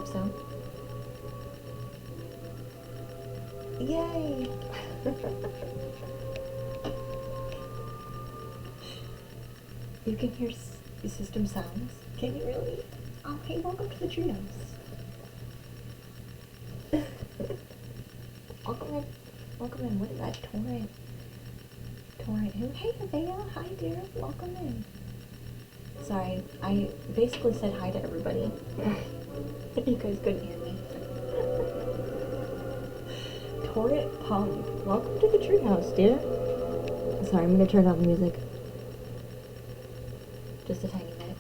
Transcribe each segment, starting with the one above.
hope so. Yay! You can hear system sounds. Can you really? Oh, hey, welcome to the Treehouse. Welcome in. Welcome in. What is that? Torrent. Hey, Avea. Hi, dear. Welcome in. Sorry, I basically said hi to everybody. You guys couldn't hear me. Torrent Pump. Welcome to the Treehouse, dear. Sorry, I'm gonna turn down the music. Just a tiny bit.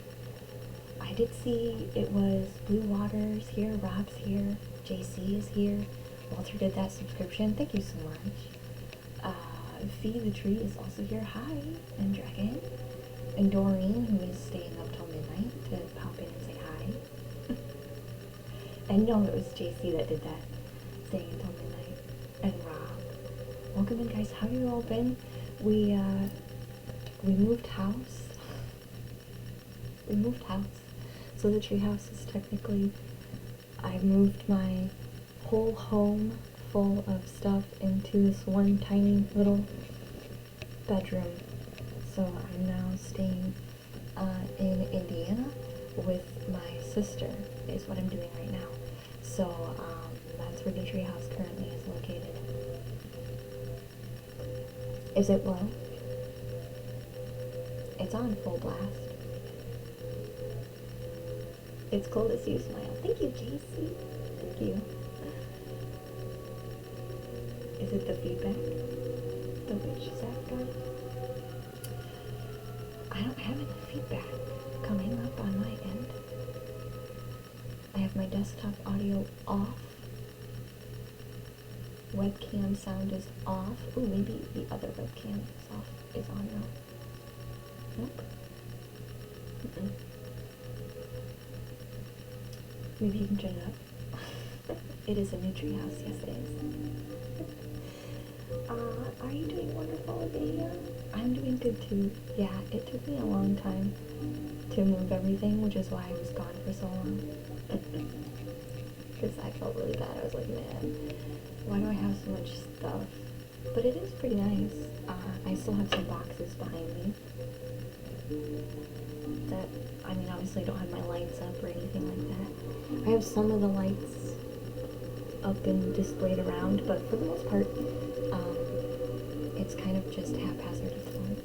I did see it was Blue Waters here, Rob's here, JC is here. Walter did that subscription. Thank you so much. Fee the Tree is also here. Hi, and Dragon. And Doreen, who is staying up till midnight to pop in and say hi. And no, it was JC that did that, staying until midnight. And Rob. Welcome in, guys. How you all been? We moved house. So the treehouse is technically, I moved my whole home full of stuff into this one tiny little bedroom. So I'm now staying in Indiana with my sister, is what I'm doing right now. So that's where the treehouse currently is located. Is it low? It's on full blast. It's cool to see you smile. Thank you, JC. Thank you. Is it the feedback? The witch Zach guy? I don't have any feedback coming up on my end. I have my desktop audio off. Webcam sound is off. Ooh, maybe the other webcam is on now. Nope. Mm-mm. Maybe you can turn it up. It is a new treehouse. Yes, it is. Are you doing wonderful, Avea? I'm doing good too. Yeah, it took me a long time to move everything, which is why I was gone for so long. Because I felt really bad. I was like, man, why do I have so much stuff? But it is pretty nice. I still have some boxes behind me. That, I mean, obviously I don't have my lights up or anything like that. I have some of the lights up and displayed around, but for the most part, it's kind of just haphazard at the moment.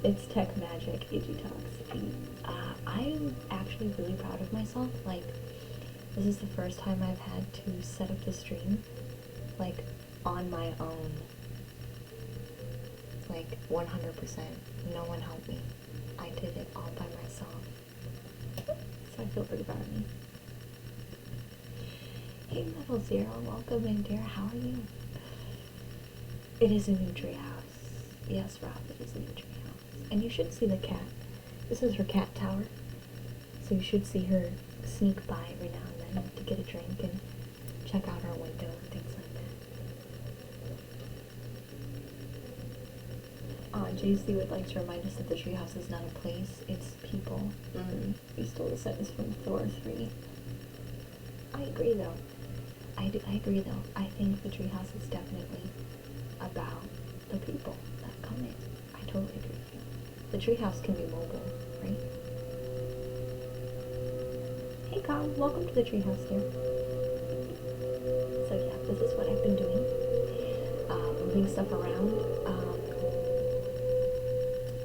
It's tech magic, Igitox. I'm actually really proud of myself. Like, this is the first time I've had to set up the stream, like, on my own. Like, 100%. No one helped me. I did it all by myself. So I feel pretty proud of me. Hey, Level Zero, welcome in, dear. How are you? It is a new treehouse. Yes, Rob, it is a new treehouse. And you should see the cat. This is her cat tower. So you should see her sneak by every now and then to get a drink and check out our window and things like that. JC would like to remind us that the treehouse is not a place, it's people. You stole the sentence from Thor 3. I agree though. I agree though. I think the treehouse is definitely about the people that come in. I totally agree with you. The treehouse can be mobile, right? Hey Kyle, welcome to the treehouse here. So yeah, this is what I've been doing. Moving stuff around,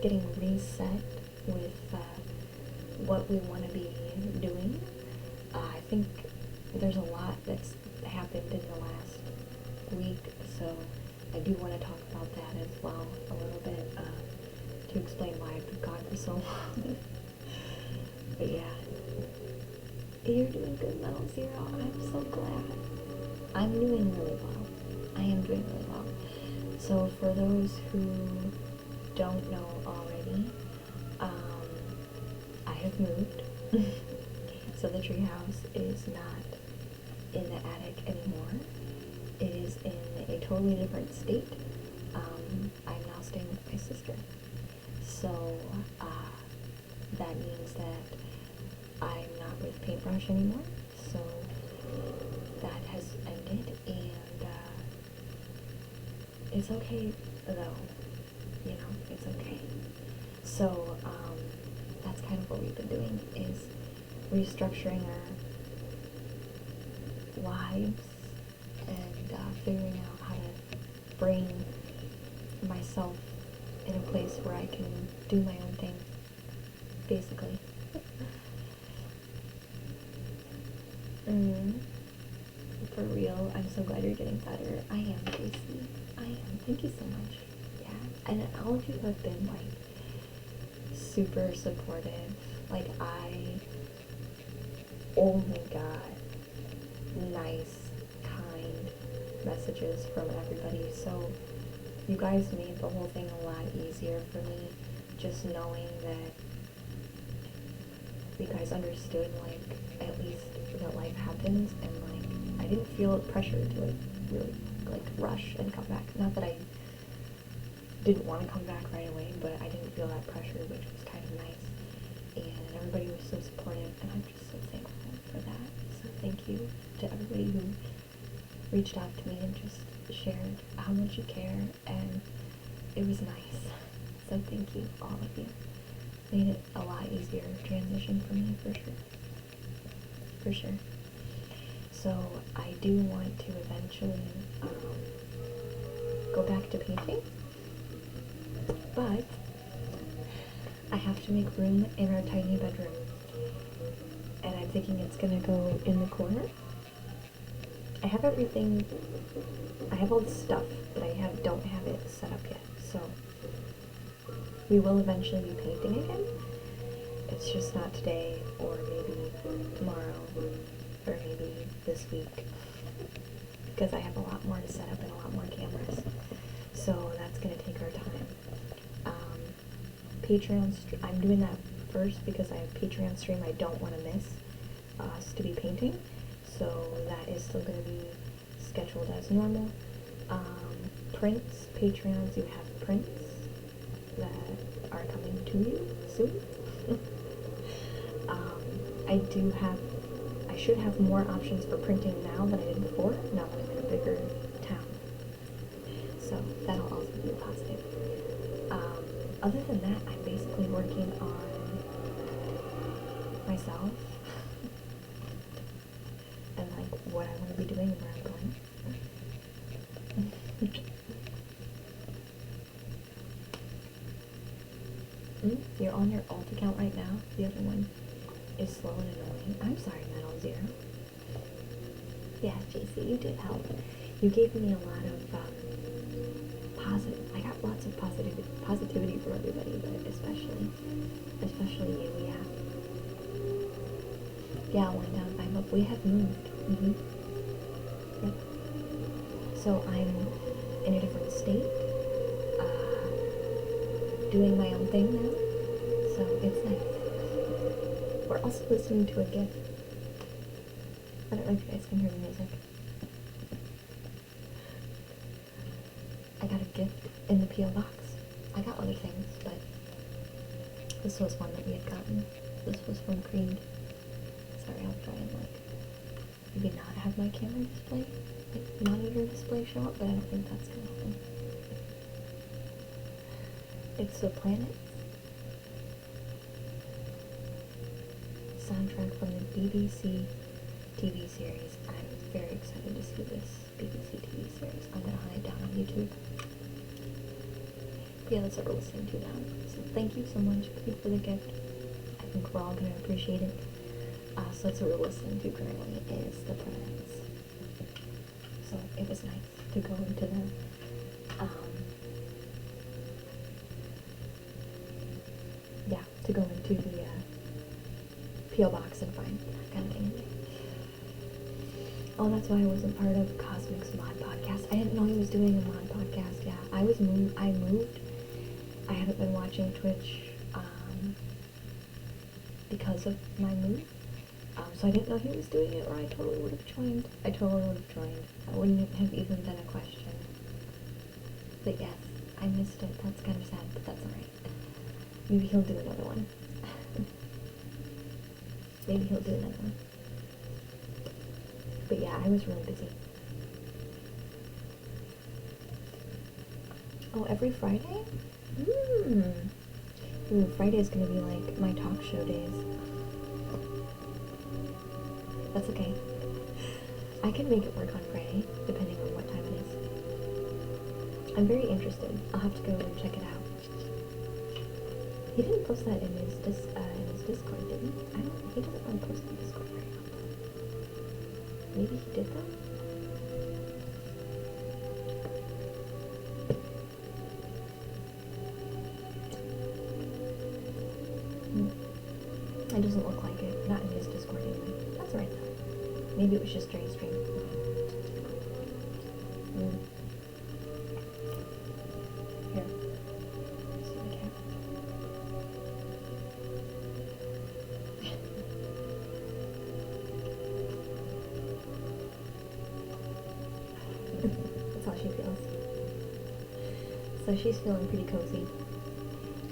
getting reset with what we want to be doing. I think there's a lot that's happened in the last week, so I do want to talk about that as well a little bit, to explain why I've been gone for so long. But yeah, you're doing good, Metal Zero. I'm so glad. I'm doing really well. I am doing really well. So for those who don't know already, I have moved. So the treehouse is not in the attic anymore. It is in a totally different state. I'm now staying with my sister. So that means that I'm not with Paintbrush anymore, so that has ended, and it's okay though, it's okay. So that's kind of what we've been doing, is restructuring our lives and figuring out how to bring myself in a place where I can do my own thing, basically. For real, I'm so glad you're getting better. I am, Casey. I am. Thank you so much. Yeah, and all of you have been, like, super supportive. Like, I only got nice, kind messages from everybody, so you guys made the whole thing a lot easier for me, just knowing that you guys understood, like, at least that life happens, and, like, I didn't feel pressure to, like, really, like, rush and come back. Not that I didn't want to come back right away, but I didn't feel that pressure, which was kind of nice, and everybody was so supportive, and I'm just so thankful for that. So thank you to everybody who reached out to me and just shared how much you care, and it was nice. So thank you, all of you. Made it a lot easier transition for me, for sure. For sure. So I do want to eventually go back to painting, but I have to make room in our tiny bedroom, and I'm thinking it's gonna go in the corner. I have everything, I have all the stuff, but I don't have it set up yet, so we will eventually be painting again. It's just not today, or maybe tomorrow, or maybe this week, because I have a lot more to set up and a lot more cameras, so that's going to take our time. Patreon, I'm doing that first because I have Patreon stream I don't want to miss, us to be painting, so that is still going to be scheduled as normal. Prints, Patreons, you have prints that are coming to you soon. I should have more options for printing now than I did before, now that I'm in a bigger town. So that'll also be a positive. Other than that, I'm basically working on myself and, like, what I want to be doing and where I'm going. You're on your alt account right now. The other one is slow and annoying. I'm sorry, Metal Zero. Yeah, JC, you did help. You gave me a lot of I got lots of positivity from everybody, but especially you, yeah. Yeah, 1 down, 5 up. We have moved. Yep. So I'm in a different state, doing my own thing now, so it's nice. We're also listening to a gift. I don't know if you guys can hear the music. I got a gift in the P.O. box. I got other things, but this was one that we had gotten. This was from Creed. Sorry, I'll try and, like, maybe not have my camera display, like, monitor display show up, but I don't think that's gonna happen. It's the Planets soundtrack from the BBC TV series. I'm very excited to see this BBC TV series. I'm gonna hunt it down on YouTube. But yeah, that's what we're listening to now. So thank you so much, Creed, for the gift. I think we're all gonna appreciate it. So that's what we're listening to currently, is the Planets. So it was nice to go into the P.O. box and find that kind of anime. Oh, that's why I wasn't part of Cosmic's mod podcast. I didn't know he was doing a mod podcast. Yeah, I moved. I haven't been watching Twitch because of my move. So I didn't know he was doing it, or I totally would have joined. I wouldn't have even been a question. But yes, I missed it. That's kind of sad, but that's alright. Maybe he'll do another one. Maybe he'll do another one. But yeah, I was really busy. Oh, every Friday? Ooh, Friday's gonna be like my talk show days. That's okay. I can make it work on Friday, depending on what time it is. I'm very interested. I'll have to go and check it out. He didn't post that in his Discord, did he? He doesn't really post in Discord very often. Maybe he did though? It doesn't look like it. Not in his Discord anyway. That's alright though. Maybe it was just during stream. Here. See the cat. That's how she feels. So she's feeling pretty cozy.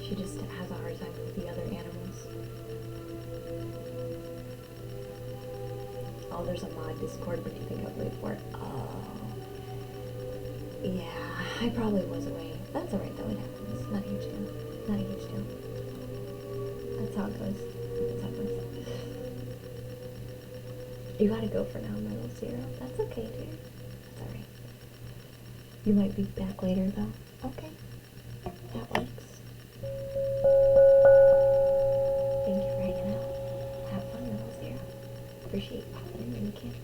She just has a hard time with the other animals. Oh, there's a mod Discord. What do you think I'll wait for? Oh. Yeah, I probably was away. That's alright though, it happens. Not a huge deal. Not a huge deal. That's how it goes. That's how it goes. You gotta go for now, my little Zero. That's okay, dear. That's alright. You might be back later though. Okay. That works. Thank you for hanging out. Have fun, little Zero. Appreciate you popping in when you can.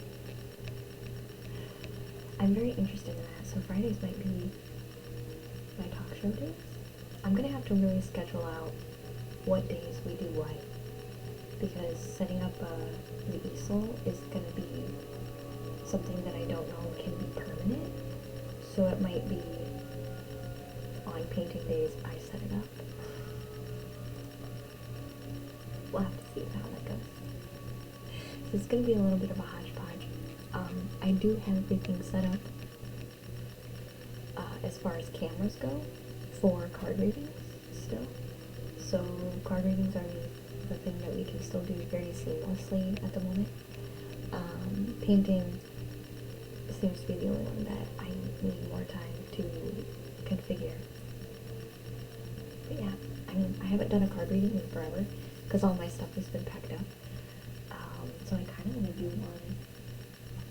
I'm very interested in that. So Fridays might be my talk show days. I'm gonna have to really schedule out what days we do what, because setting up the easel is gonna be something that I don't know can be permanent. So it might be on painting days I set it up. We'll have to see how that goes. So it's gonna be a little bit of a hodgepodge. I do have everything set up as far as cameras go for card readings still. So card readings are the thing that we can still do very seamlessly at the moment. Painting seems to be the only one that I need more time to configure. But yeah, I mean, I haven't done a card reading in forever because all my stuff has been packed up. So I kind of want to do one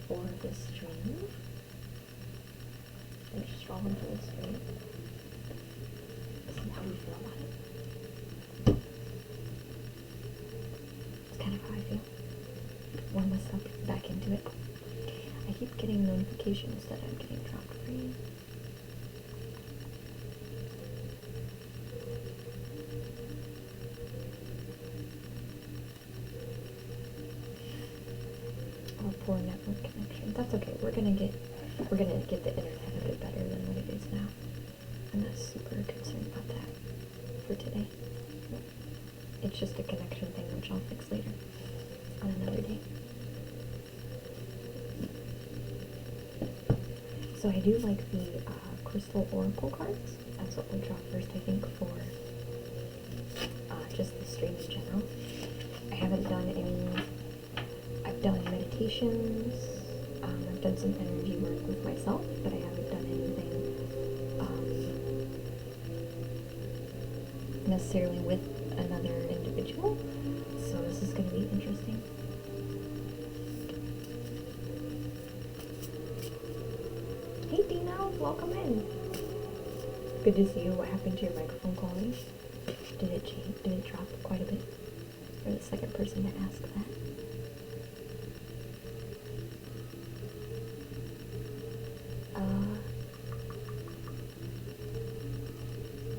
for this stream. And just roll into the stream. See how we feel about it. It's kind of how I feel. Warm myself back into it. I keep getting notifications that I'm getting dropped free. Oh, poor network connection. That's okay. We're gonna get the internet a bit better than what it is now. I'm not super concerned about that for today. It's just a connection thing, which I'll fix later on another day. So I do like the crystal oracle cards. That's what we'll draw first, I think, for just the stream in general. I haven't done any. I've done meditations. I've done some energy work with myself, but I haven't done anything necessarily with another individual. So this is going to be interesting. Hey Dino, welcome in. Good to see you. What happened to your microphone quality? Did it change? Did it drop quite a bit? You're the second person to ask that.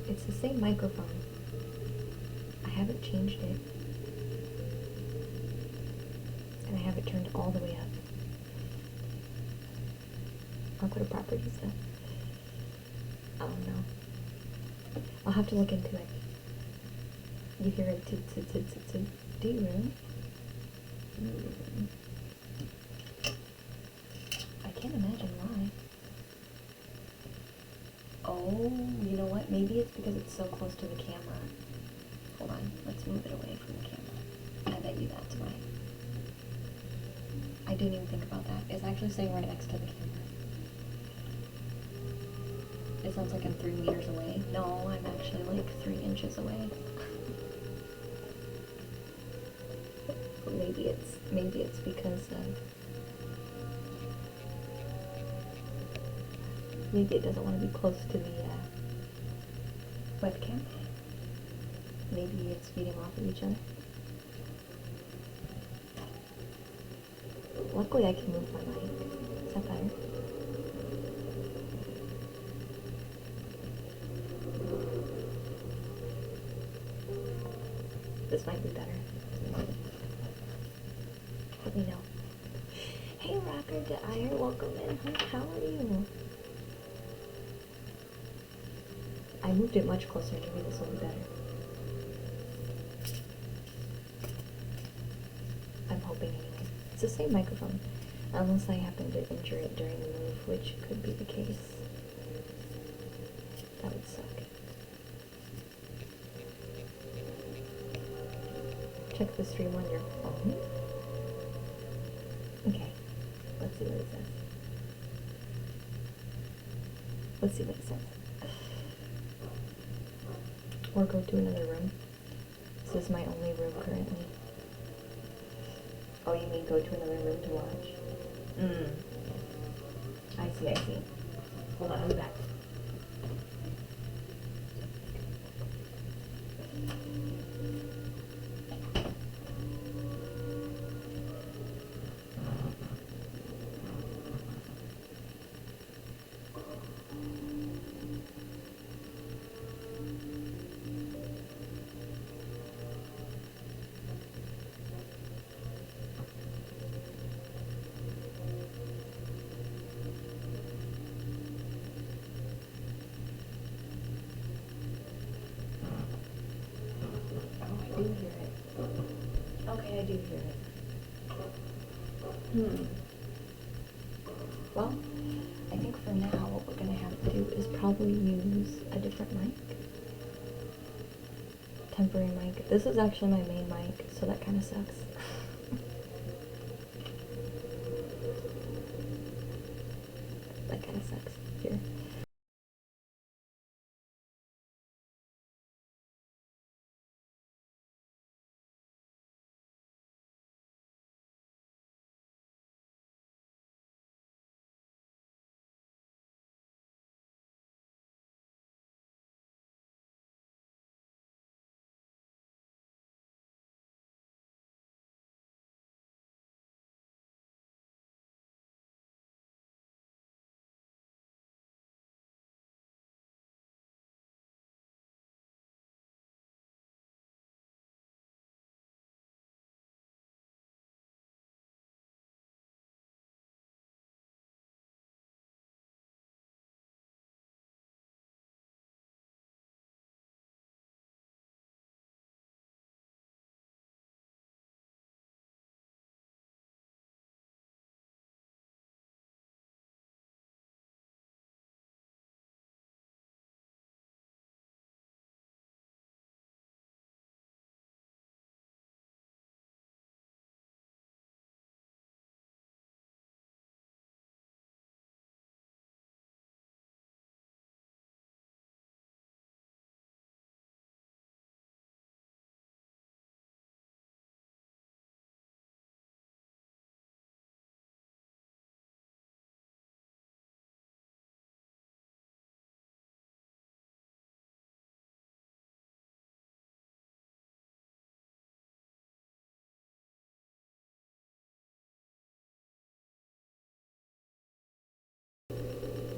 It's the same microphone. I haven't changed it. And I have it turned all the way up. I'll go to properties though. Oh no. I'll have to look into it. You hear it do you really? I can't imagine why. Oh, you know what? Maybe it's because it's so close to the camera. Hold on, let's move it away from the camera. I bet you that's why. I didn't even think about that. It's actually sitting right next to the camera. It sounds like I'm 3 meters away. No, I'm actually like 3 inches away. Maybe it's because maybe it doesn't want to be close to the webcam. Maybe it's feeding off of each other. Luckily I can move my mic. Is that better? This might be better. Let me know. Hey Rocker to Ire, welcome in. How are you? I moved it much closer. Maybe this will be better. I'm hoping anyway. It's the same microphone. Unless I happen to injure it during the move, which could be the case. That would suck. Check the stream on your phone. Okay. Let's see what it says. Let's see what it says. Or go to another room. This is my only room currently. Oh, you mean go to another room to watch? I see. Hold on, I'll be back. I do hear it. Okay, I do hear it. Well, I think for now what we're gonna have to do is probably use a different mic. Temporary mic. This is actually my main mic, so that kind of sucks. That kind of sucks. Here.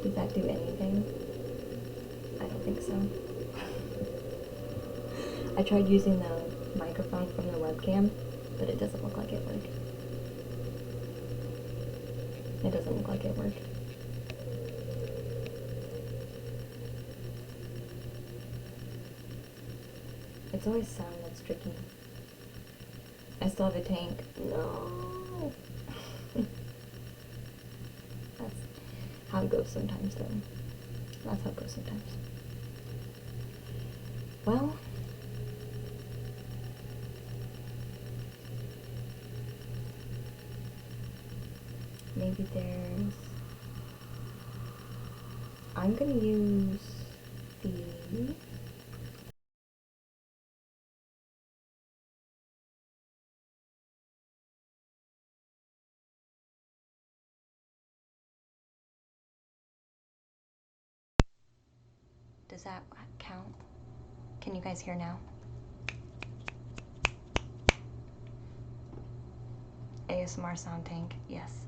Did that do anything? I don't think so. I tried using the microphone from the webcam, but it doesn't look like it worked. It doesn't look like it worked. It's always sound that's tricky. I still have a tank. No! That's how it goes sometimes, though. That's how it goes sometimes. Well, maybe there's... I'm gonna use the... Does that count? Can you guys hear now? ASMR sound tank, yes.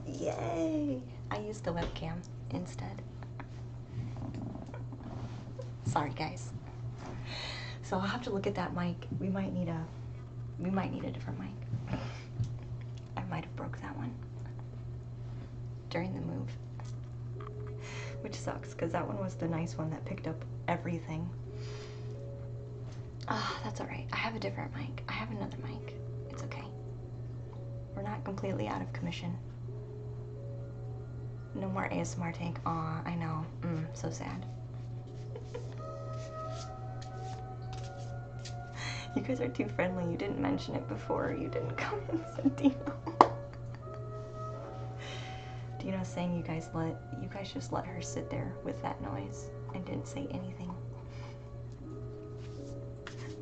Yay! I used the webcam instead. Sorry guys. So I'll have to look at that mic. We might need a different mic. I might have broke that one during the move. Which sucks, because that one was the nice one that picked up everything. Ah, that's alright. I have a different mic. I have another mic. It's okay. We're not completely out of commission. No more ASMR tank. Aw, I know. So sad. You guys are too friendly. You didn't mention it before. You didn't come and said Dino. Dino's saying you guys just let her sit there with that noise and didn't say anything.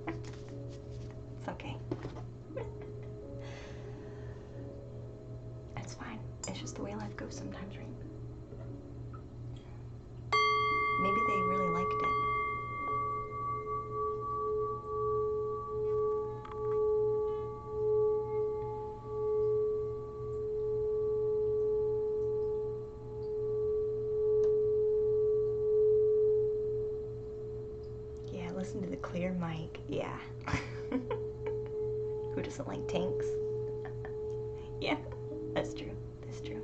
It's okay. It's fine. It's just the way life goes sometimes, right? Maybe they really liked it. Yeah, listen to the clear mic. Yeah. Who doesn't like tanks? Yeah, that's true. That's true.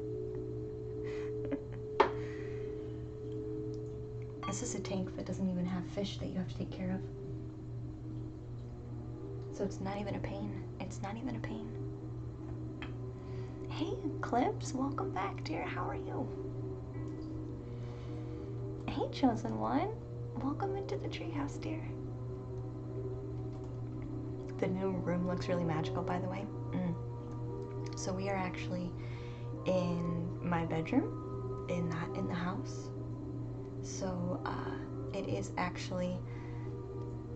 This is a tank that doesn't even have fish that you have to take care of. So it's not even a pain. It's not even a pain. Hey, Clips, welcome back, dear. How are you? Hey, Chosen One. Welcome into the treehouse, dear. The new room looks really magical, by the way. So we are actually in my bedroom, in the house. So it is actually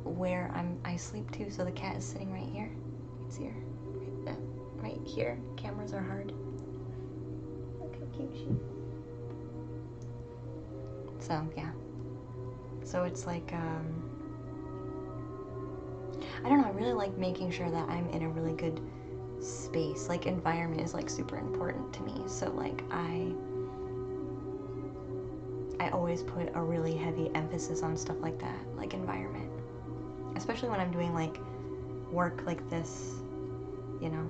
where I sleep too. So the cat is sitting right here. It's here, right here. Cameras are hard. Look how cute she is. So yeah. So it's like I don't know. I really like making sure that I'm in a really good space. Like environment is like super important to me. So like I always put a really heavy emphasis on stuff like that, like environment. Especially when I'm doing like work like this, you know.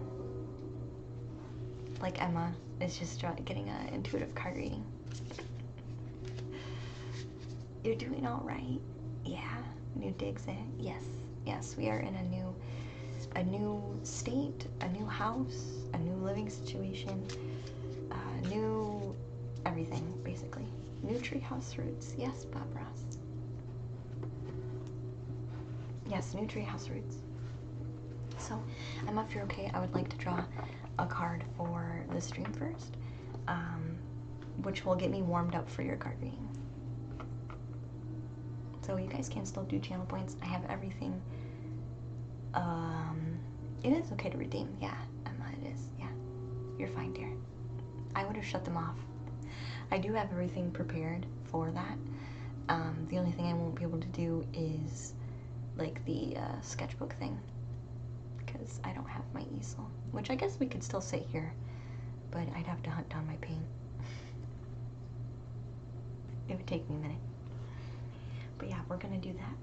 Like Emma is just getting an intuitive card reading. You're doing all right. Yeah. New digs in. Yes. Yes. We are in a new state, a new house, a new living situation, new everything basically. New Treehouse Roots. Yes, Bob Ross. Yes, new Treehouse Roots. So, Emma, if you're okay, I would like to draw a card for the stream first, which will get me warmed up for your card reading. So you guys can still do channel points. I have everything. It is okay to redeem. Yeah, Emma, it is. Yeah, you're fine, dear. I would have shut them off. I do have everything prepared for that. The only thing I won't be able to do is like the sketchbook thing, because I don't have my easel, which I guess we could still sit here, but I'd have to hunt down my paint. It would take me a minute. But yeah, we're gonna do that.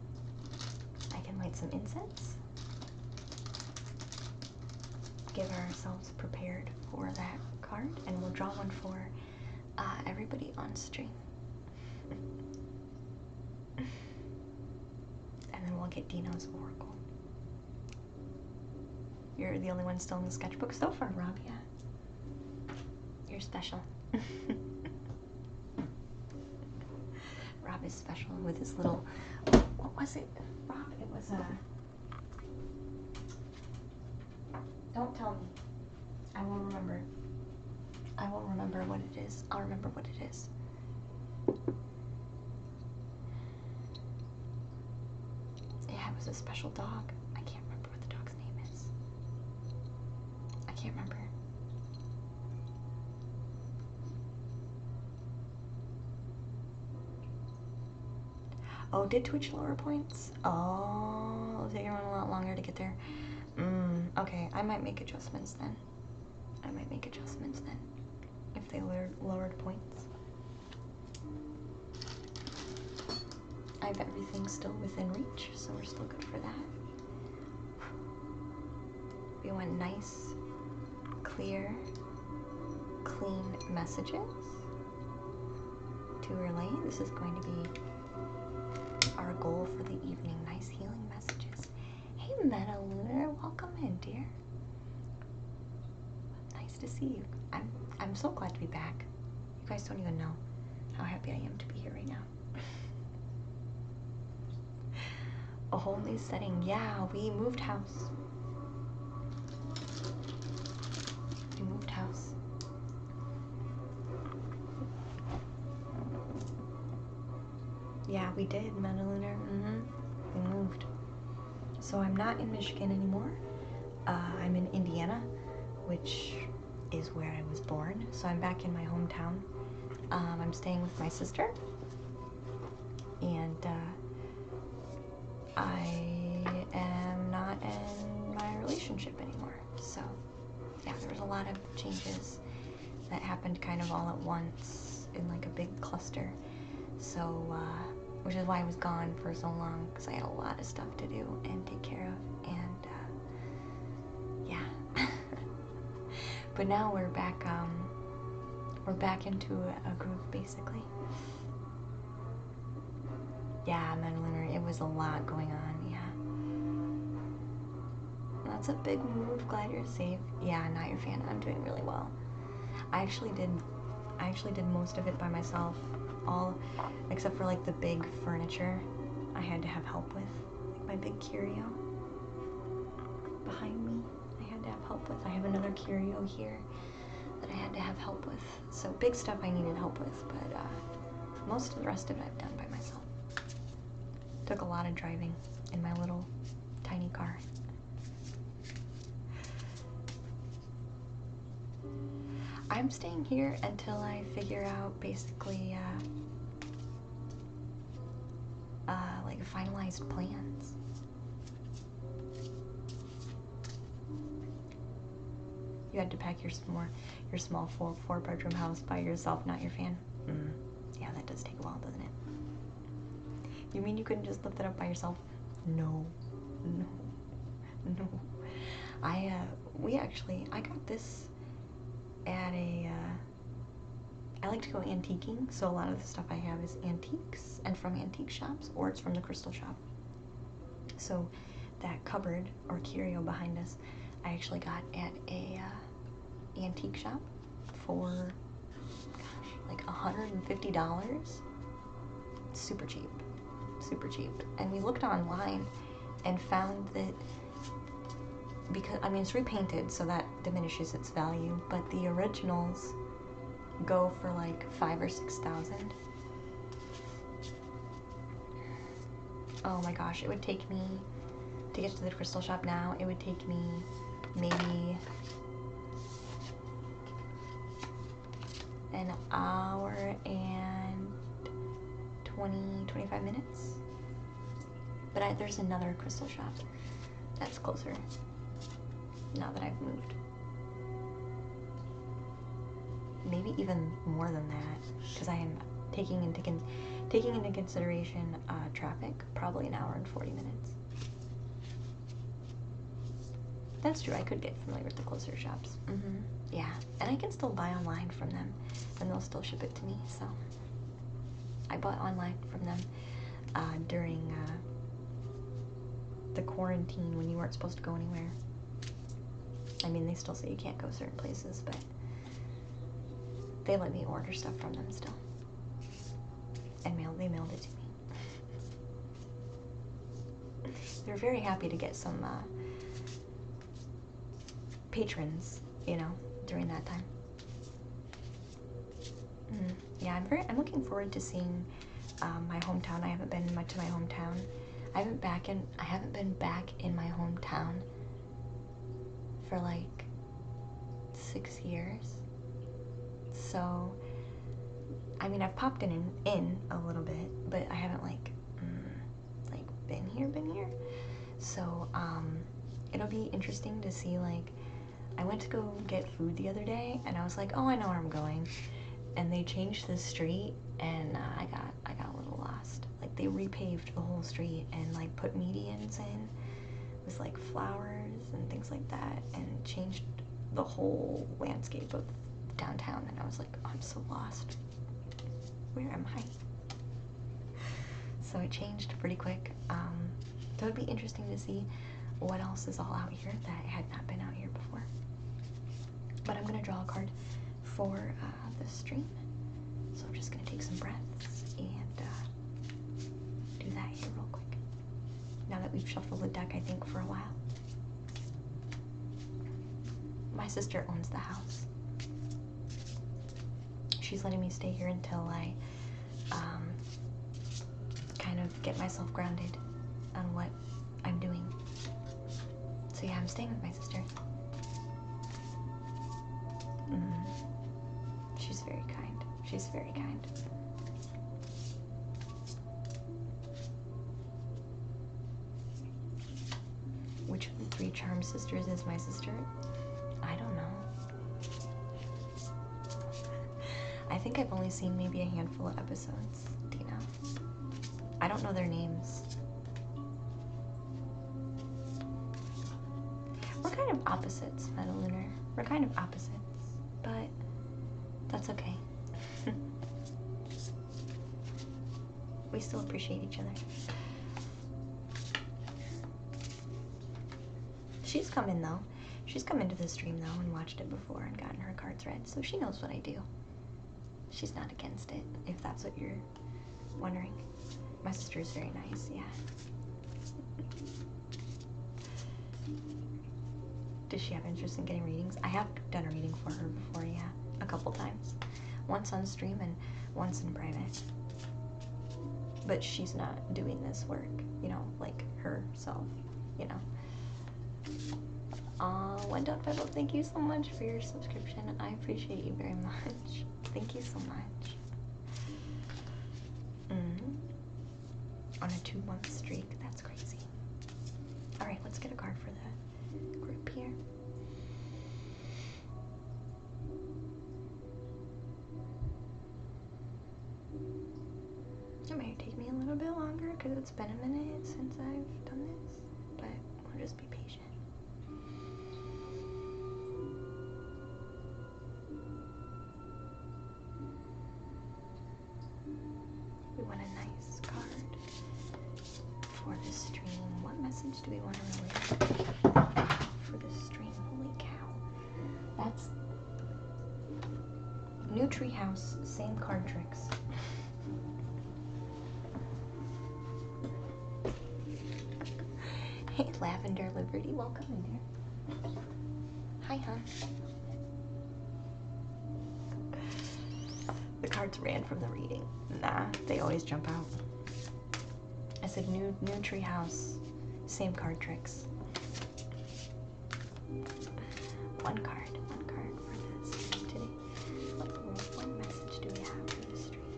I can light some incense. Get ourselves prepared for that card, and we'll draw one for everybody on stream. And then we'll get Dino's oracle. You're the only one still in the sketchbook so far, Rob, yeah. You're special. Rob is special with his little, what was it, Rob? It was a, don't tell me. I will remember. I will remember what it is. I'll remember what it is. Yeah, it was a special dog. I can't remember what the dog's name is. I can't remember. Oh, did Twitch lower points? Oh, is it gonna run a lot longer to get there? Okay, I might make adjustments then. If they lowered points. I have everything still within reach, so we're still good for that. We want nice, clear, clean messages to relay. This is going to be our goal for the evening. Nice healing messages. Hey Meta Lunar, welcome in, dear. Nice to see you. I'm so glad to be back. You guys don't even know how happy I am to be here right now. A whole new setting. Yeah, we moved house. Yeah, we did, Meta Lunar. We moved. So I'm not in Michigan anymore. I'm in Indiana, which is where I was born. So I'm back in my hometown. I'm staying with my sister. And I am not in my relationship anymore. So yeah, there was a lot of changes that happened kind of all at once in like a big cluster. So, which is why I was gone for so long, because I had a lot of stuff to do and take care of, and yeah. But now we're back into a groove, basically. Yeah, Madeline, it was a lot going on, yeah. That's a big move, glad you're safe. Yeah, not your fan, I'm doing really well. I actually did most of it by myself, all except for like the big furniture I had to have help with, like my big curio behind me I had to have help with. I have another curio here that I had to have help with, so big stuff I needed help with, but most of the rest of it I've done by myself. Took a lot of driving in my little tiny car. I'm staying here until I figure out basically like finalized plans. You had to pack your small four-bedroom house by yourself, not your fan. Yeah, that does take a while, doesn't it? You mean you couldn't just lift it up by yourself? No. I got this at a, I like to go antiquing, so a lot of the stuff I have is antiques and from antique shops, or it's from the crystal shop. So that cupboard or curio behind us, I actually got at a antique shop for, gosh, like $150. Super cheap. And we looked online and found that, because, I mean, it's repainted, so that diminishes its value, but the originals go for like $5,000 or $6,000. Oh my gosh, it would take me, to get to the crystal shop now, it would take me maybe an hour and 25 minutes. But there's another crystal shop that's closer now that I've moved. Maybe even more than that, because I am taking into consideration traffic, probably an hour and 40 minutes. That's true, I could get familiar with the closer shops. Yeah, and I can still buy online from them, and they'll still ship it to me, so. I bought online from them during the quarantine when you weren't supposed to go anywhere. I mean, they still say you can't go certain places, but they let me order stuff from them still. And they mailed it to me. They're very happy to get some patrons you know, during that time. Yeah, I'm looking forward to seeing my hometown. I haven't been much to my hometown. I haven't been back in my hometown for like 6 years. So, I mean, I've popped in a little bit, but I haven't like been here. So, it'll be interesting to see, like, I went to go get food the other day, and I was like, oh, I know where I'm going. And they changed the street, and I got a little lost. Like, they repaved the whole street and like put medians in with like flowers and things like that, and changed the whole landscape of downtown. And I was like, oh, I'm so lost. Where am I? So it changed pretty quick. So it'd be interesting to see what else is all out here that had not been out here before. But I'm gonna draw a card for the stream. So I'm just gonna take some breaths and do that here real quick. Now that we've shuffled the deck, I think, for a while. My sister owns the house. She's letting me stay here until I kind of get myself grounded on what I'm doing. So yeah, I'm staying with my sister. She's very kind. She's very kind. Which of the 3 charm sisters is my sister? I don't know. I think I've only seen maybe a handful of episodes, Dina. I don't know their names. We're kind of opposites, Metalunar. We're kind of opposites, but that's okay. We still appreciate each other. She's come in though. She's come into the stream though and watched it before and gotten her cards read, so she knows what I do. She's not against it, if that's what you're wondering. My sister is very nice, yeah. Does she have interest in getting readings? I have done a reading for her before, yeah. A couple times. Once on stream and once in private. But she's not doing this work, you know, like herself, you know. 1.50, thank you so much for your subscription. I appreciate you very much. Thank you so much. On a 2-month streak, that's crazy. Alright, let's get a card for the group here. It might take me a little bit longer because it's been a minute since I've done this, but we'll just be patient. We want a nice card for the stream. What message do we want to relay for the stream? Holy cow. That's new Treehouse, same card tricks. Hey, Lavender Liberty, welcome in there. Hi, hon. The cards ran from the reading. Nah, they always jump out. I said new Treehouse, same card tricks. One card for the stream today. What message do we have for the stream?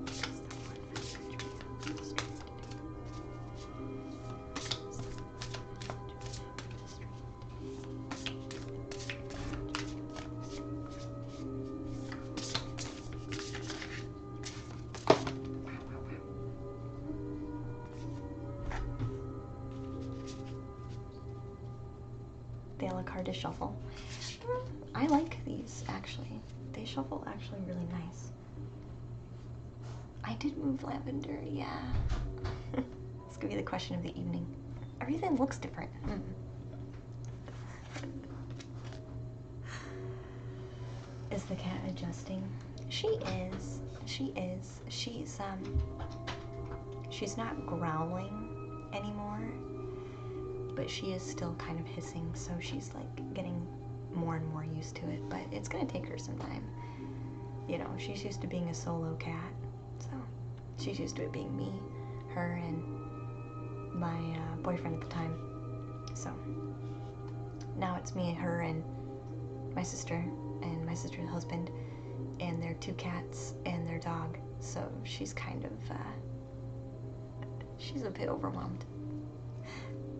What is the one message we have for the stream today? They all a card to shuffle. I like these actually. They shuffle actually really nice. I did move Lavender, yeah. This could be the question of the evening. Everything looks different. Is the cat adjusting? She is. She's not growling anymore, but she is still kind of hissing, so she's like getting more and more used to it, but it's gonna take her some time. You know, she's used to being a solo cat, so she's used to it being me, her, and my boyfriend at the time. So now it's me, her, and my sister, and my sister's husband, and their 2 cats and their dog. So she's kind of, she's a bit overwhelmed,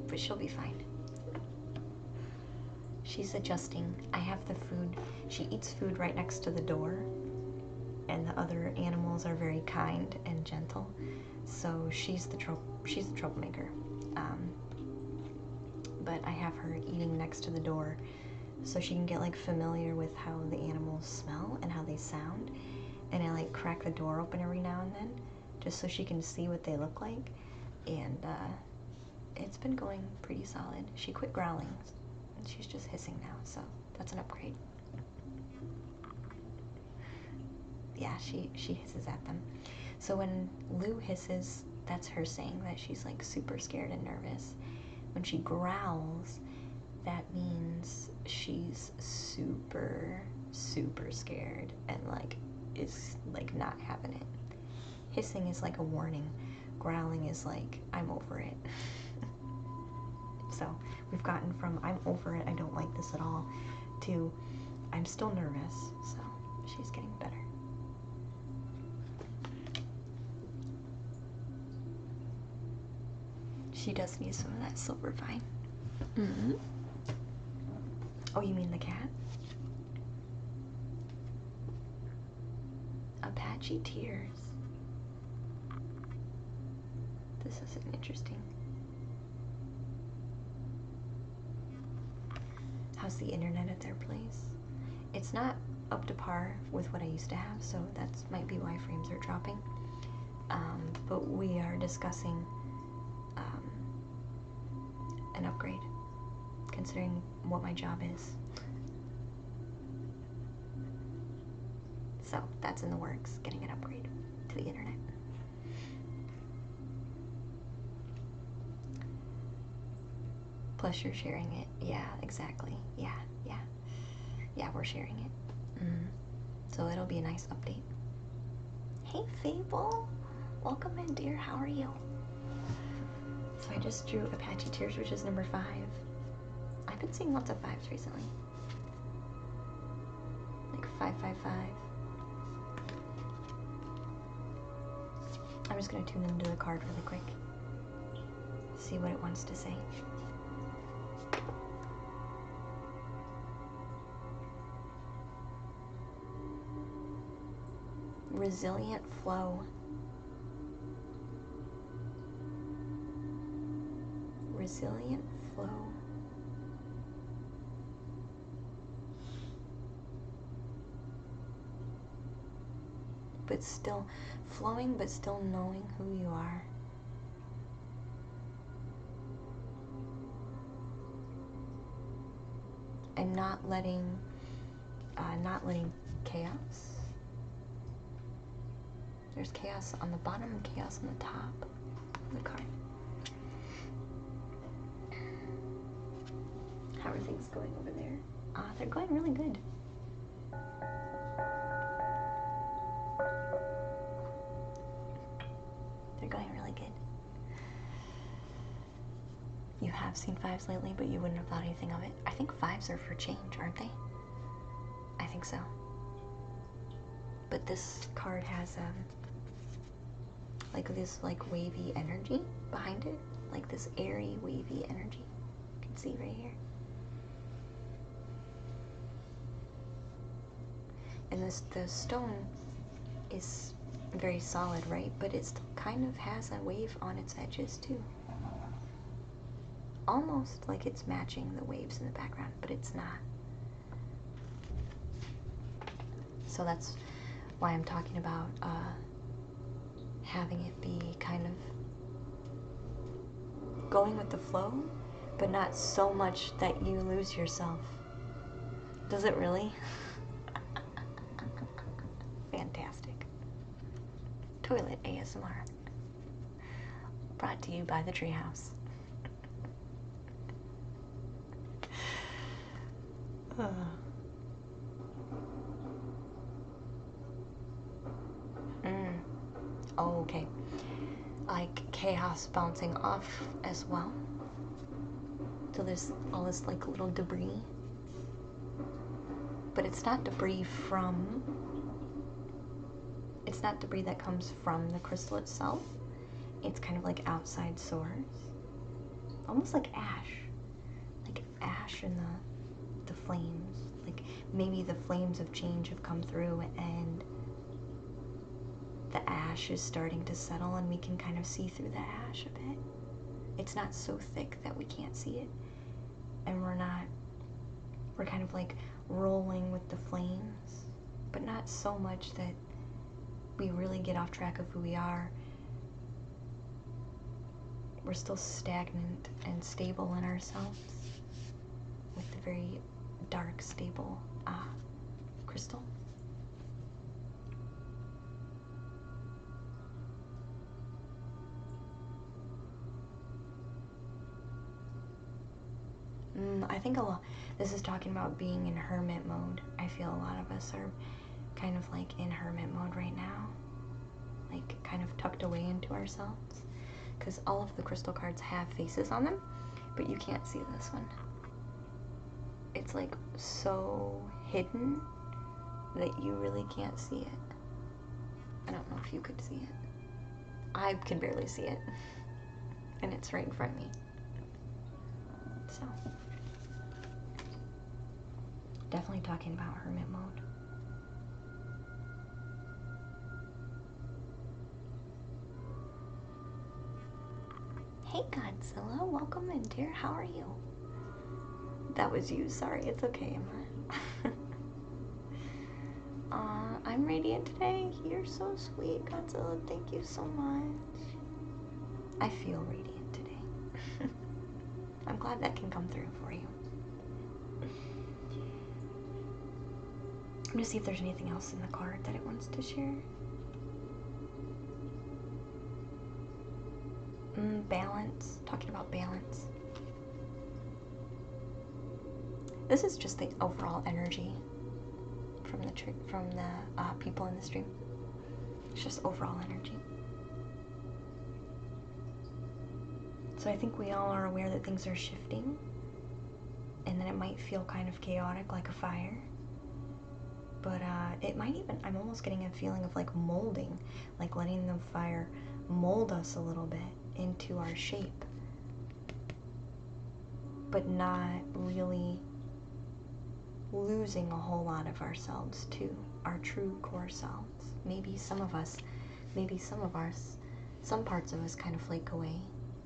but she'll be fine. She's adjusting. I have the food. She eats food right next to the door, and the other animals are very kind and gentle. So she's the troublemaker. But I have her eating next to the door, so she can get like familiar with how the animals smell and how they sound. And I like crack the door open every now and then, just so she can see what they look like. And it's been going pretty solid. She quit growling. She's just hissing now, so that's an upgrade. Yeah, she hisses at them. So when Lou hisses, that's her saying that she's like super scared and nervous. When she growls, that means she's super, super scared and like is like not having it. Hissing is like a warning. Growling is like, I'm over it. So we've gotten from I'm over it, I don't like this at all, to I'm still nervous. So she's getting better. She does need some of that silver vine. Mm-hmm. Oh, you mean the cat? Apache tears. This is interesting. How's the internet at their place? It's not up to par with what I used to have, so that might be why frames are dropping. But we are discussing an upgrade, considering what my job is. So that's in the works, getting an upgrade to the internet. Plus you're sharing it. Yeah, exactly. Yeah, we're sharing it. So it'll be a nice update. Hey Fable, welcome in dear, how are you? So I just drew Apache Tears, which is number 5. I've been seeing lots of 5s recently. Like 555. I'm just gonna tune into the card really quick. See what it wants to say. Resilient flow. Resilient flow. But still flowing, but still knowing who you are. And not letting chaos. There's chaos on the bottom and chaos on the top of the card. How are things going over there? They're going really good. They're going really good. You have seen 5s lately, but you wouldn't have thought anything of it. I think 5s are for change, aren't they? I think so. But this card has like this like wavy energy behind it, like this airy wavy energy. You can see right here. And the stone is very solid, right? But it kind of has a wave on its edges too. Almost like it's matching the waves in the background, but it's not. So that's why I'm talking about having it be kind of going with the flow, but not so much that you lose yourself. Does it really? Fantastic. Toilet ASMR. Brought to you by the Treehouse. Oh, okay. Like chaos bouncing off as well. So there's all this like little debris. But it's not debris from... It's not debris that comes from the crystal itself. It's kind of like outside source. Almost like ash. Like ash in the flames. Like maybe the flames of change have come through and the ash is starting to settle and we can kind of see through the ash a bit. It's not so thick that we can't see it. And we're kind of like rolling with the flames, but not so much that we really get off track of who we are. We're still stagnant and stable in ourselves with the very dark, stable crystal. I think this is talking about being in hermit mode. I feel a lot of us are kind of like in hermit mode right now. Like kind of tucked away into ourselves. Because all of the crystal cards have faces on them, but you can't see this one. It's like so hidden that you really can't see it. I don't know if you could see it. I can barely see it. And it's right in front of me. So, definitely talking about hermit mode. Hey Godzilla, welcome in dear, how are you? That was you, sorry, it's okay, Emma. I'm radiant today, you're so sweet, Godzilla, thank you so much. I feel radiant today. I'm glad that can come through for you. I'm gonna see if there's anything else in the card that it wants to share. Balance, talking about balance. This is just the overall energy from the people in the stream. It's just overall energy. So I think we all are aware that things are shifting and that it might feel kind of chaotic like a fire. But it might even, I'm almost getting a feeling of like molding, like letting the fire mold us a little bit into our shape, but not really losing a whole lot of ourselves too, our true core selves. Maybe some parts of us kind of flake away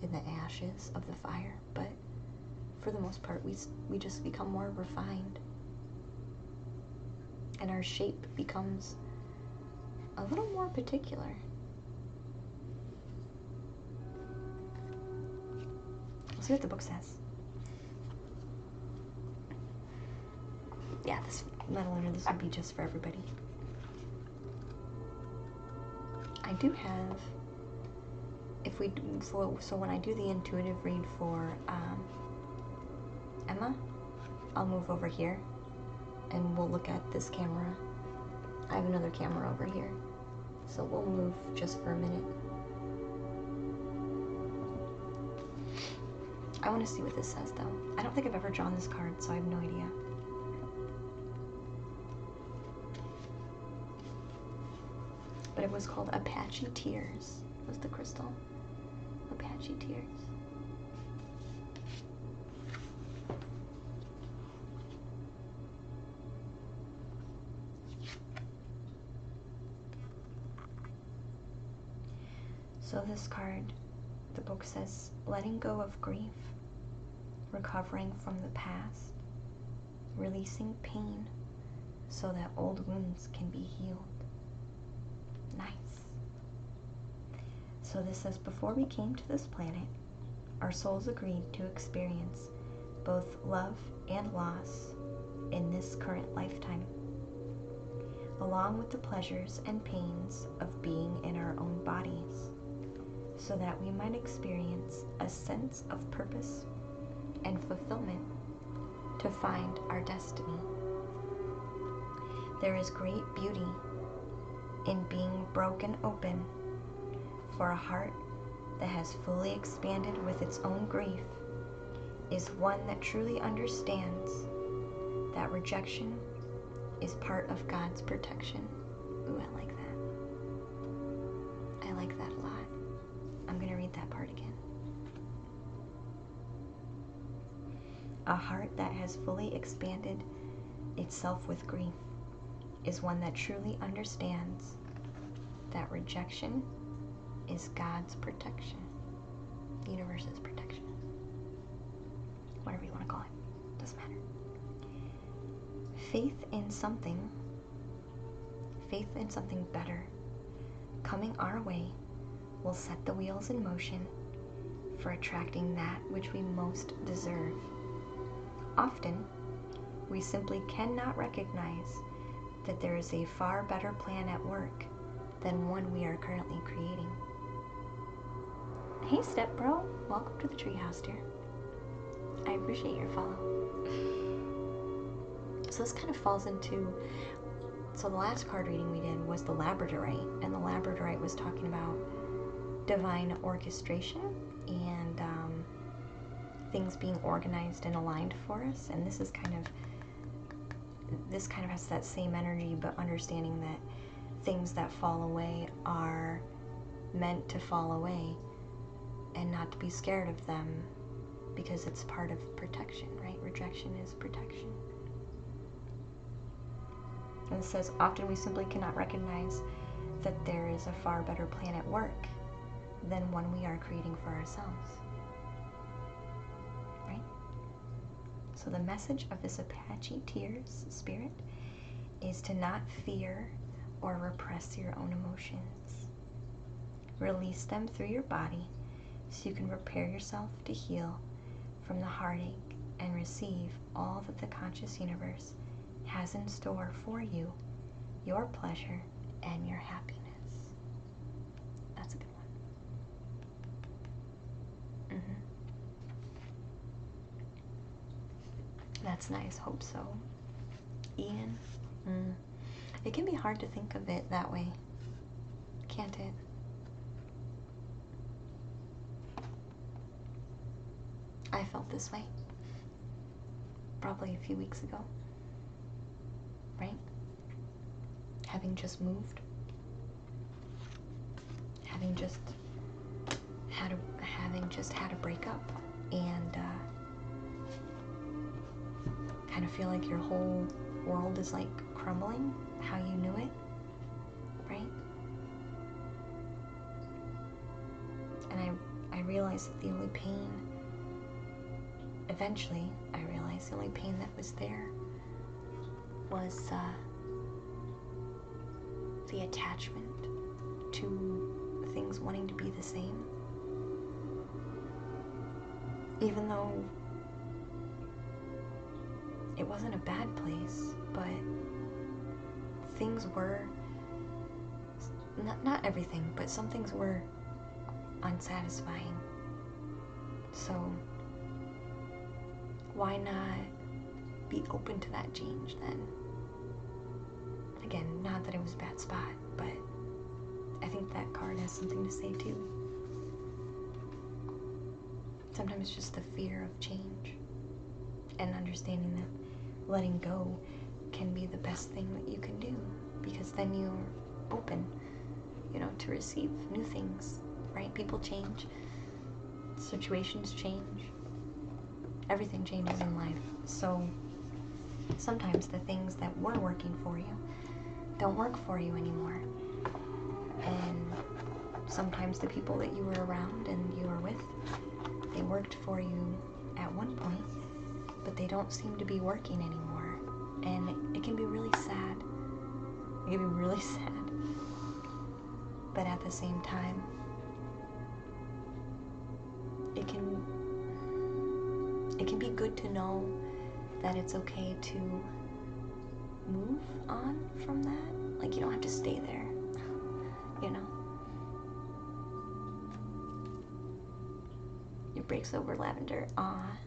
in the ashes of the fire, but for the most part we just become more refined. And our shape becomes a little more particular. Let's see what the book says. Yeah, this would be just for everybody. I do have, so when I do the intuitive read for Emma, I'll move over here and we'll look at this camera. I have another camera over here, so we'll move just for a minute. I want to see what this says though. I don't think I've ever drawn this card, so I have no idea. But it was called Apache Tears, was the crystal. Apache Tears. So this card, the book says, letting go of grief, recovering from the past, releasing pain so that old wounds can be healed. Nice. So this says, before we came to this planet, our souls agreed to experience both love and loss in this current lifetime, along with the pleasures and pains of being in our own bodies, so that we might experience a sense of purpose and fulfillment to to find our destiny. There is great beauty in being broken open, for a heart that has fully expanded with its own grief is one that truly understands that rejection is part of God's protection. Ooh, I like that. I like that a lot. I'm going to read that part again. A heart that has fully expanded itself with grief is one that truly understands that rejection is God's protection. The universe's protection. Whatever you want to call it. Doesn't matter. Faith in something better coming our way will set the wheels in motion for attracting that which we most deserve. Often, we simply cannot recognize that there is a far better plan at work than one we are currently creating. Hey, step bro, welcome to the treehouse, dear. I appreciate your follow. So this kind of falls into, so the last card reading we did was the Labradorite, and the Labradorite was talking about divine orchestration and things being organized and aligned for us, and this kind of has that same energy, but understanding that things that fall away are meant to fall away and not to be scared of them because it's part of protection, right? Rejection is protection. And it says, often we simply cannot recognize that there is a far better plan at work than one we are creating for ourselves. Right? So the message of this Apache Tears spirit is to not fear or repress your own emotions. Release them through your body so you can prepare yourself to heal from the heartache and receive all that the conscious universe has in store for you, your pleasure, and your happiness. That's a good one. That's nice. Hope so. Ian? It can be hard to think of it that way, can't it? I felt this way probably a few weeks ago, right? Having just moved, having just had a breakup, and kind of feel like your whole world is like crumbling how you knew it, right? And I realized that eventually I realized the only pain that was there was the attachment to things wanting to be the same. Even though it wasn't a bad place, but things were, not everything, but some things were unsatisfying. So why not be open to that change then? Again, not that it was a bad spot, but I think that card has something to say too. Sometimes it's just the fear of change and understanding that letting go can be the best thing that you can do, because then you're open, to receive new things, right? People change, situations change, everything changes in life. So sometimes the things that were working for you don't work for you anymore. And sometimes the people that you were around and you were with, they worked for you at one point, but they don't seem to be working anymore. And it can be really sad. It can be really sad. But at the same time, it can be good to know that it's okay to move on from that. Like, you don't have to stay there, It breaks over lavender. Aw.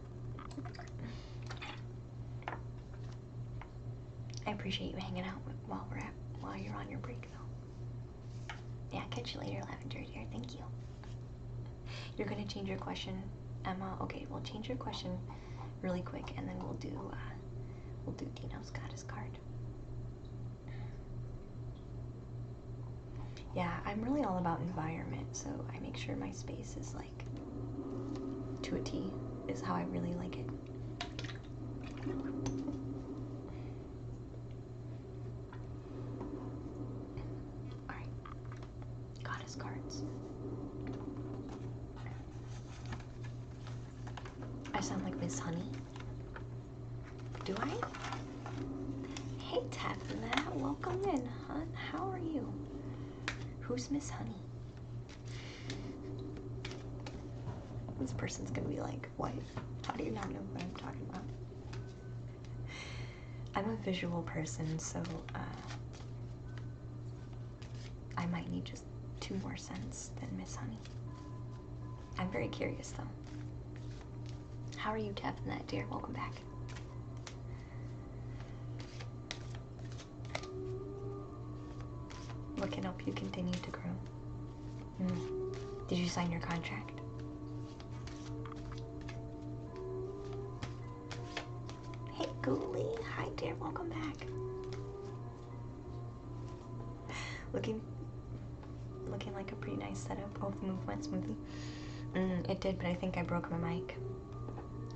I appreciate you hanging out while you're on your break, though. Yeah, catch you later, Lavender dear. Thank you. You're gonna change your question, Emma. Okay, we'll change your question really quick, and then we'll do Dino's Goddess card. Yeah, I'm really all about environment, so I make sure my space is like to a T, is how I really like it. Alright, Goddess cards. I sound like Miss Honey. Do I? Hey, Tefna, welcome in, hon. How are you? Who's Miss Honey? This person's gonna be like, what? How do you not know what I'm talking about? I'm a visual person, so I might need just 2 more cents than Miss Honey. I'm very curious, though. How are you, Tefna, dear? Welcome back. What can help you continue to grow? Did you sign your contract? Hey, Ghoulie. Hi, dear. Welcome back. Looking like a pretty nice setup. Oh, the move went smoothly. It did, but I think I broke my mic.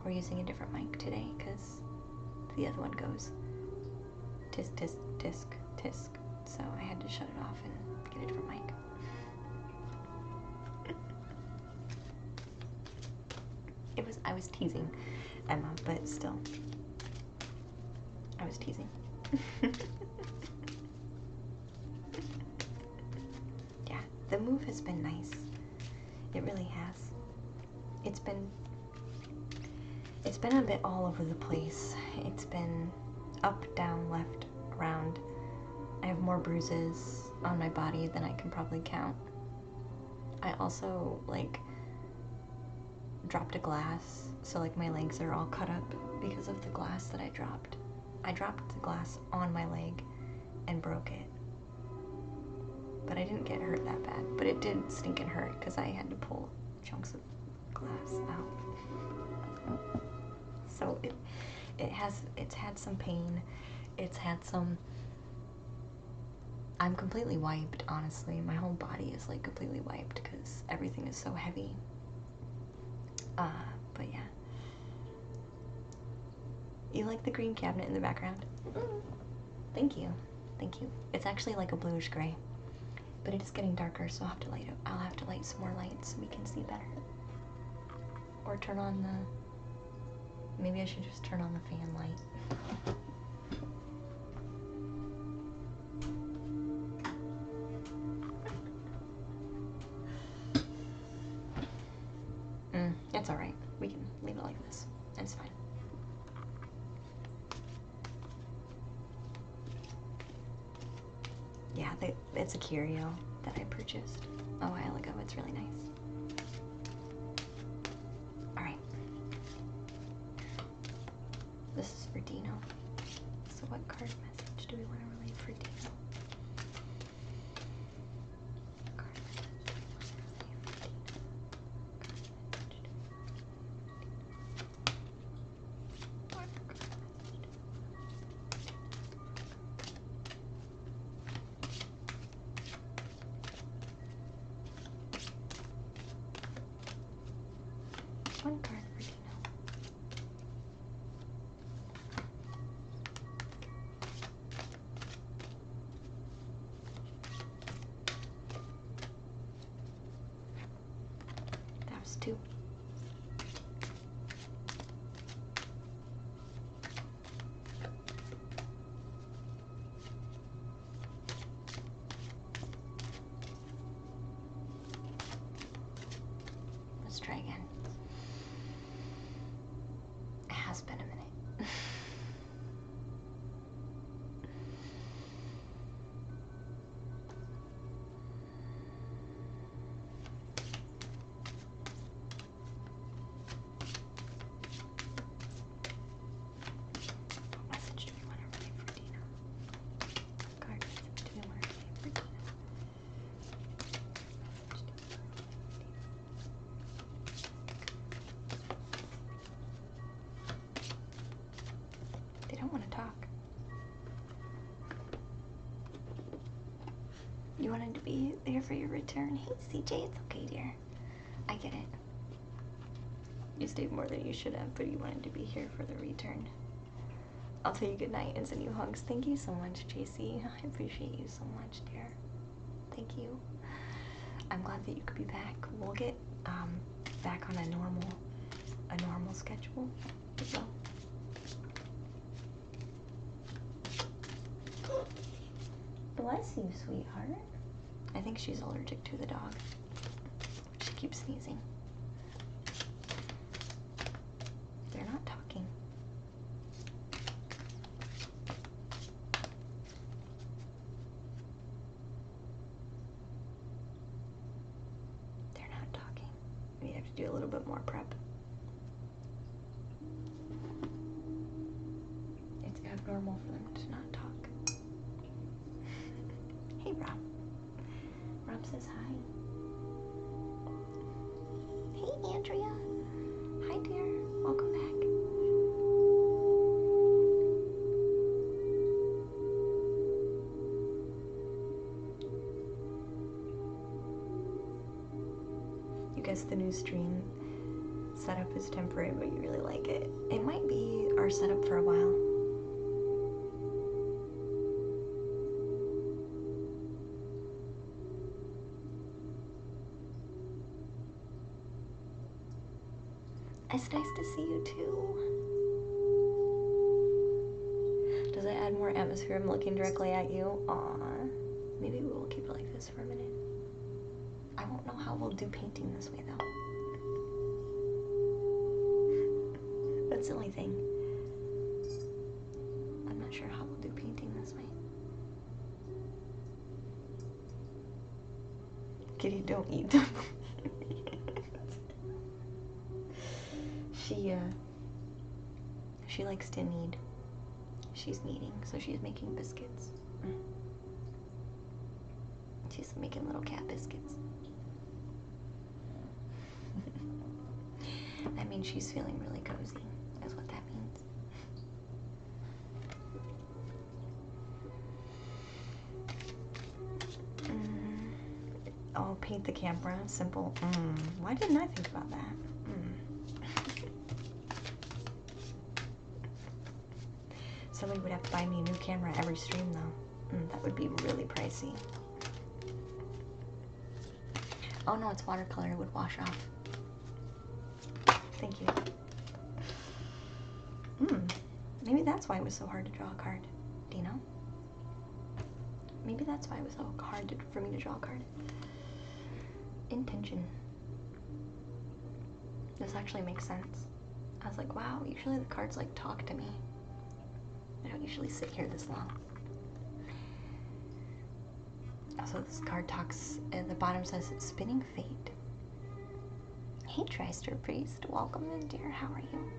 We're using a different mic today because the other one goes tisk, tisk, tisk, tisk. So I had to shut it off and get a different mic. I was teasing Emma, but still. I was teasing. Yeah, the move has been nice. It really has. It's been a bit all over the place. It's been up, down, left, around. I have more bruises on my body than I can probably count. I also, like, dropped a glass, so, like, my legs are all cut up because of the glass that I dropped. I dropped the glass on my leg and broke it. But I didn't get hurt that bad. But it did stinking hurt because I had to pull chunks of glass out. So it's had some pain. It's had some... I'm completely wiped, honestly. My whole body is, like, completely wiped because everything is so heavy. But yeah. You like the green cabinet in the background? Thank you. Thank you. It's actually like a bluish gray. But it is getting darker, so I'll have to light some more lights so we can see better. Or turn on the... Maybe I should just turn on the fan light. It's alright. We can leave it like this. It's fine. Yeah, it's a curio that I purchased a while ago. It's really nice. Alright. This is for Dino. So what card message do we want to relay for Dino? One card for Dino. That was 2. Let's try again. It has been a minute. What message do we want to relay for Dino? wanted to be there for your return. Hey, CJ, it's okay, dear. I get it. You stayed more than you should have, but you wanted to be here for the return. I'll tell you goodnight and send you hugs. Thank you so much, JC. I appreciate you so much, dear. Thank you. I'm glad that you could be back. We'll get back on a normal schedule as well. Bless you, sweetheart. I think she's allergic to the dog. She keeps sneezing. They're not talking. They're not talking. We have to do a little bit more prep. It's abnormal for them to not talk. Hey, Rob. Rob says hi. Hey, Andrea. Hi, dear. Welcome back. You guess the new stream setup is temporary, but you really like it. It might be our setup for a while. It's nice to see you too. Does it add more atmosphere? I'm looking directly at you. Aw. Maybe we will keep it like this for a minute. I won't know how we'll do painting this way though. That's the only thing. I'm not sure how we'll do painting this way. Kitty, don't eat them. She likes to knead. She's kneading, so she's making biscuits. She's making little cat biscuits. That means she's feeling really cozy, is what that means. Oh, paint the camera. Simple. Why didn't I think about that? Somebody would have to buy me a new camera every stream, though. That would be really pricey. Oh no, it's watercolor. It would wash off. Thank you. Maybe that's why it was so hard to draw a card. Do you know? Maybe that's why it was so hard for me to draw a card. Intention. This actually makes sense. I was like, wow, usually the cards like talk to me. I don't usually sit here this long. So this card talks, at the bottom says, Spinning Fate. Hey, Tryster Priest. Welcome in, dear. How are you?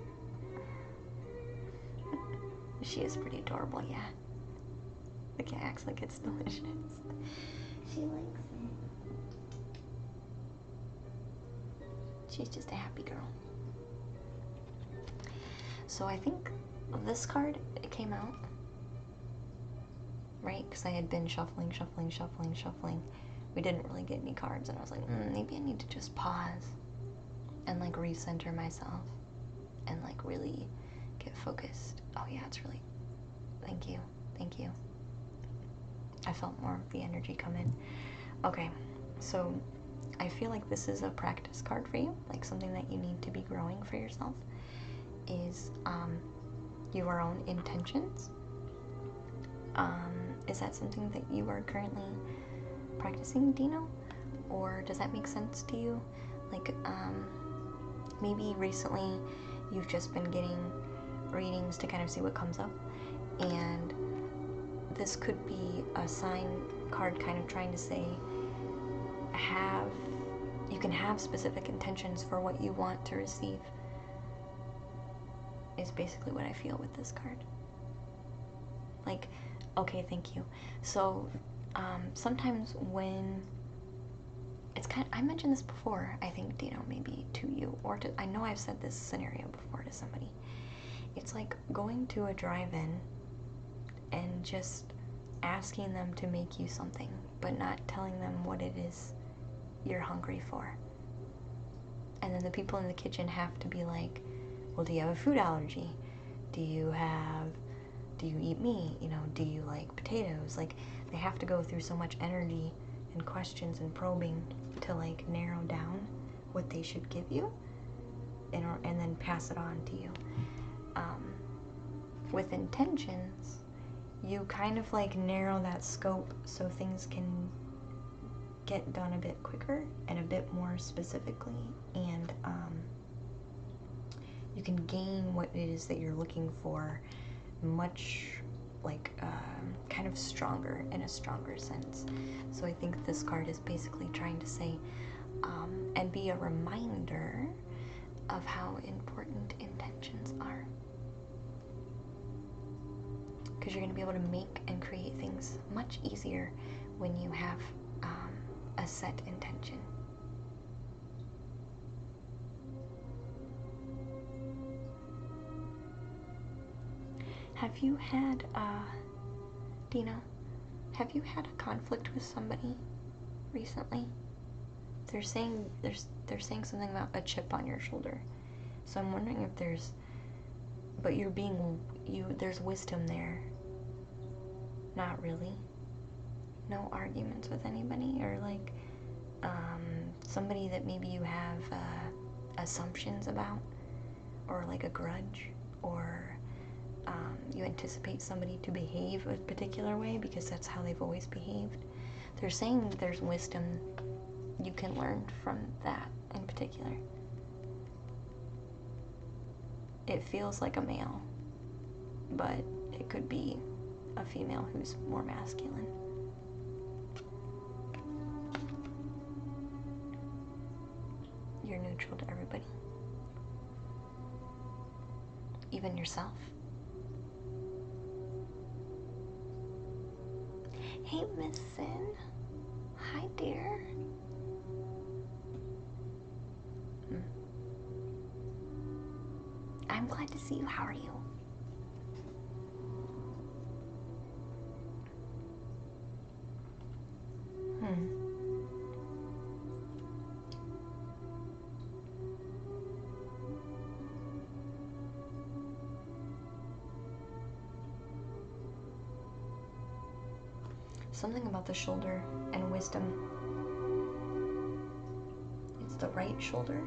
She is pretty adorable, yeah. The cat acts like it's delicious. She likes it. She's just a happy girl. So I think this card, it came out, right? Because I had been shuffling. We didn't really get any cards, and I was like, maybe I need to just pause and like recenter myself and like really get focused. Oh yeah, it's really, thank you. I felt more of the energy come in. Okay, so I feel like this is a practice card for you, like something that you need to be growing for yourself is your own intentions. Is that something that you are currently practicing, Dino? Or does that make sense to you? Like, maybe recently you've just been getting readings to kind of see what comes up, and this could be a sign card kind of trying to say you can have specific intentions for what you want to receive, is basically what I feel with this card. Like, okay, thank you. So sometimes when it's I mentioned this before, I think, Dino, maybe to you, or I know I've said this scenario before to somebody. It's like going to a drive-in and just asking them to make you something, but not telling them what it is you're hungry for. And then the people in the kitchen have to be like, well, do you have a food allergy? Do you eat meat? You know, do you like potatoes? Like, they have to go through so much energy and questions and probing to like narrow down what they should give you and then pass it on to you. With intentions, you kind of like narrow that scope so things can get done a bit quicker and a bit more specifically, and you can gain what it is that you're looking for much like kind of stronger, in a stronger sense. So I think this card is basically trying to say and be a reminder of how important intentions are, because you're going to be able to make and create things much easier when you have a set intention. Have you had, Dino, have you had a conflict with somebody recently? They're saying something about a chip on your shoulder. So I'm wondering if there's wisdom there. Not really. No arguments with anybody, or like somebody that maybe you have assumptions about, or like a grudge, or you anticipate somebody to behave a particular way because that's how they've always behaved. They're saying there's wisdom you can learn from that in particular. It feels like a male, but it could be a female who's more masculine. You're neutral to everybody, even yourself. Hey, Miss Sin. Hi, dear. I'm glad to see you. How are you? Something about the shoulder and wisdom. It's the right shoulder.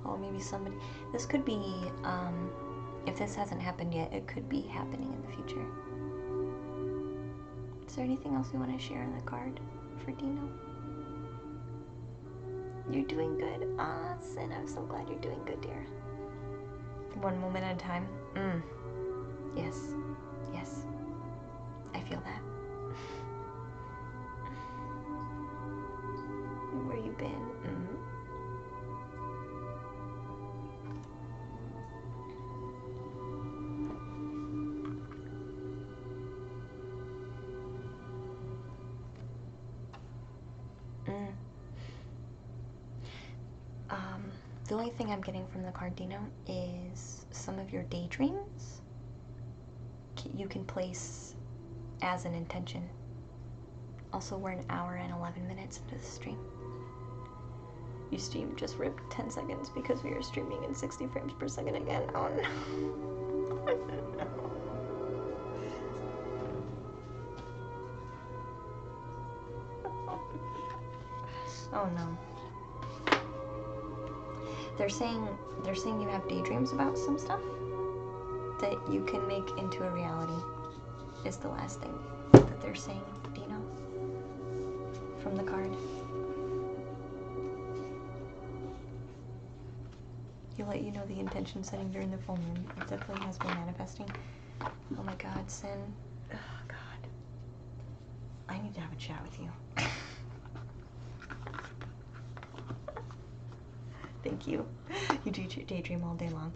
Oh, maybe somebody. This could be, if this hasn't happened yet, it could be happening in the future. Is there anything else you want to share on the card for Dino? You're doing good. Sin, I'm so glad you're doing good, dear. One moment at a time. Yes. Yes. I feel that. Where you been? The only thing I'm getting from the card, Dino, is some of your daydreams you can place as an intention. Also, we're an hour and 11 minutes into the stream. Your stream just ripped 10 seconds because we are streaming in 60 frames per second again. Oh no. Oh no. They're saying you have daydreams about some stuff that you can make into a reality, is the last thing that they're saying, Dino, from the card. He'll let you know the intention setting during the full moon. It definitely has been manifesting. Oh my God, Sin. Oh God. I need to have a chat with you. Thank you. You do daydream all day long.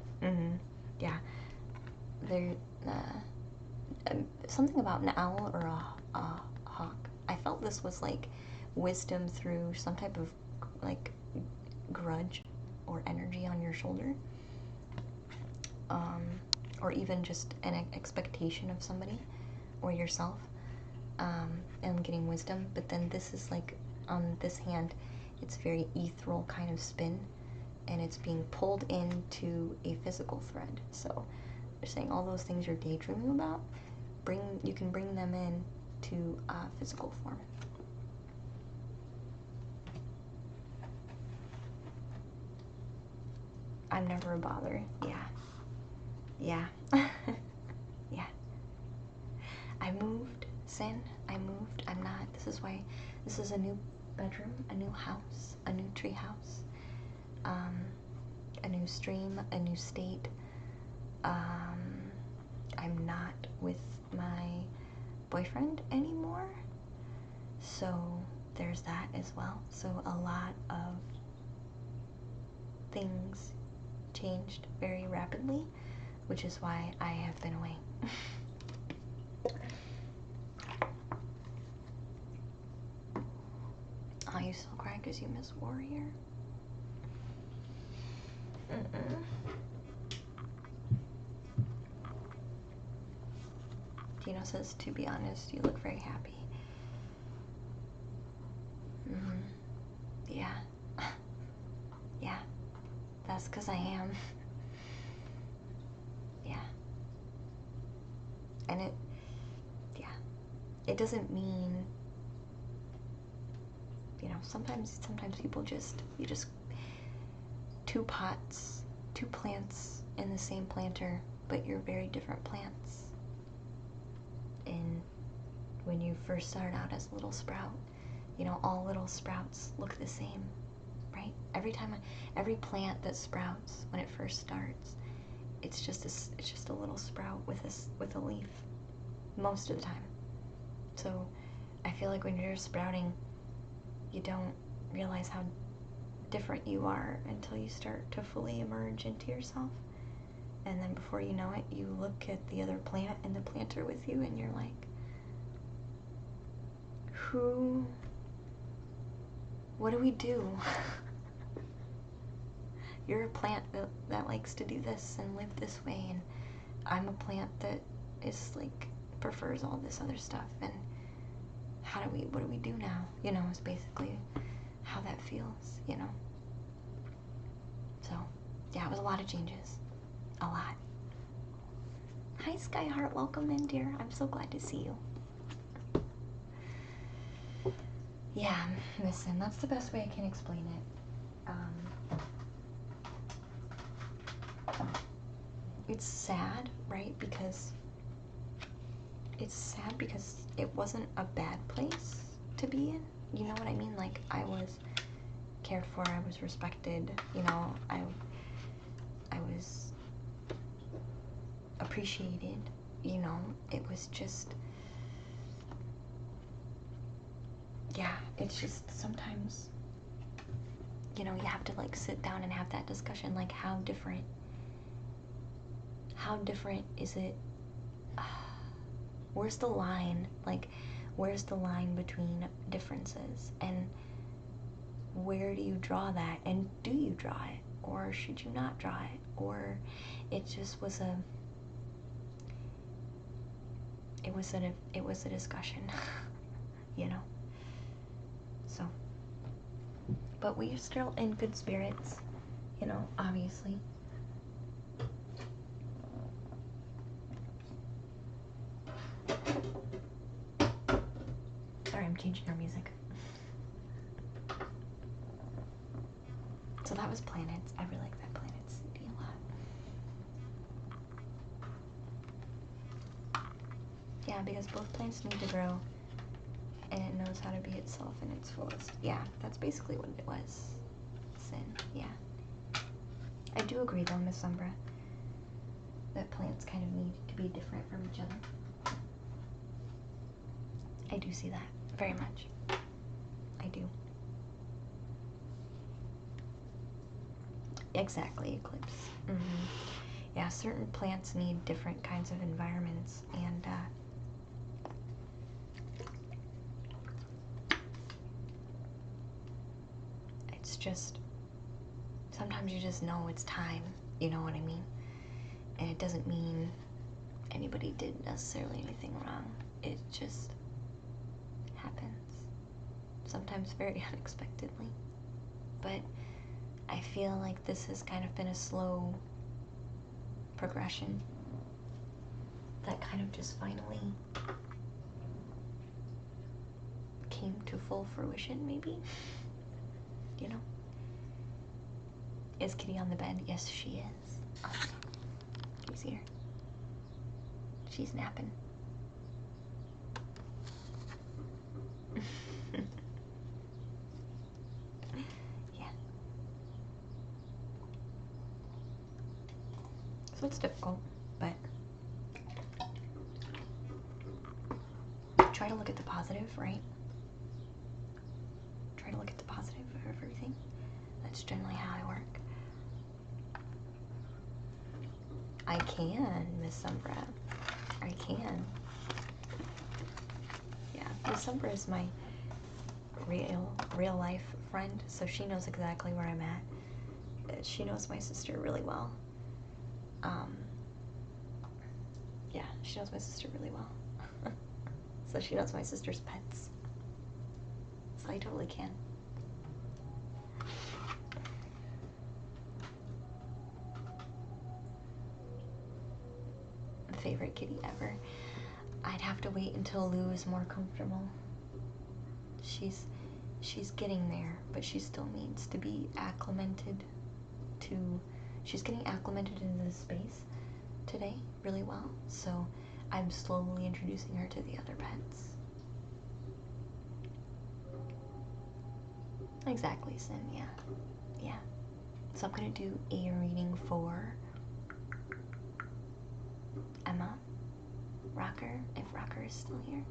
Yeah. There, something about an owl or a hawk. I felt this was like wisdom through some type of like grudge or energy on your shoulder, or even just an expectation of somebody or yourself, and getting wisdom. But then this is like, on this hand, it's very ethereal kind of spin, and it's being pulled into a physical thread. So they're saying all those things you're daydreaming about, you can bring them in to physical form. I'm never a bother. Yeah. Yeah. I moved, Sin. I moved. I'm not. This is why. This is a new bedroom, a new house, a new tree house, a new stream, a new state. I'm not with my boyfriend anymore, so there's that as well. So a lot of things changed very rapidly, which is why I have been away. Oh, you still cry because you miss Warrior? Dino says, to be honest, you look very happy. Yeah. Yeah. That's because I am. Yeah. And it doesn't mean, sometimes people you just, two plants in the same planter, but you're very different plants. And when you first start out as a little sprout, all little sprouts look the same, right? Every plant that sprouts when it first starts, it's just a little sprout with a leaf, most of the time. So I feel like when you're sprouting, you don't realize how different you are until you start to fully emerge into yourself. And then before you know it, you look at the other plant and the planter with you, and you're like, what do we do? You're a plant that likes to do this and live this way, and I'm a plant that is like, prefers all this other stuff, and what do we do now? Is basically how that feels, So, yeah, it was a lot of changes. A lot. Hi, Skyheart. Welcome in, dear. I'm so glad to see you. Yeah, listen, that's the best way I can explain it. It's sad, right? It's sad because it wasn't a bad place to be in. You know what I mean? Like, I was cared for, I was respected, I was appreciated, it was just, it's just sometimes, you have to like sit down and have that discussion, like how different is it? Where's the line? Like, where's the line between differences, and where do you draw that, and do you draw it, or should you not draw it, or it just was a discussion, So, but we're still in good spirits, obviously. Sorry, I'm changing our music. So that was Planets. I really like that Planets CD a lot. Yeah, because both plants need to grow, and it knows how to be itself in its fullest. Yeah, that's basically what it was. Sin, yeah. I do agree though, Miss Umbra, that plants kind of need to be different from each other. I do see that, very much. I do. Exactly, Eclipse. Yeah, certain plants need different kinds of environments, and just, sometimes you just know it's time, you know what I mean? And it doesn't mean anybody did necessarily anything wrong. It just happens. Sometimes very unexpectedly. But I feel like this has kind of been a slow progression that kind of just finally came to full fruition, maybe? You know? Is Kitty on the bed? Yes, she is. Oh, can you see her? She's napping. Yeah. So it's difficult, but try to look at the positive, right? Try to look at the positive of everything. That's generally how I work. I can, Miss Umbra. I can. Yeah, Miss Umbra is my real life friend, so she knows exactly where I'm at. She knows my sister really well. Yeah, she knows my sister really well. So she knows my sister's pets. So I totally can. Favorite kitty ever? I'd have to wait until Lou is more comfortable. She's getting there, but she still needs to be acclimated to, she's getting acclimated into the space today really well, so I'm slowly introducing her to the other pets. Exactly, Sin, yeah. Yeah. So I'm gonna do a reading for Emma, Rocker, if Rocker is still here.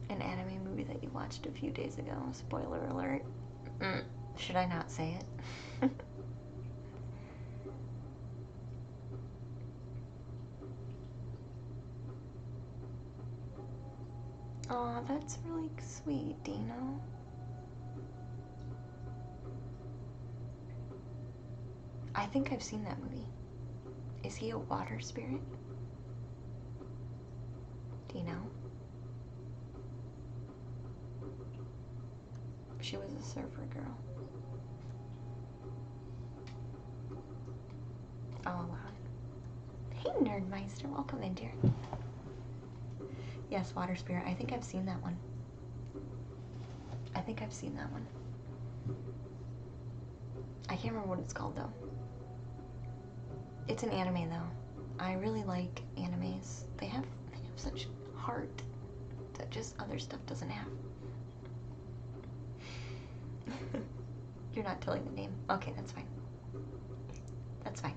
An anime movie that you watched a few days ago. Spoiler alert. Should I not say it? Aw, that's really sweet, Dino. I think I've seen that movie. Is he a water spirit? Do you know? She was a surfer girl. Oh, wow. Hey, Nerdmeister. Welcome in, dear. Yes, water spirit. I think I've seen that one. I think I've seen that one. I can't remember what it's called, though. It's an anime, though. I really like animes. They have such heart that just other stuff doesn't have. You're not telling the name. Okay, that's fine. That's fine.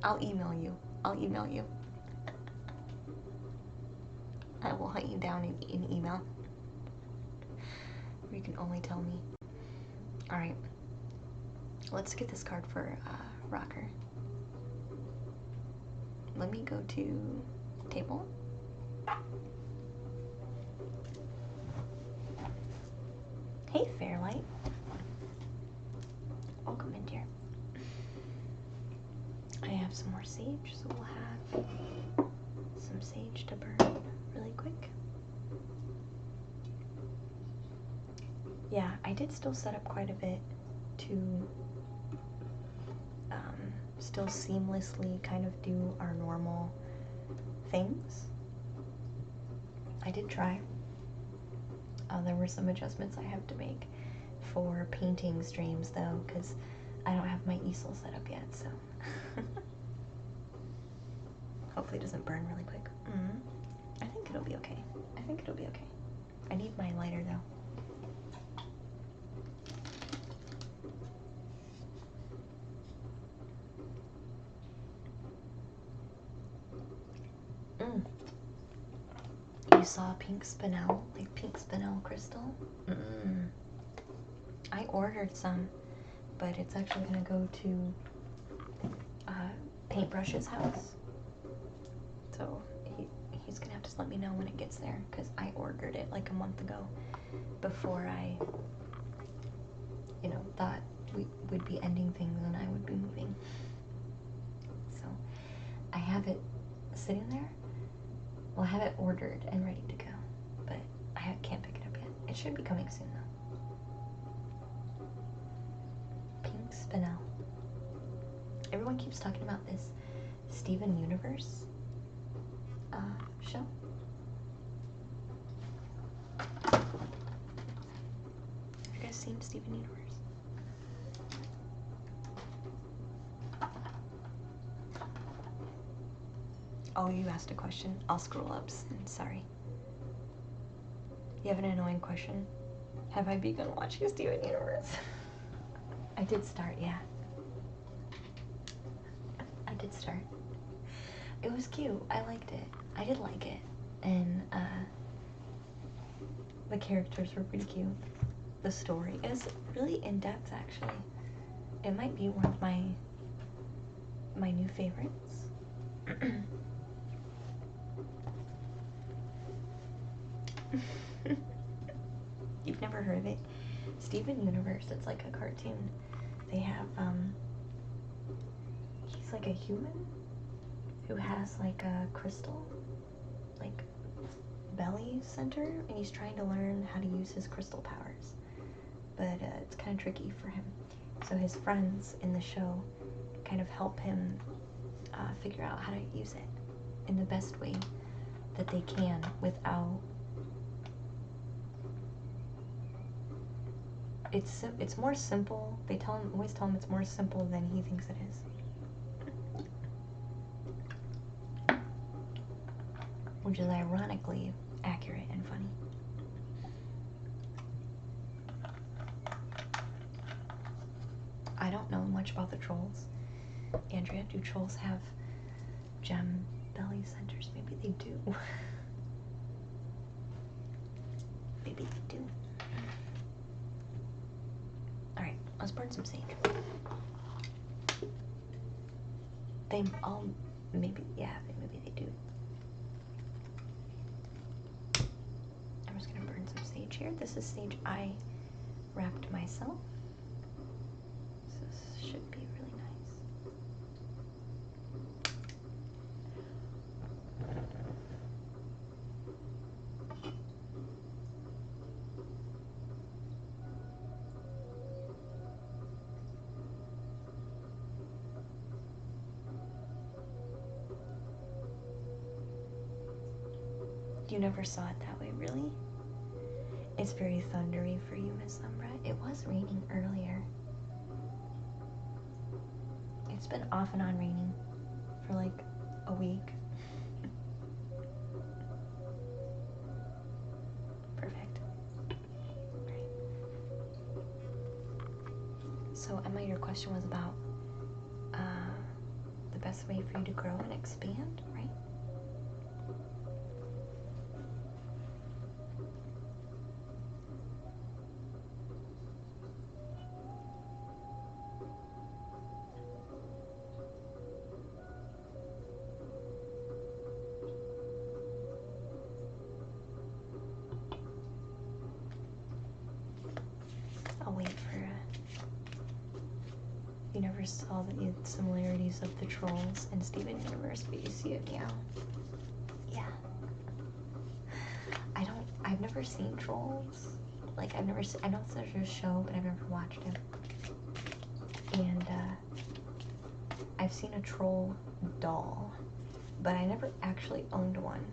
I'll email you. I'll email you. I will hunt you down in email. Or you can only tell me. Alright. Let's get this card for Rocker. Let me go to table. Hey, Fairlight. Welcome in, dear. I have some more sage, so we'll have some sage to burn really quick. Yeah, I did still set up quite a bit to still seamlessly kind of do our normal things. I did try. There were some adjustments I have to make for painting streams though, because I don't have my easel set up yet, so hopefully it doesn't burn really quick. I think it'll be okay. I think it'll be okay. I need my lighter though. You saw pink spinel, like pink spinel crystal? I ordered some, but it's actually gonna go to Paintbrush's house. So he's gonna have to let me know when it gets there, because I ordered it like a month ago, before I, thought we would be ending things and I would be moving. So I have it sitting there. Well, I have it ordered and ready to go, but I can't pick it up yet. It should be coming soon though. Pink Spinel. Everyone keeps talking about this Steven Universe show. Have you guys seen Steven Universe? Oh, you asked a question. I'll scroll up. Sorry. You have an annoying question? Have I begun watching Steven Universe? I did start, yeah. I did start. It was cute. I liked it. I did like it. And the characters were pretty cute. The story is really in-depth, actually. It might be one of my new favorites. You've never heard of it? Steven Universe, it's like a cartoon. They have, he's like a human who has like a crystal, like, belly center, and he's trying to learn how to use his crystal powers. But it's kind of tricky for him. So his friends in the show kind of help him figure out how to use it in the best way that they can without... It's more simple. They always tell him it's more simple than he thinks it is. Which is ironically accurate and funny. I don't know much about the trolls. Andrea, do trolls have gem belly centers? Maybe they do. Maybe they do. Alright, let's burn some sage. They all, maybe, yeah, maybe they do. I'm just gonna burn some sage here. This is sage I wrapped myself. So this should be really nice. You never saw it that way, really? It's very thundery for you, Miss Umbra. It was raining earlier. It's been off and on raining for like a week. Perfect. Right. So Emma, your question was about the best way for you to grow and expand, right? I'll wait for you never saw the similarities of the trolls in Steven Universe, but you see it now. Yeah. I've never seen trolls. Like, I know there's a show, but I've never watched it. And, I've seen a troll doll, but I never actually owned one.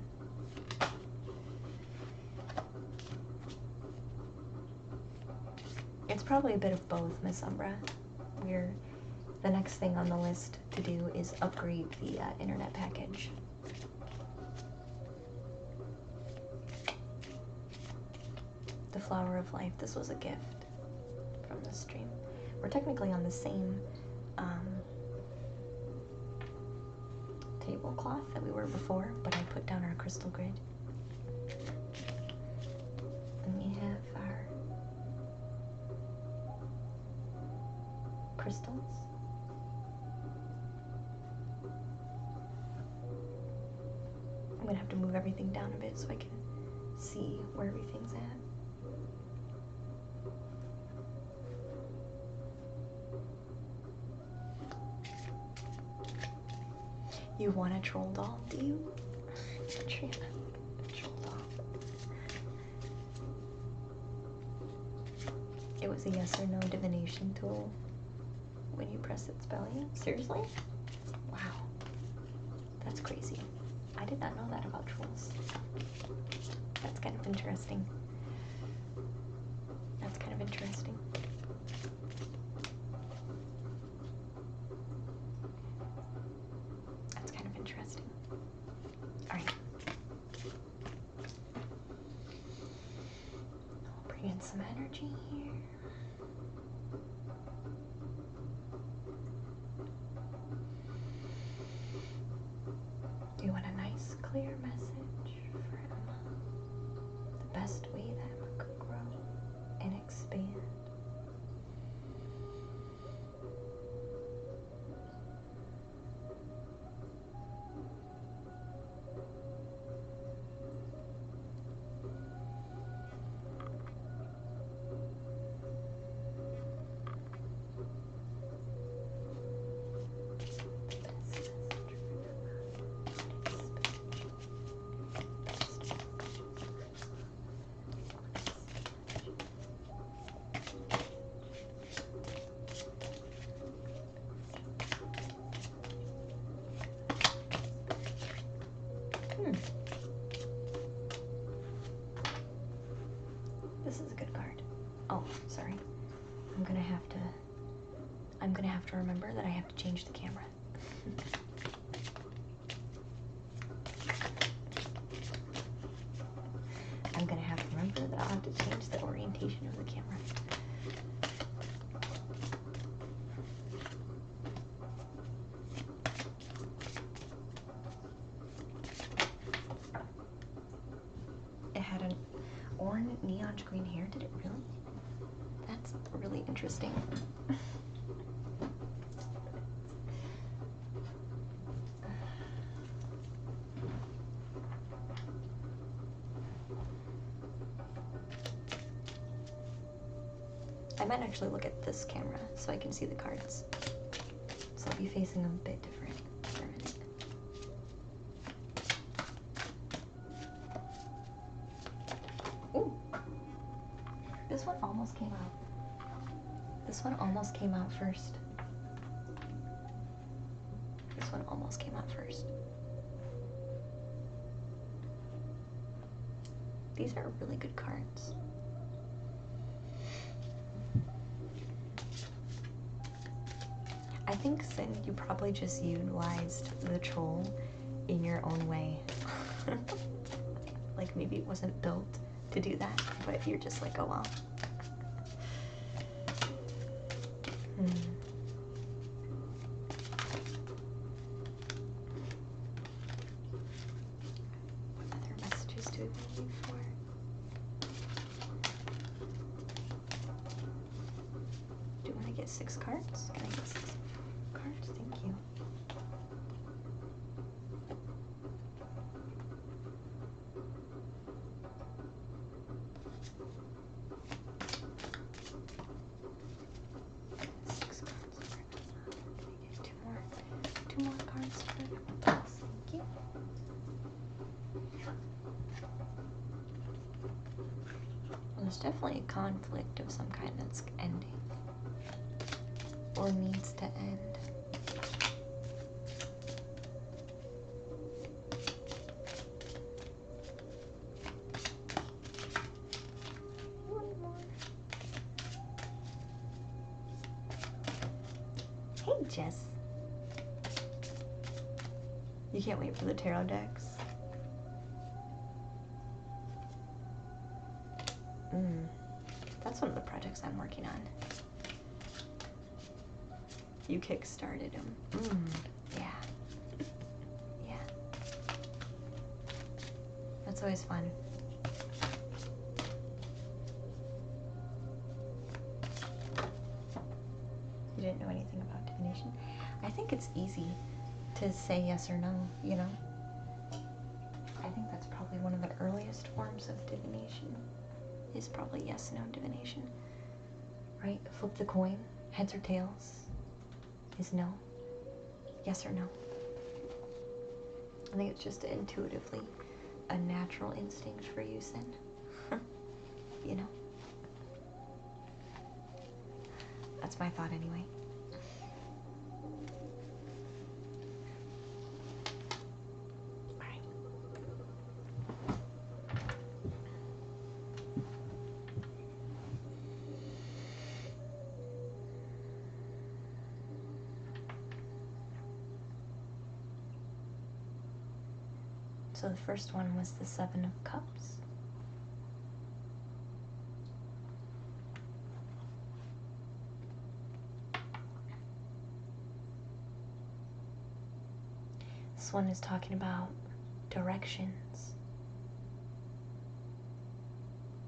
It's probably a bit of both, Miss Umbra. The next thing on the list to do is upgrade the internet package. The Flower of Life. This was a gift from the stream. We're technically on the same tablecloth that we were before, but I put down our crystal grid. And we have our crystals. I'm gonna have to move everything down a bit so I can see where everything's at. You want a troll doll, do you? Troll doll. It was a yes or no divination tool when you press its belly. Seriously? Wow. That's crazy. I did not know that about trolls. That's kind of interesting. That's kind of interesting. That's kind of interesting. Alright. I'll bring in some energy here. You want a nice, clear message for Emma. The best way that Emma could grow and expand. This is a good card. Oh, sorry. I'm gonna have to remember that I have to change the camera. I'm gonna have to remember that I'll have to change the orientation of the camera. It had an orange neon green hair, did it really? That's really interesting. I might actually look at this camera so I can see the cards. So I'll be facing them a bit different for a minute. Ooh! This one almost came out. This one almost came out first. This one almost came out first. These are really good cards. I think, Sin, you probably just utilized the troll in your own way. Like, maybe it wasn't built to do that, but you're just like, oh well. What other messages do we need for? Do you want to get 6 cards? Can I get 6 cards? Thank you. Two more cards for please. Thank you. Well, there's definitely a conflict of some kind that's ending or needs to end. One more. Hey, Jess. You can't wait for the tarot decks? That's one of the projects I'm working on. You kick-started them. Yeah. Yeah. That's always fun. You didn't know anything about divination? I think it's easy to say yes or no, you know? I think that's probably one of the earliest forms of divination, is probably yes, no divination. Right? Flip the coin, heads or tails is no. Yes or no. I think it's just intuitively a natural instinct for you, Sin. You know? That's my thought anyway. Alright. So the first one was the Seven of Cups. This one is talking about directions.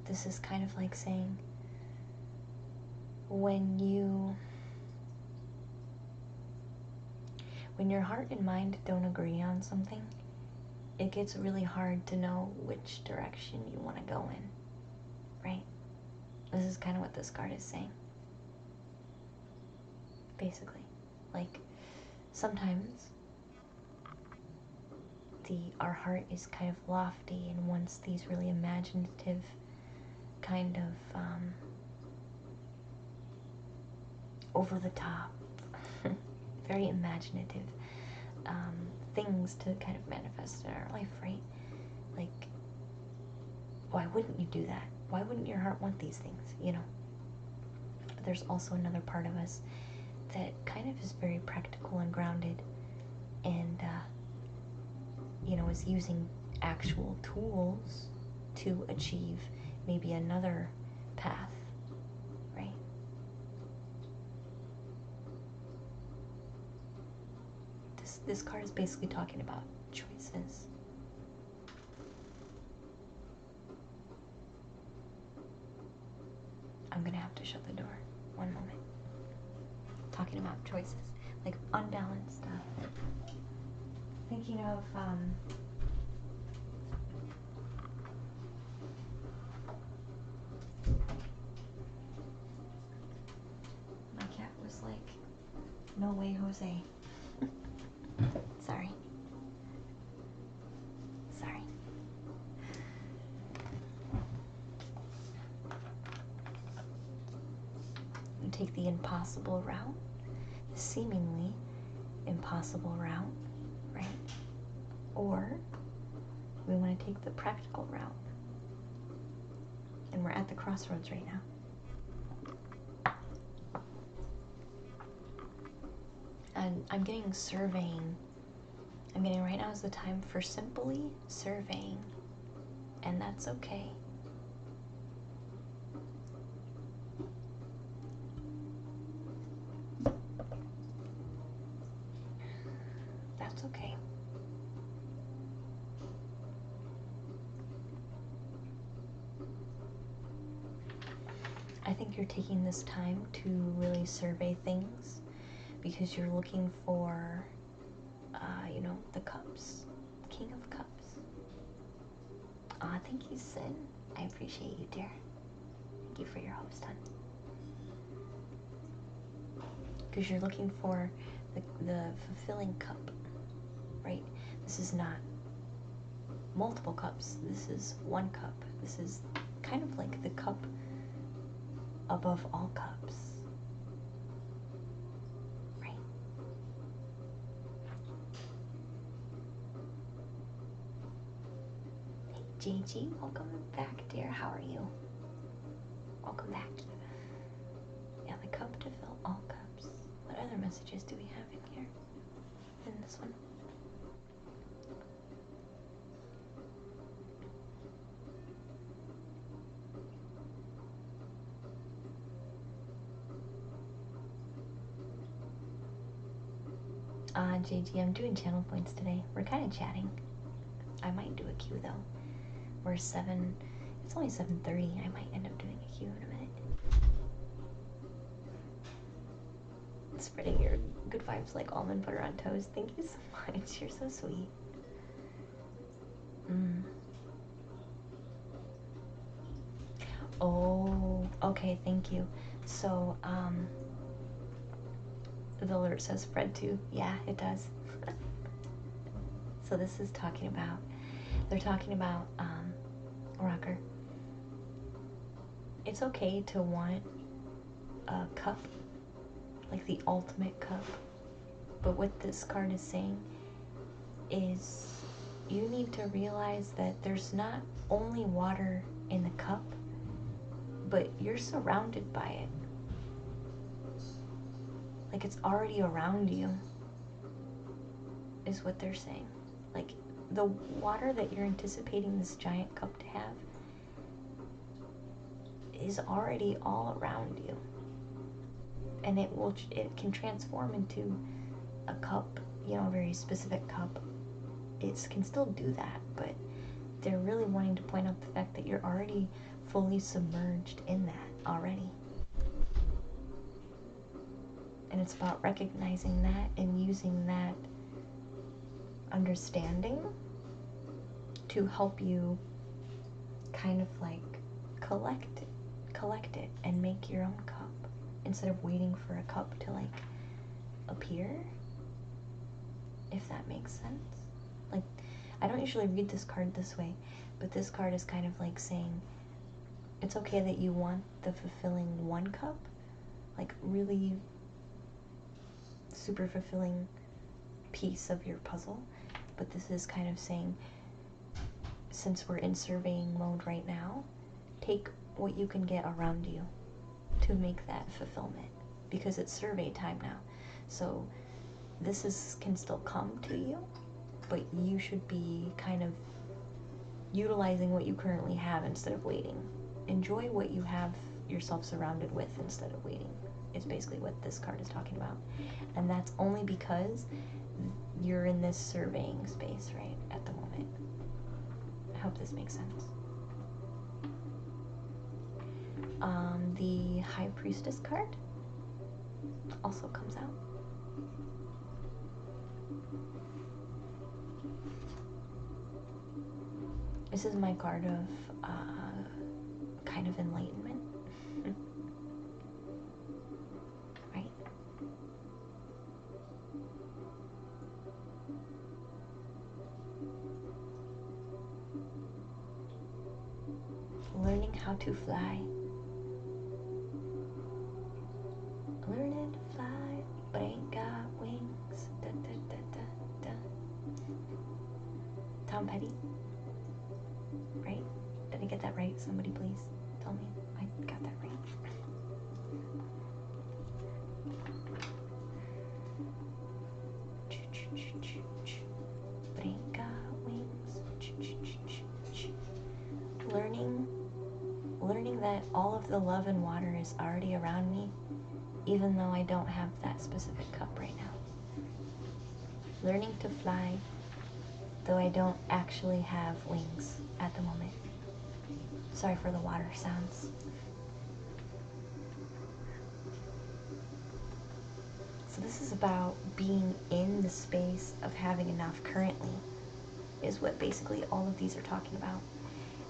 This is kind of like saying when your heart and mind don't agree on something, it gets really hard to know which direction you want to go in, right? This is kind of what this card is saying. Basically, like sometimes our heart is kind of lofty and wants these really imaginative kind of over the top, very imaginative things to kind of manifest in our life, right? Like, why wouldn't you do that? Why wouldn't your heart want these things, you know? But there's also another part of us that kind of is very practical and grounded and, you know, is using actual tools to achieve maybe another path, right? This card is basically talking about choices. I'm gonna have to shut the door. One moment. Talking about choices, like unbalanced stuff. Thinking of my cat was like, "No way, Jose." Sorry. Sorry. You take the impossible route, the seemingly impossible route, right? Or we want to take the practical route. And we're at the crossroads right now. And I'm getting surveying. I'm getting right now is the time for simply surveying. And that's okay. That's okay. I think you're taking this time to really survey things because you're looking for, you know, the cups, King of Cups. Thank you, Sin. I appreciate you, dear. Thank you for your host, hon. Because you're looking for the fulfilling cup, right? This is not multiple cups. This is one cup. This is kind of like the cup above all cups, right? Hey, JG, welcome back, dear. How are you? Welcome back. Yeah, the cup to fill all cups. What other messages do we have in here? In this one? JG, I'm doing channel points today. We're kind of chatting. I might do a Q though. We're 7, it's only 7:30. I might end up doing a Q in a minute. Spreading your good vibes like almond butter on toast. Thank you so much. You're so sweet. Oh, okay, thank you. So, the alert says spread too. Yeah, it does. So this is they're talking about rocker. It's okay to want a cup, like the ultimate cup. But what this card is saying is you need to realize that there's not only water in the cup, but you're surrounded by it. Like it's already around you, is what they're saying. Like the water that you're anticipating this giant cup to have is already all around you. And it can transform into a cup, a very specific cup. It can still do that, but they're really wanting to point out the fact that you're already fully submerged in that already. And it's about recognizing that and using that understanding to help you kind of like collect it and make your own cup instead of waiting for a cup to like appear, if that makes sense. Like, I don't usually read this card this way, but this card is kind of like saying it's okay that you want the fulfilling one cup, like really super fulfilling piece of your puzzle, but this is kind of saying, since we're in surveying mode right now, take what you can get around you to make that fulfillment, because it's survey time now. So this can still come to you, but you should be kind of utilizing what you currently have instead of waiting. Enjoy what you have yourself surrounded with instead of waiting, is basically what this card is talking about. And that's only because you're in this surveying space right at the moment. I hope this makes sense. The High Priestess card also comes out. This is my card of kind of enlightenment. Right? Learning how to fly. Learning to fly, but ain't got wings. Da, da, da, da, da. Tom Petty. Right? Did I get that right? Somebody please tell me I got that right. But ain't got wings. Learning that all of the love and water is already around me, even though I don't have that specific cup right now. Learning to fly, though I don't actually have wings at the moment. Sorry for the water sounds. So this is about being in the space of having enough currently, is what basically all of these are talking about.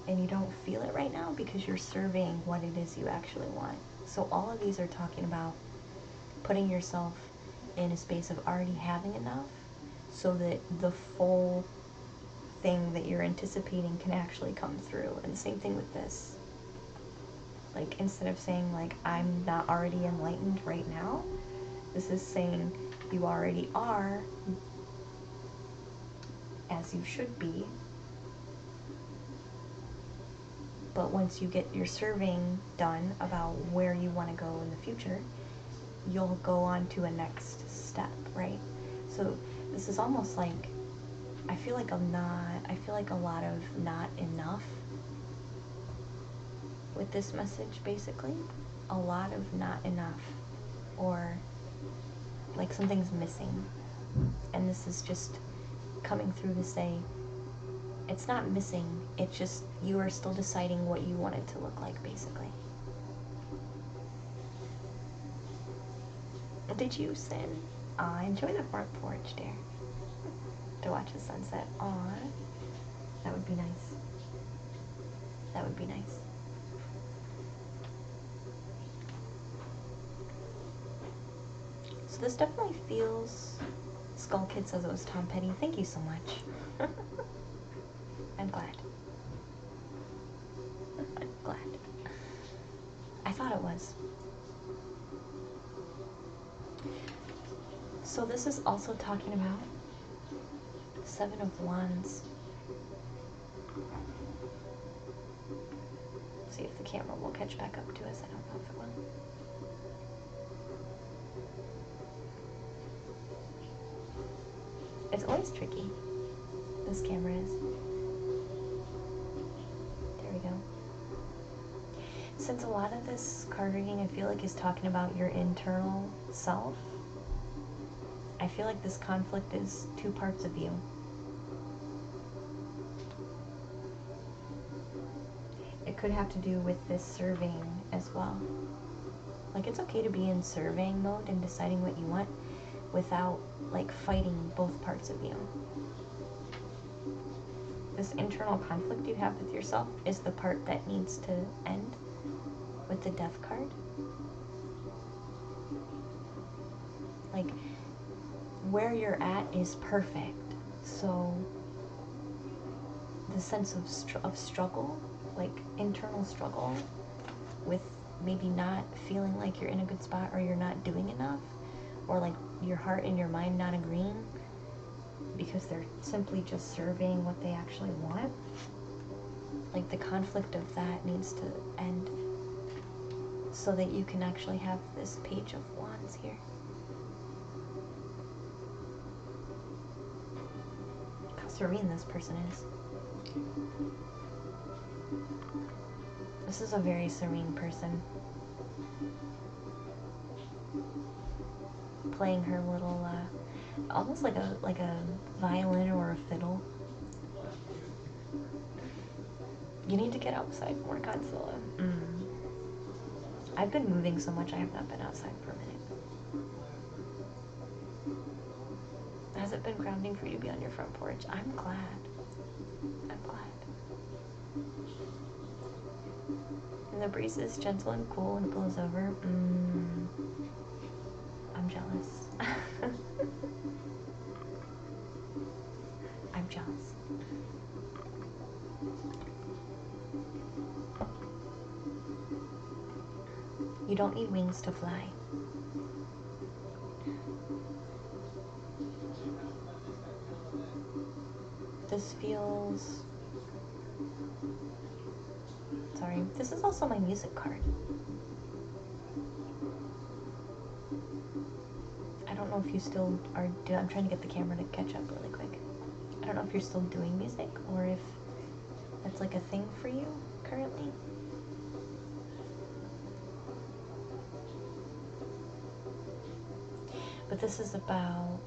And you don't feel it right now because you're surveying what it is you actually want. So all of these are talking about putting yourself in a space of already having enough so that the full thing that you're anticipating can actually come through. And the same thing with this. Like, instead of saying, like, I'm not already enlightened right now, this is saying you already are, as you should be. But once you get your surveying done about where you want to go in the future, you'll go on to a next step, right? So this is almost like, I feel like a lot of not enough with this message, basically. A lot of not enough, or like something's missing. And this is just coming through to say, it's not missing, it's just you are still deciding what you want it to look like, basically. Did you sin? Enjoy the front porch, dear. To watch the sunset. Aw, that would be nice. That would be nice. So this definitely feels Skull Kid says it was Tom Petty. Thank you so much. I'm glad. I'm glad. I thought it was. So this is also talking about Seven of Wands. See if the camera will catch back up to us. I don't know if it will. It's always tricky. This camera is. There we go. Since a lot of this card reading I feel like is talking about your internal self, I feel like this conflict is two parts of you. It could have to do with this serving as well. Like, it's okay to be in surveying mode and deciding what you want without, like, fighting both parts of you. This internal conflict you have with yourself is the part that needs to end with the Death card. Like, where you're at is perfect. So, the sense of struggle, like internal struggle with maybe not feeling like you're in a good spot or you're not doing enough, or like your heart and your mind not agreeing because they're simply just surveying what they actually want. Like, the conflict of that needs to end so that you can actually have this Page of Wands here. Look how serene this person is. This is a very serene person. Playing her little, almost like a violin or a fiddle. You need to get outside more, Godzilla. I've been moving so much I have not been outside for a minute. Has it been grounding for you to be on your front porch? I'm glad. I'm glad. And the breeze is gentle and cool and blows over. I'm jealous. I'm jealous. You don't need wings to fly. This feels... Sorry, this is also my music card. I don't know if you still are... I'm trying to get the camera to catch up really quick. I don't know if you're still doing music or if that's like a thing for you currently. But this is about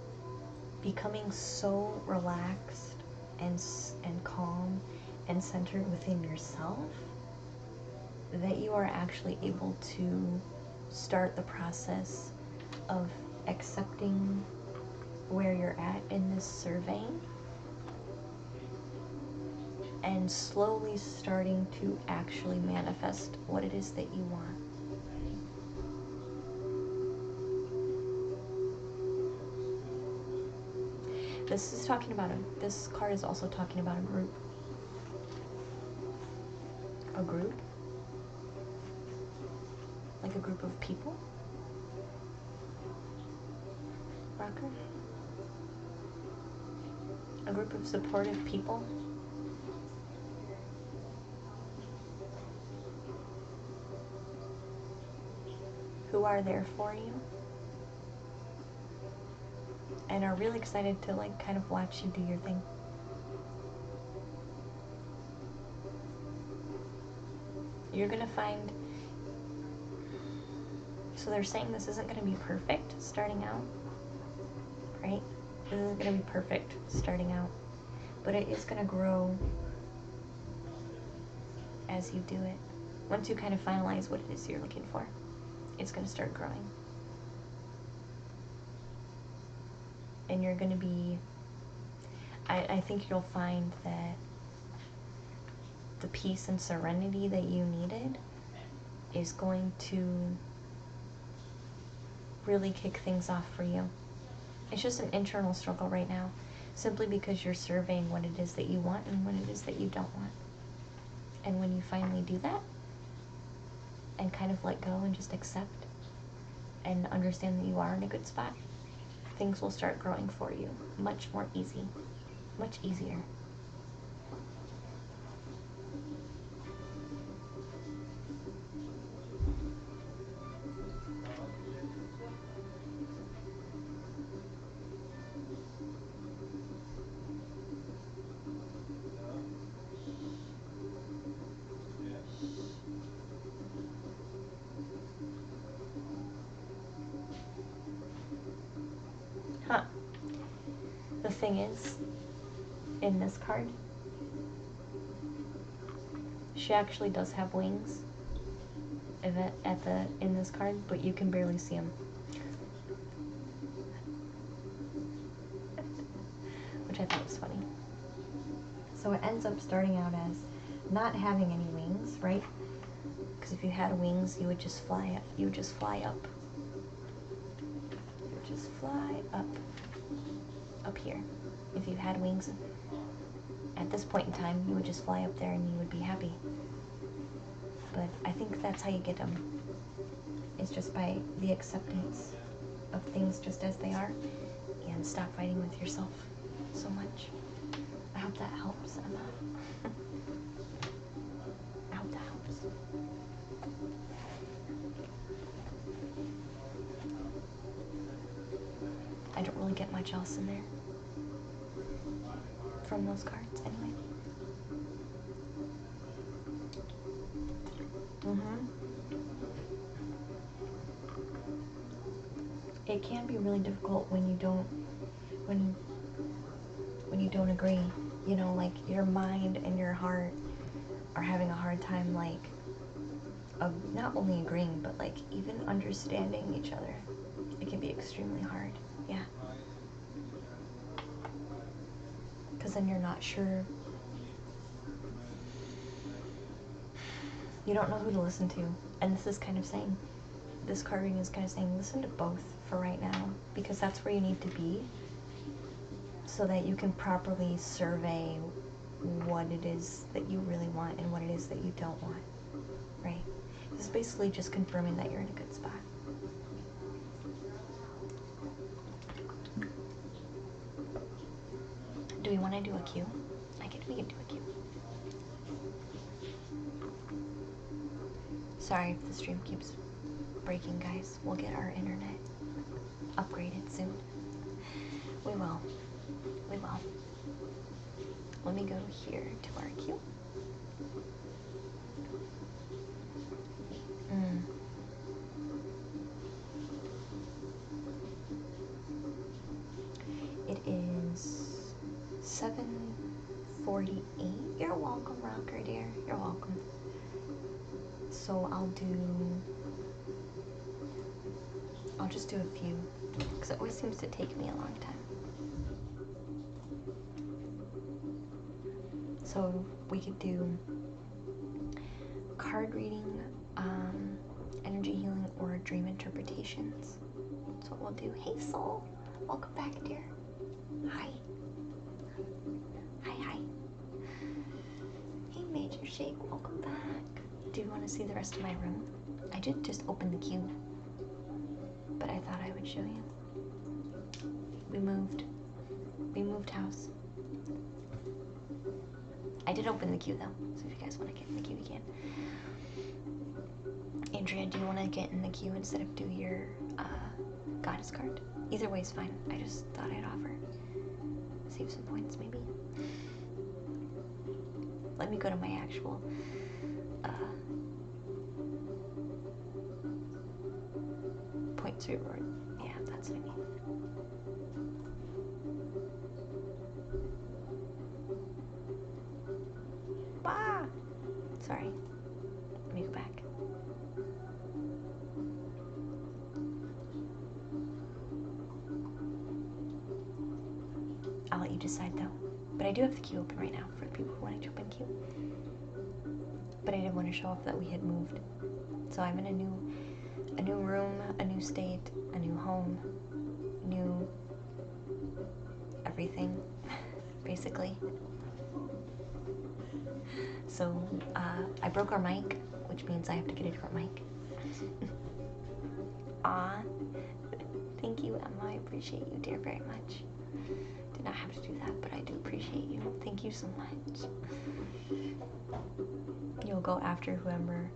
becoming so relaxed and calm and centered within yourself that you are actually able to start the process of accepting where you're at in this survey and slowly starting to actually manifest what it is that you want. This is talking about this card is also talking about a group. A group? Like a group of people? Rocker? A group of supportive people? Who are there for you? And are really excited to like kind of watch you do your thing. You're gonna find, so they're saying this isn't gonna be perfect starting out, right? This isn't gonna be perfect starting out, but it is gonna grow as you do it. Once you kind of finalize what it is you're looking for, it's gonna start growing. And you're gonna be, I think you'll find that the peace and serenity that you needed is going to really kick things off for you. It's just an internal struggle right now, simply because you're surveying what it is that you want and what it is that you don't want. And when you finally do that, and kind of let go and just accept and understand that you are in a good spot, things will start growing for you much more easy, much easier. Huh. The thing is, in this card, she actually does have wings in this card, but you can barely see them. Which I thought was funny. So it ends up starting out as not having any wings, right? Because if you had wings, you would just fly up. You would just fly up. You would just fly up here. If you had wings, at this point in time, you would just fly up there and you would be happy. But I think that's how you get them. It's just by the acceptance of things just as they are, and stop fighting with yourself so much. I hope that helps, Emma. I hope that helps. I don't really get much else in there from those cards, anyway. It can be really difficult when you don't agree. You know, like your mind and your heart are having a hard time, like, of not only agreeing, but like even understanding each other. It can be extremely hard. Yeah. Because then you're not sure. You don't know who to listen to. And this is kind of saying, this carding is kind of saying, listen to both for right now, because that's where you need to be, so that you can properly survey what it is that you really want and what it is that you don't want, right? This is basically just confirming that you're in a good spot. Do we want to do a cue? We can do a cue. Sorry if the stream keeps breaking, guys. We'll get our internet upgraded soon. We will. We will. Let me go here to our queue. It is 7:48. You're welcome, Rocker dear. You're welcome. So I'll just do a few, because it always seems to take me a long time. So we could do card reading, energy healing, or dream interpretations. That's what we'll do. Hey Soul, welcome back, dear. Hi. Hi. Hey Major Shake, welcome back. Do you want to see the rest of my room? I did just open the queue, but I thought I would show you. We moved house. I did open the queue though, so if you guys want to get in the queue, you can. Andrea, do you want to get in the queue instead of do your goddess card? Either way is fine. I just thought I'd offer. Save some points, maybe. Let me go to my actual points reward. Yeah, that's what I mean. Bah! Sorry. Let me go back. I'll let you decide though. But I do have the queue open right now for the people who want to jump in queue. But I didn't want to show off that we had moved. So I'm in a new room, a new state, a new home, new basically. So I broke our mic, which means I have to get a different mic. Aw, thank you, Emma. I appreciate you, dear, very much. Did not have to do that, but I do appreciate you. Thank you so much. You'll go after whoever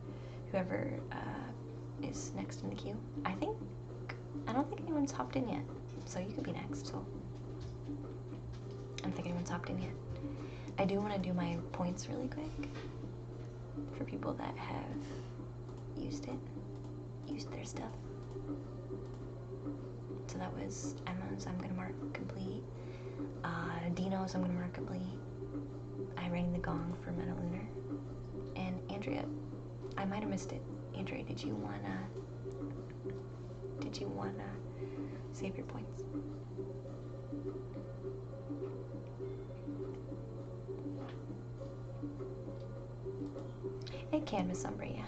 is next in the queue. I don't think anyone's hopped in yet, so you could be next. So I don't think anyone's hopped in yet. I do want to do my points really quick for people that have used their stuff. So that was Emma's, I'm gonna mark complete. Dino's, I'm gonna mark complete. I rang the gong for Metalunar. And Andrea, I might have missed it. Andrea, did you wanna save your points? Hey, Canvas Umbra, yeah.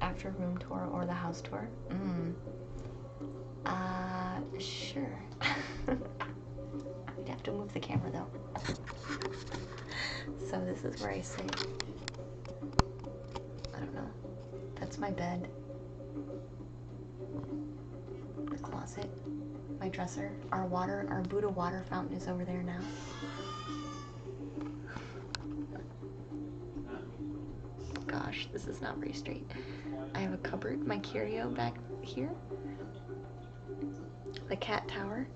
After room tour or the house tour? Sure. We'd have to move the camera though. So this is where I sit. I don't know. That's my bed. The closet. My dresser. Our Buddha water fountain is over there now. Gosh, this is not very straight. I have a cupboard, my curio back here. The cat tower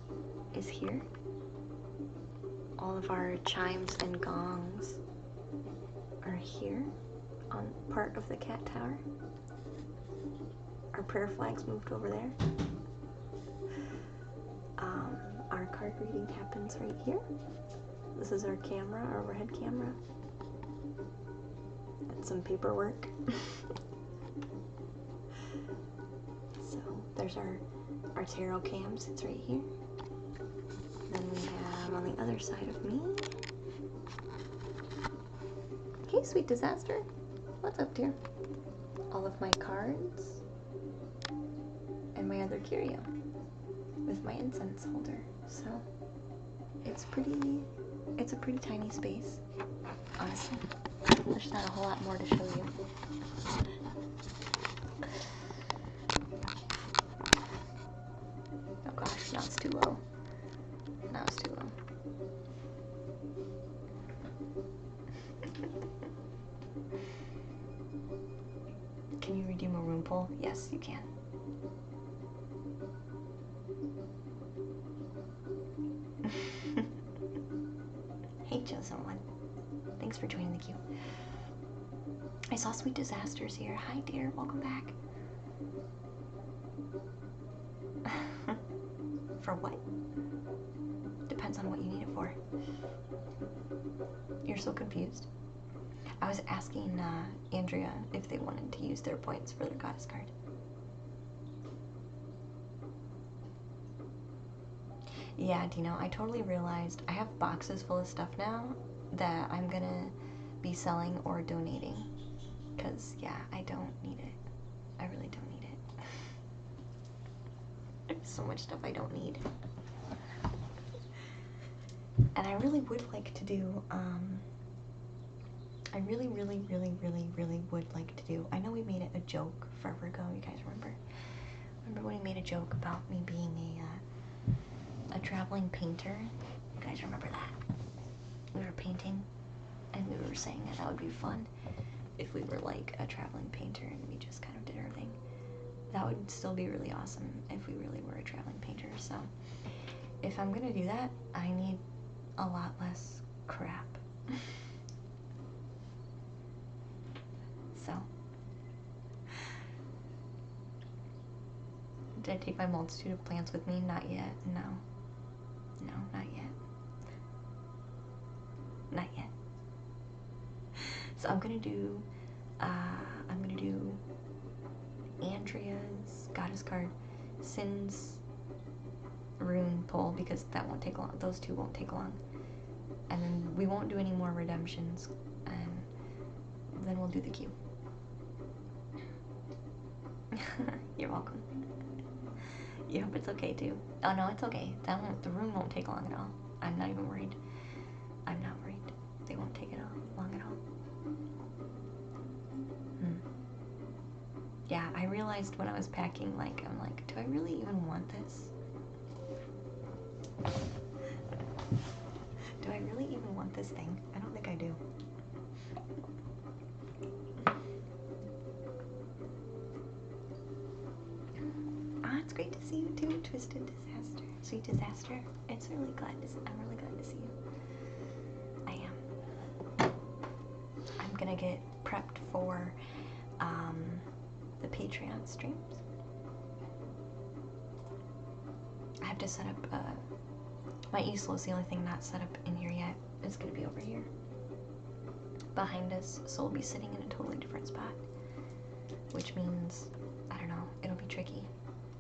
is here. All of our chimes and gongs are here on part of the cat tower. Our prayer flags moved over there. Our card reading happens right here. This is our camera, our overhead camera. And some paperwork. So there's our tarot cam sits right here. Then we have on the other side of me. Hey, sweet disaster. What's up, dear? All of my cards and my other curio with my incense holder. So it's a pretty tiny space, honestly. There's not a whole lot more to show you. Oh gosh, now it's too low. Now it's too low. Can you redeem a room pull? Yes, you can. Hey, Chosen One. Thanks for joining the queue. I saw Sweet Disasters here. Hi, dear. Welcome back. For what? Depends on what you need it for. You're so confused. I was asking Andrea if they wanted to use their points for their goddess card. Yeah, Dino, I totally realized I have boxes full of stuff now that I'm gonna be selling or donating. Because, yeah, I don't need it. I really don't need it. There's so much stuff I don't need. And I really would like to do, I really would like to do, I know we made it a joke forever ago, you guys remember? Remember when we made a joke about me being a traveling painter? You guys remember that? We were painting, and we were saying that would be fun if we were like a traveling painter and we just kind of did our thing. That would still be really awesome if we really were a traveling painter. So if I'm gonna do that, I need a lot less crap. So did I take my multitude of plants with me? Not yet. No, not yet. Not yet. So I'm gonna do Andrea's goddess card, Sin's rune pull, because that won't take long. Those two won't take long. And then we won't do any more redemptions. And then we'll do the queue. You're welcome. You hope it's okay too. Oh no, it's okay. The room won't take long at all. I'm not even worried. I'm not worried. They won't take it long at all. Yeah, I realized when I was packing, like, I'm like, do I really even want this? Do I really even want this thing? I don't think I do. Ah, it's great to see you too, Twisted Disaster. Sweet Disaster. I'm really glad to see you. I am. I'm gonna get prepped for the Patreon streams. I have to set up my easel is the only thing not set up in here yet. It's gonna be over here behind us, so we'll be sitting in a totally different spot, which means, I don't know, it'll be tricky.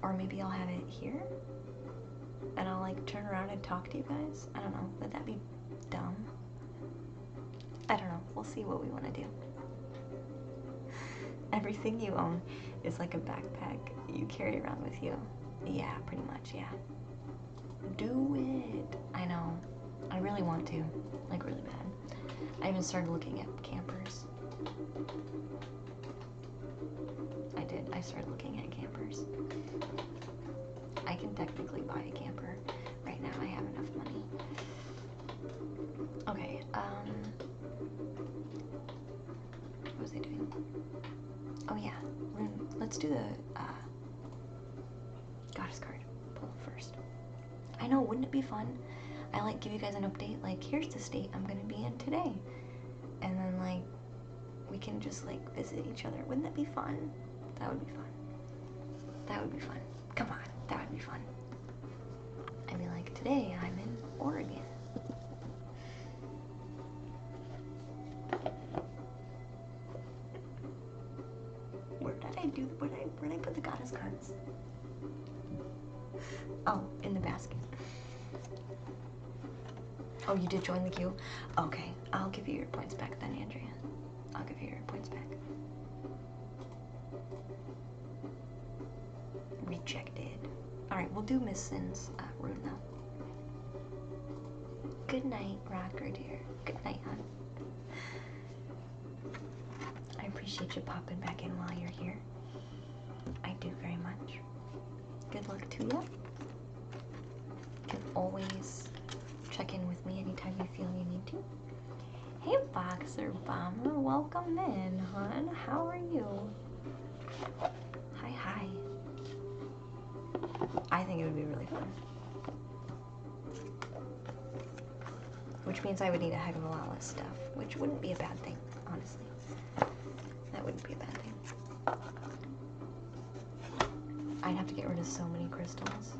Or maybe I'll have it here and I'll like turn around and talk to you guys. I don't know, would that be dumb? I don't know, we'll see what we want to do. Everything you own is like a backpack you carry around with you. Yeah, pretty much, yeah. Do it. I know. I really want to. Like, really bad. I even started looking at campers. I did. I started looking at campers. I can technically buy a camper. Right now I have enough money. Okay, what was I doing? Oh yeah, let's do the goddess card pull first. I know, wouldn't it be fun? I like give you guys an update, like here's the state I'm gonna be in today. And then like we can just like visit each other. Wouldn't that be fun? That would be fun. That would be fun. Come on, that would be fun. I'd be like, today I'm in Oregon. Where did I put the goddess cards? Oh, in the basket. Oh, you did join the queue? Okay, I'll give you your points back then, Andrea. I'll give you your points back. Rejected. Alright, we'll do Miss Sin's rune though. Good night, Rocker dear. Good night, hon. I appreciate you popping back in while you're here. I do very much. Good luck to you. You can always check in with me anytime you feel you need to. Hey, Boxer Bomber, welcome in, hon. How are you? Hi, hi. I think it would be really fun. Which means I would need a heck of a lot less stuff, which wouldn't be a bad thing, honestly. That wouldn't be a bad thing. I'd have to get rid of so many crystals.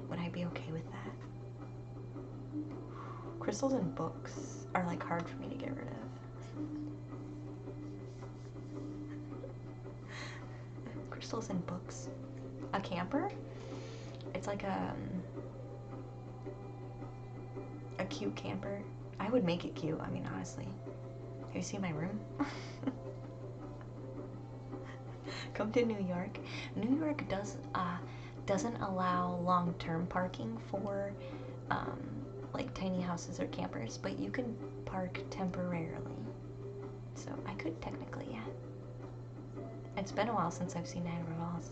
Would I be okay with that? Crystals and books are like hard for me to get rid of. Crystals and books. A camper? It's like a cute camper. I would make it cute, I mean, honestly. Have you seen my room? Come to New York. New York doesn't allow long-term parking for like tiny houses or campers, but you can park temporarily. So I could technically, yeah. It's been a while since I've seen Niagara Falls.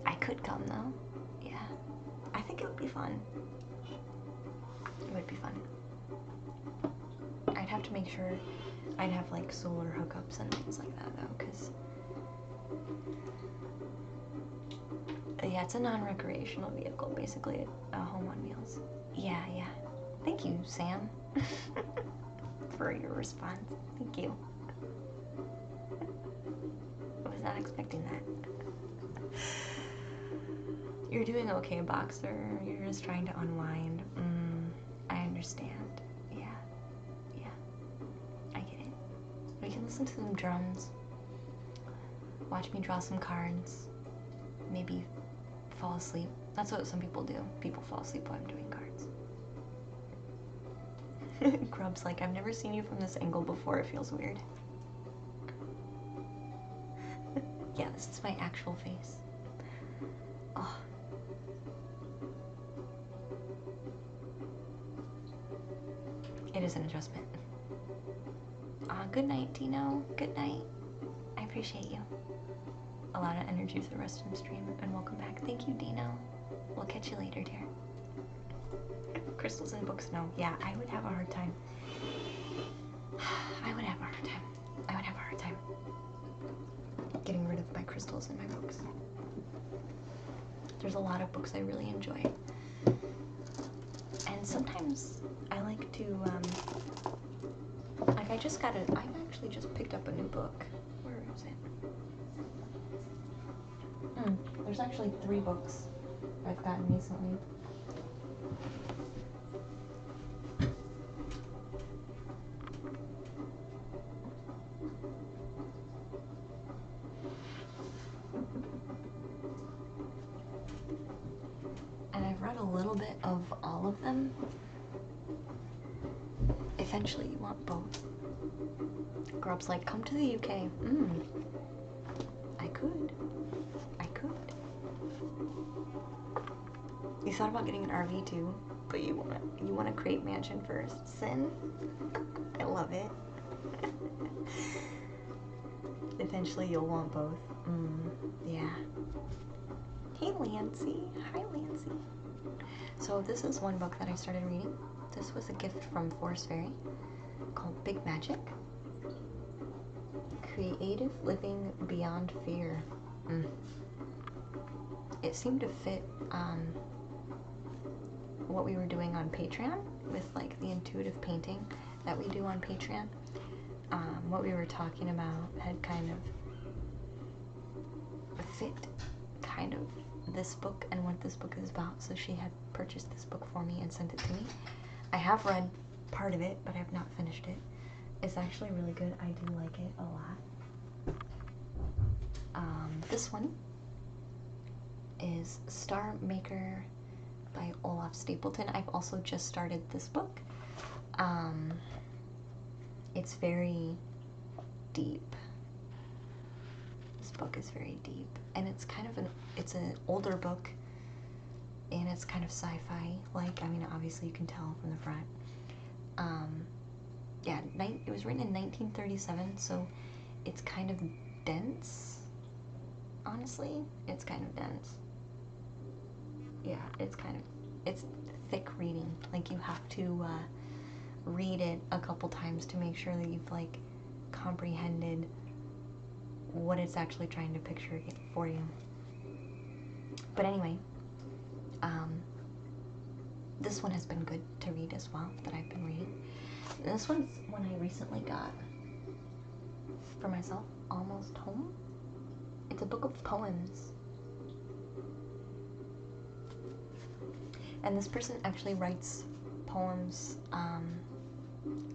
I could come though. Yeah. I think it would be fun. It would be fun. I'd have to make sure I'd have like solar hookups and things like that though, because yeah, it's a non-recreational vehicle, basically a home on wheels. Yeah, yeah. Thank you, Sam, for your response. Thank you. I was not expecting that. You're doing okay, Boxer. You're just trying to unwind. I understand. Yeah. Yeah. I get it. We can listen to some drums. Watch me draw some cards. Maybe fall asleep. That's what some people do. People fall asleep while I'm doing cards. Grub's like, I've never seen you from this angle before. It feels weird. Yeah, this is my actual face. Oh. It is an adjustment. Good night, Dino. Good night. I appreciate you. A lot of energy for the rest of the stream, and welcome back. Thank you, Dino. We'll catch you later, dear. Crystals and books, no. Yeah, I would have a hard time. I would have a hard time. I would have a hard time getting rid of my crystals and my books. There's a lot of books I really enjoy. And sometimes I like to, like I actually just picked up a new book. Where is it? There's actually 3 books I've gotten recently. And I've read a little bit of all of them. Eventually you want both. Grub's like, come to the UK. I could. You thought about getting an RV too, but you wanna create mansion first. Sin? I love it. Eventually you'll want both. Yeah. Hey Lancy. Hi Lancy. So this is one book that I started reading. This was a gift from Forest Fairy called Big Magic. Creative Living Beyond Fear. It seemed to fit what we were doing on Patreon with like the intuitive painting that we do on Patreon. What we were talking about had kind of fit kind of this book and what this book is about. So she had purchased this book for me and sent it to me. I have read part of it, but I have not finished it. It's actually really good. I do like it a lot. This one is Star Maker by Olaf Stapleton. I've also just started this book. It's very deep. This book is very deep, and it's kind of it's an older book, and it's kind of sci-fi. Like, I mean, obviously you can tell from the front. Yeah, it was written in 1937, so it's kind of dense. Honestly, it's kind of dense. Yeah, it's thick reading. Like, you have to read it a couple times to make sure that you've like comprehended what it's actually trying to picture for you. But anyway, this one has been good to read as well, that I've been reading. This one's one I recently got for myself, Almost Home. It's a book of poems. And this person actually writes poems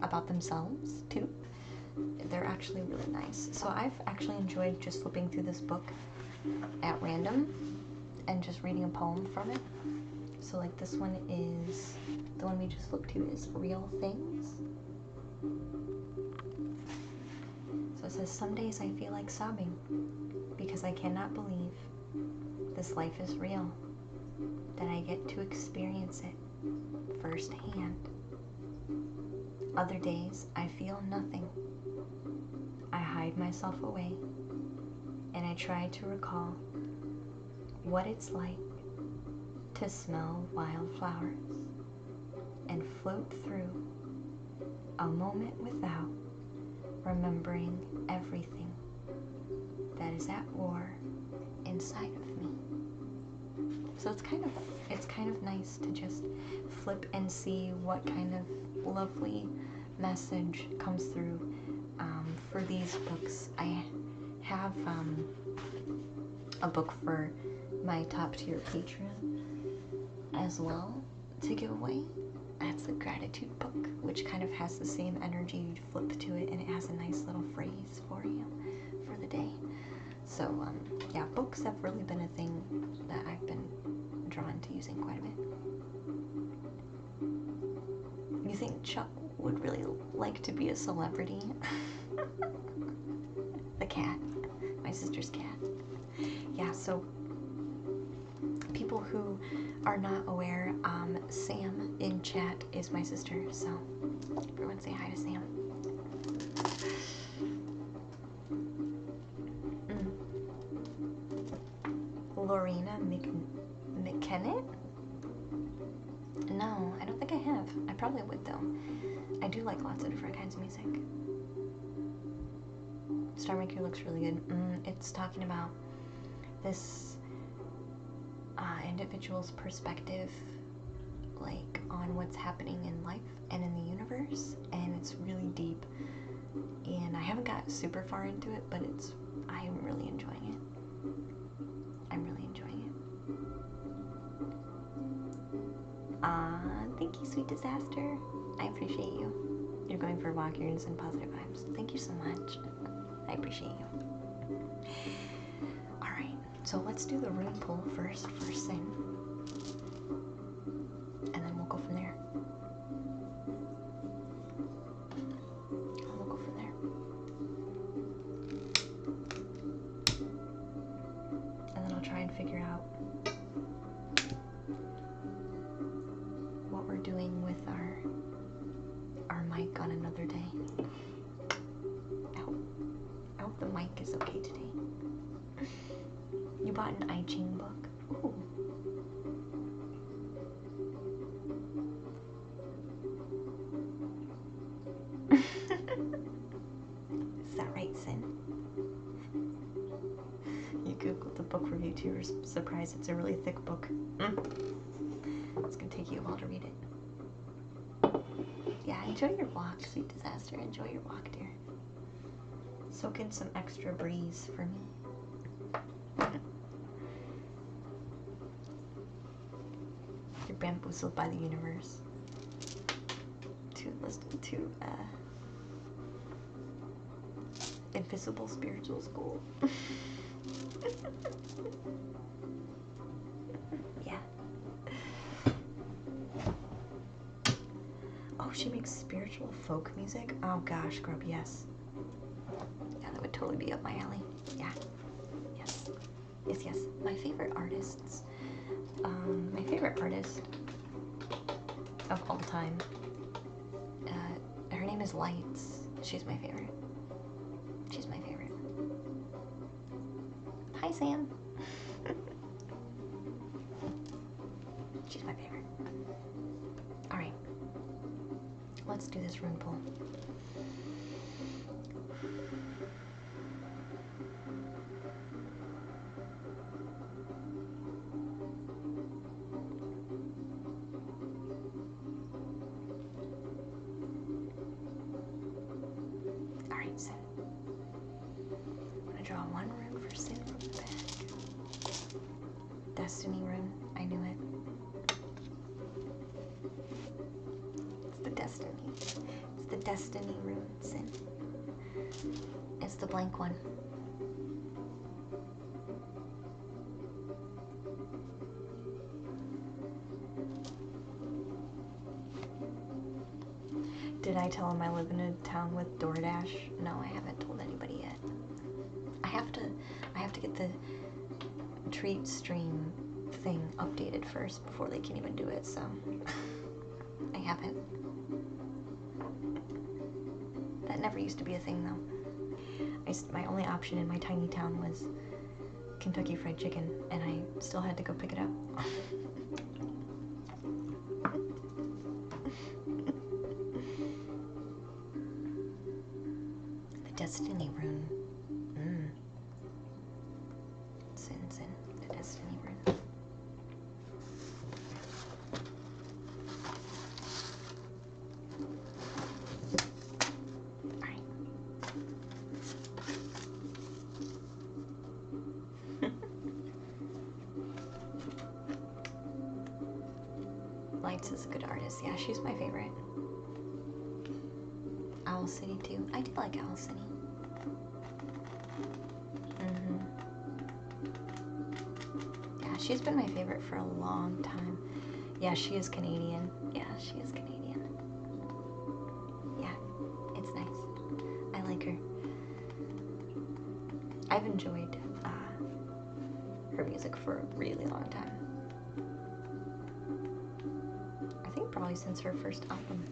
about themselves too. They're actually really nice. So I've actually enjoyed just flipping through this book at random and just reading a poem from it. So like this one is, the one we just flipped to is Real Things. So it says, some days I feel like sobbing because I cannot believe this life is real, that I get to experience it firsthand. Other days I feel nothing. I hide myself away and I try to recall what it's like to smell wildflowers and float through a moment without remembering everything that is at war inside of me. So it's kind of nice to just flip and see what kind of lovely message comes through for these books. I have a book for my top tier Patreon as well to give away. That's the gratitude book, which kind of has the same energy. You flip to it and it has a nice little phrase for you for the day. So Yeah, books have really been a thing that I've been drawn to using quite a bit. You think Chuck would really like to be a celebrity? The cat. My sister's cat. Yeah, so people who are not aware, Sam in chat is my sister, so everyone say hi to Sam. Lorena McKenna? No, I don't think I have. I probably would though. I do like lots of different kinds of music. Star Maker looks really good. It's talking about this individual's perspective, like on what's happening in life and in the universe, and it's really deep. And I haven't got super far into it, but I'm really enjoying it. I'm really enjoying it. Thank you, Sweet Disaster. I appreciate you. You're going for a walk. You're gonna send positive vibes. Thank you so much. I appreciate you. Alright, so let's do the rune pull first for Sin. And then we'll go from there. And then I'll try and figure out what we're doing with our mic on another day. I hope the mic is okay today. You bought an I Ching book? Ooh. Is that right, Sin? You googled the book review too, or surprised it's a really thick book. It's gonna take you a while to read it. Yeah, enjoy your walk, Sweet Disaster. Enjoy your walk, dear. Soak in some extra breeze for me. You're bamboozled by the universe. To listen to Invisible Spiritual School. Yeah. Oh, she makes spiritual folk music? Oh gosh, Grub, yes. Yeah, that would totally be up my alley. Yeah. Yes. Yes, yes. My favorite artists. My favorite artist of all time. Her name is Lights. She's my favorite. She's my favorite. Hi, Sam. She's my favorite. Alright. Let's do this rune pull. Alright, Sin. I'm gonna draw one rune for Sin from the back. Destiny rune. I knew it. It's the destiny. It's the destiny rune, Sin. It's the blank one. Did I tell him I live in a town with DoorDash? No, I haven't told anybody yet. I have to get the treat stream thing updated first before they can even do it, so I haven't. That never used to be a thing though. My only option in my tiny town was Kentucky Fried Chicken, and I still had to go pick it up. The Destiny rune. Sin, the Destiny rune. Alright. Lights is a good artist. Yeah, she's my favorite. Owl City too. I do like Owl City. she's been my favorite for a long time. Yeah, she is Canadian. Yeah, she is Canadian. Yeah, it's nice. I like her. I've enjoyed her music for a really long time. I think probably since her first album.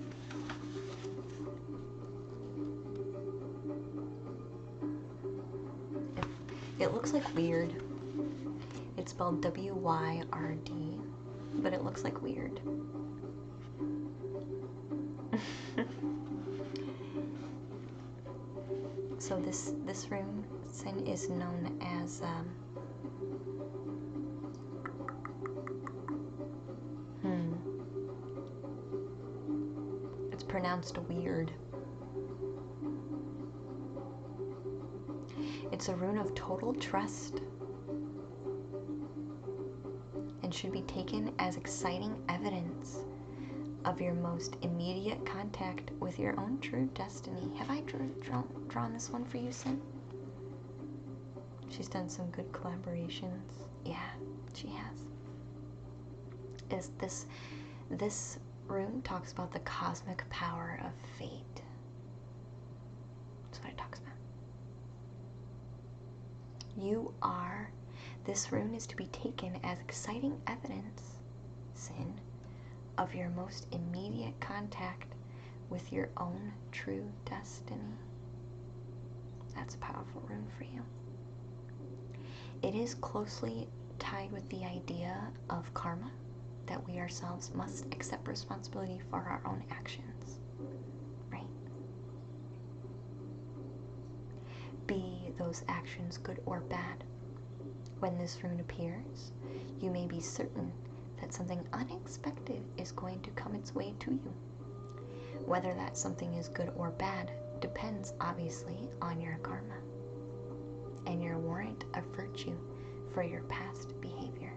It looks like weird. It's spelled W-Y-R-D, but it looks like weird. So this rune sin is known as it's pronounced weird. It's a rune of total trust and should be taken as exciting evidence of your most immediate contact with your own true destiny. Have I drawn this one for you, Sin? She's done some good collaborations. Yeah, she has. This rune talks about the cosmic power of fate. That's what it talks about. This rune is to be taken as exciting evidence, Sin, of your most immediate contact with your own true destiny. That's a powerful rune for you. It is closely tied with the idea of karma, that we ourselves must accept responsibility for our own actions, right? Be those actions good or bad. When this rune appears, you may be certain that something unexpected is going to come its way to you. Whether that something is good or bad depends obviously on your karma and your warrant of virtue for your past behavior.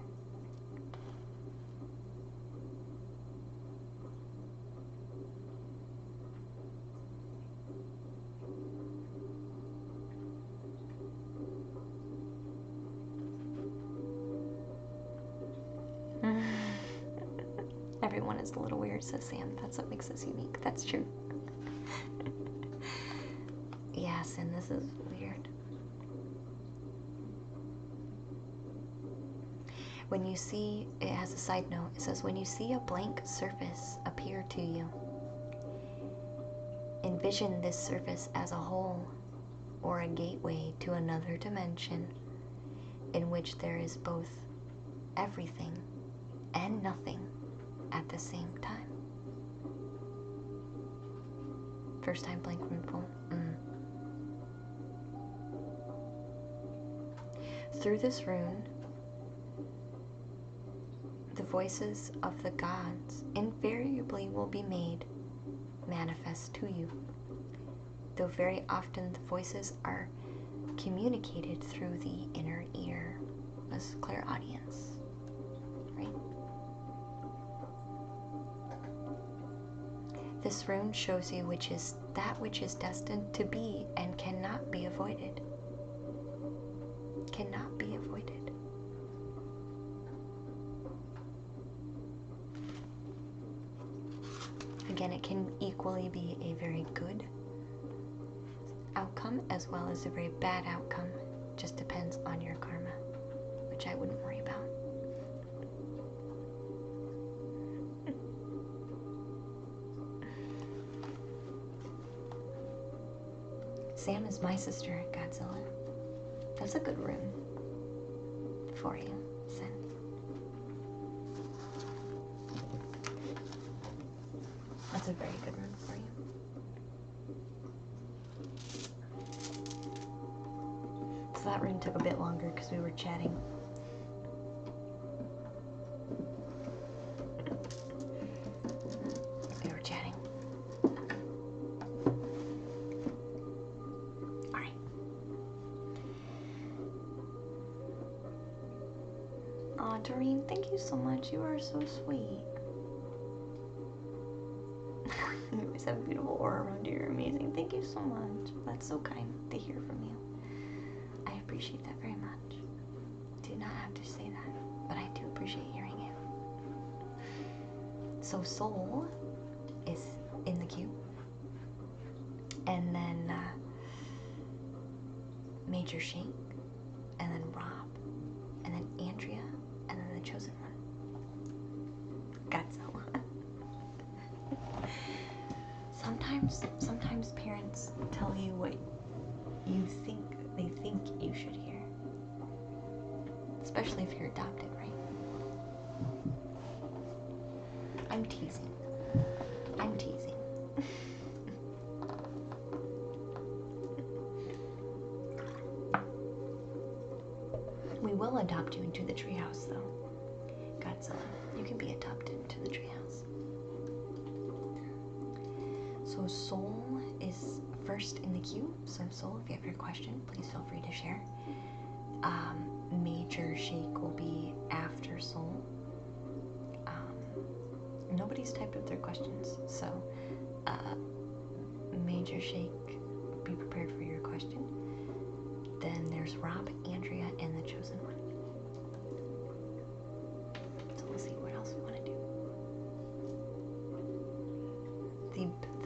Everyone is a little weird, says Sam. That's what makes us unique. That's true. Yes, and this is weird. When you see, it has a side note, it says, when you see a blank surface appear to you, envision this surface as a hole or a gateway to another dimension in which there is both everything and nothing at the same time. First time blank rune pull. Through this rune, the voices of the gods invariably will be made manifest to you, though very often the voices are communicated through the inner ear, as clairaudience, right? This rune shows you which is that which is destined to be and cannot be avoided. Cannot be avoided. Again, it can equally be a very good outcome as well as a very bad outcome. Just depends on your karma, which I wouldn't worry about. Sam is my sister, Godzilla. That's a good rune for you, Sin. That's a very good rune for you. So that rune took a bit longer because we were chatting. Aw, Doreen, thank you so much. You are so sweet. You always have a beautiful aura around you. You're amazing. Thank you so much. That's so kind to hear from you. I appreciate that very much. Do not have to say that, but I So Soul is in the queue. And then Major Shake, and then Rob, and then Andrea, and then the Chosen One. Godzilla. Sometimes parents tell you what you think they think you should hear. Especially if you're adopted, right? I'm teasing. We will adopt you into the treehouse, though. Godzilla, you can be adopted into the treehouse. So Soul is first in the queue. So Soul, if you have your question, please feel free to share. Major Shake will be after Soul. Nobody's typed up their questions, so Major Shake, be prepared for your question. Then there's Rob, Andrea, and the Chosen One. So we'll see what else we want to do.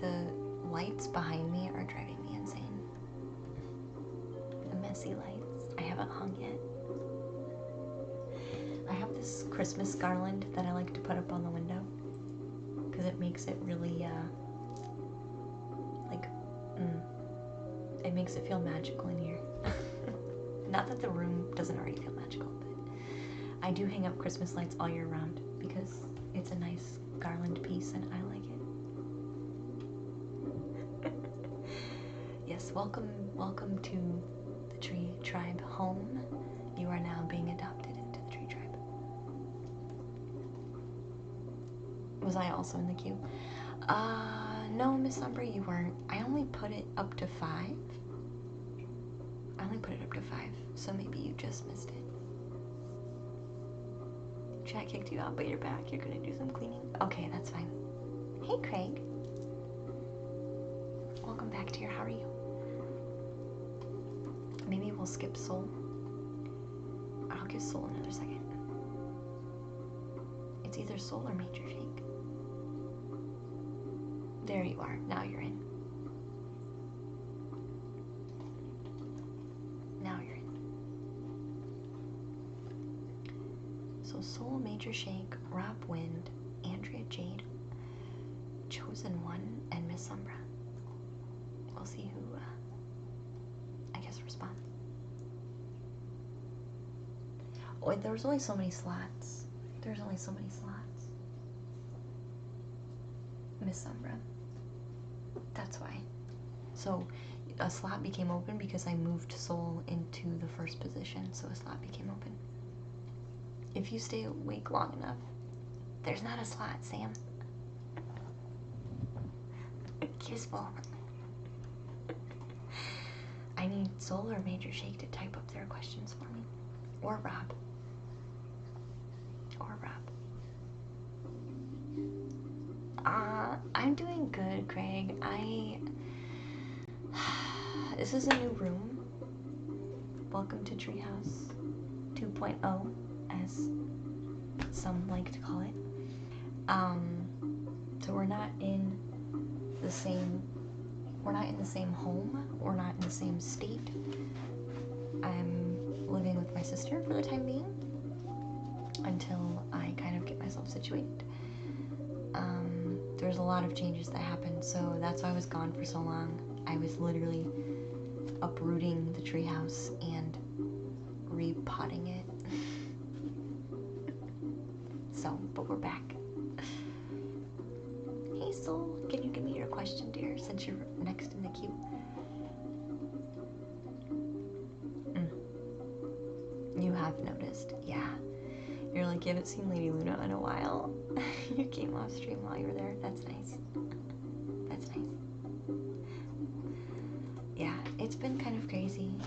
The lights behind me are driving me insane. The messy lights. I haven't hung yet. I have this Christmas garland that I like to put up on the window because it makes it really it makes it feel magical in here. Not that the room doesn't already feel magical, but I do hang up Christmas lights all year round because it's a nice garland piece and I like it. Yes, welcome to the Tree Tribe home. You are now being adopted into the Tree Tribe. Was I also in the queue? No, Miss Umbra, you weren't. I only put it up to 5. So maybe you just missed it. Chat kicked you out, but you're back. You're gonna do some cleaning? Okay, that's fine. Hey, Craig. Welcome back, dear. How are you? Maybe we'll skip Soul. I'll give Soul another second. It's either Soul or Major Shake. There you are. Now you're in. So Soul, Major Shake, Rob Wind, Andrea Jade, Chosen One, and Miss Umbra. We'll see who, I guess, responds. Oh, there's only so many slots. Miss Umbra. That's why. So a slot became open because I moved Soul into the first position, so a slot became open. If you stay awake long enough, there's not a slot, Sam. Kissful. I need Soul or Major Shake to type up their questions for me. Or Rob. I'm doing good, Craig. This is a new room. Welcome to Treehouse 2.0, as some like to call it. So we're not in the same home. We're not in the same state. I'm living with my sister for the time being until I kind of get myself situated. There's a lot of changes that happened, so that's why I was gone for so long. I was literally uprooting the treehouse and repotting it. So, but we're back. Hey Soul, can you give me your question, dear, since you're next in the queue? You have noticed, yeah. You're like, you haven't seen Lady Luna in a while. You came off stream while you were there. That's nice. Yeah, it's been kind of crazy.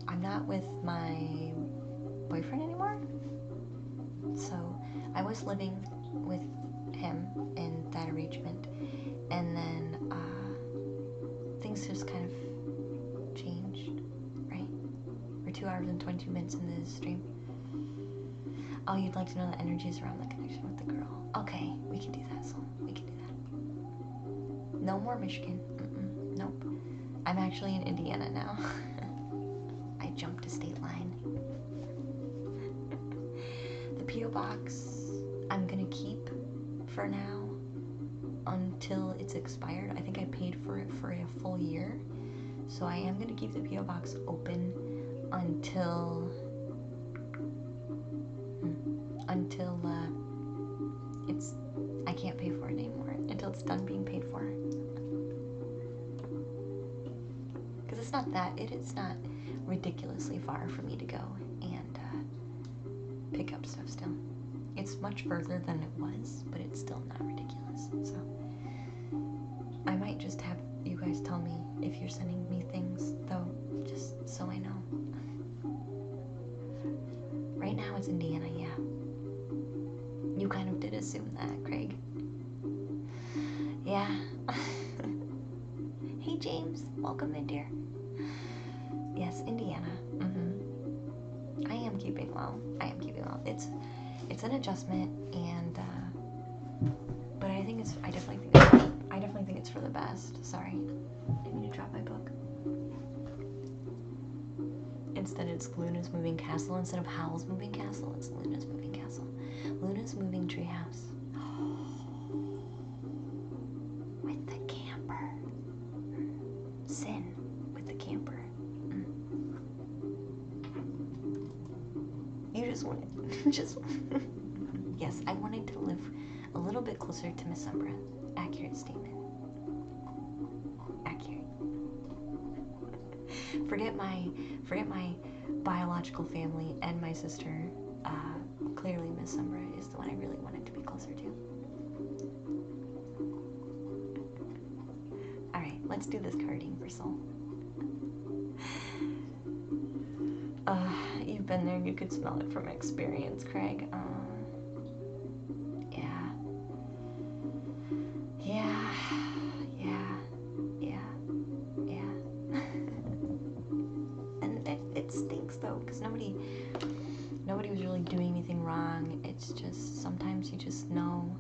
I'm not with my boyfriend anymore. So I was living with him in that arrangement, and then things just kind of changed, right? We're 2 hours and 22 minutes into this stream. Oh, you'd like to know the energies around the connection with the girl. Okay, we can do that, Soul. We can do that. No more Michigan. Nope. I'm actually in Indiana now. I jumped a state line. The P.O. box I'm gonna keep for now until it's expired. I think I paid for it for a full year. So I am gonna keep the P.O. box open until it's I can't pay for it anymore, until it's done being paid for. Because it's not ridiculously far for me to go and pick up stuff still. It's much further than it was, but it's still not ridiculous. So I might just have you guys tell me if you're sending me things, though, just so I know. Right now it's Indiana, yeah. You kind of did assume that, Craig. Yeah. Hey, James. Welcome in, dear. Yes, Indiana. I am keeping well. It's an adjustment, and but I definitely think it's for the best. Sorry, I need to drop my book. Instead, it's Luna's Moving Castle. Instead of Howl's Moving Castle, it's Luna's Moving Castle. Luna's Moving Treehouse. With the camper. Sin with the camper. You just wanted, yes, I wanted to live a little bit closer to Miss Umbra. Accurate statement. Accurate. Forget my biological family and my sister. Clearly Miss Umbra is the one I really wanted to be closer to. Alright, let's do this carding for Soul. You've been there, you could smell it from experience, Craig. Yeah. And it stinks though, because nobody was really doing anything wrong. It's just sometimes you just know.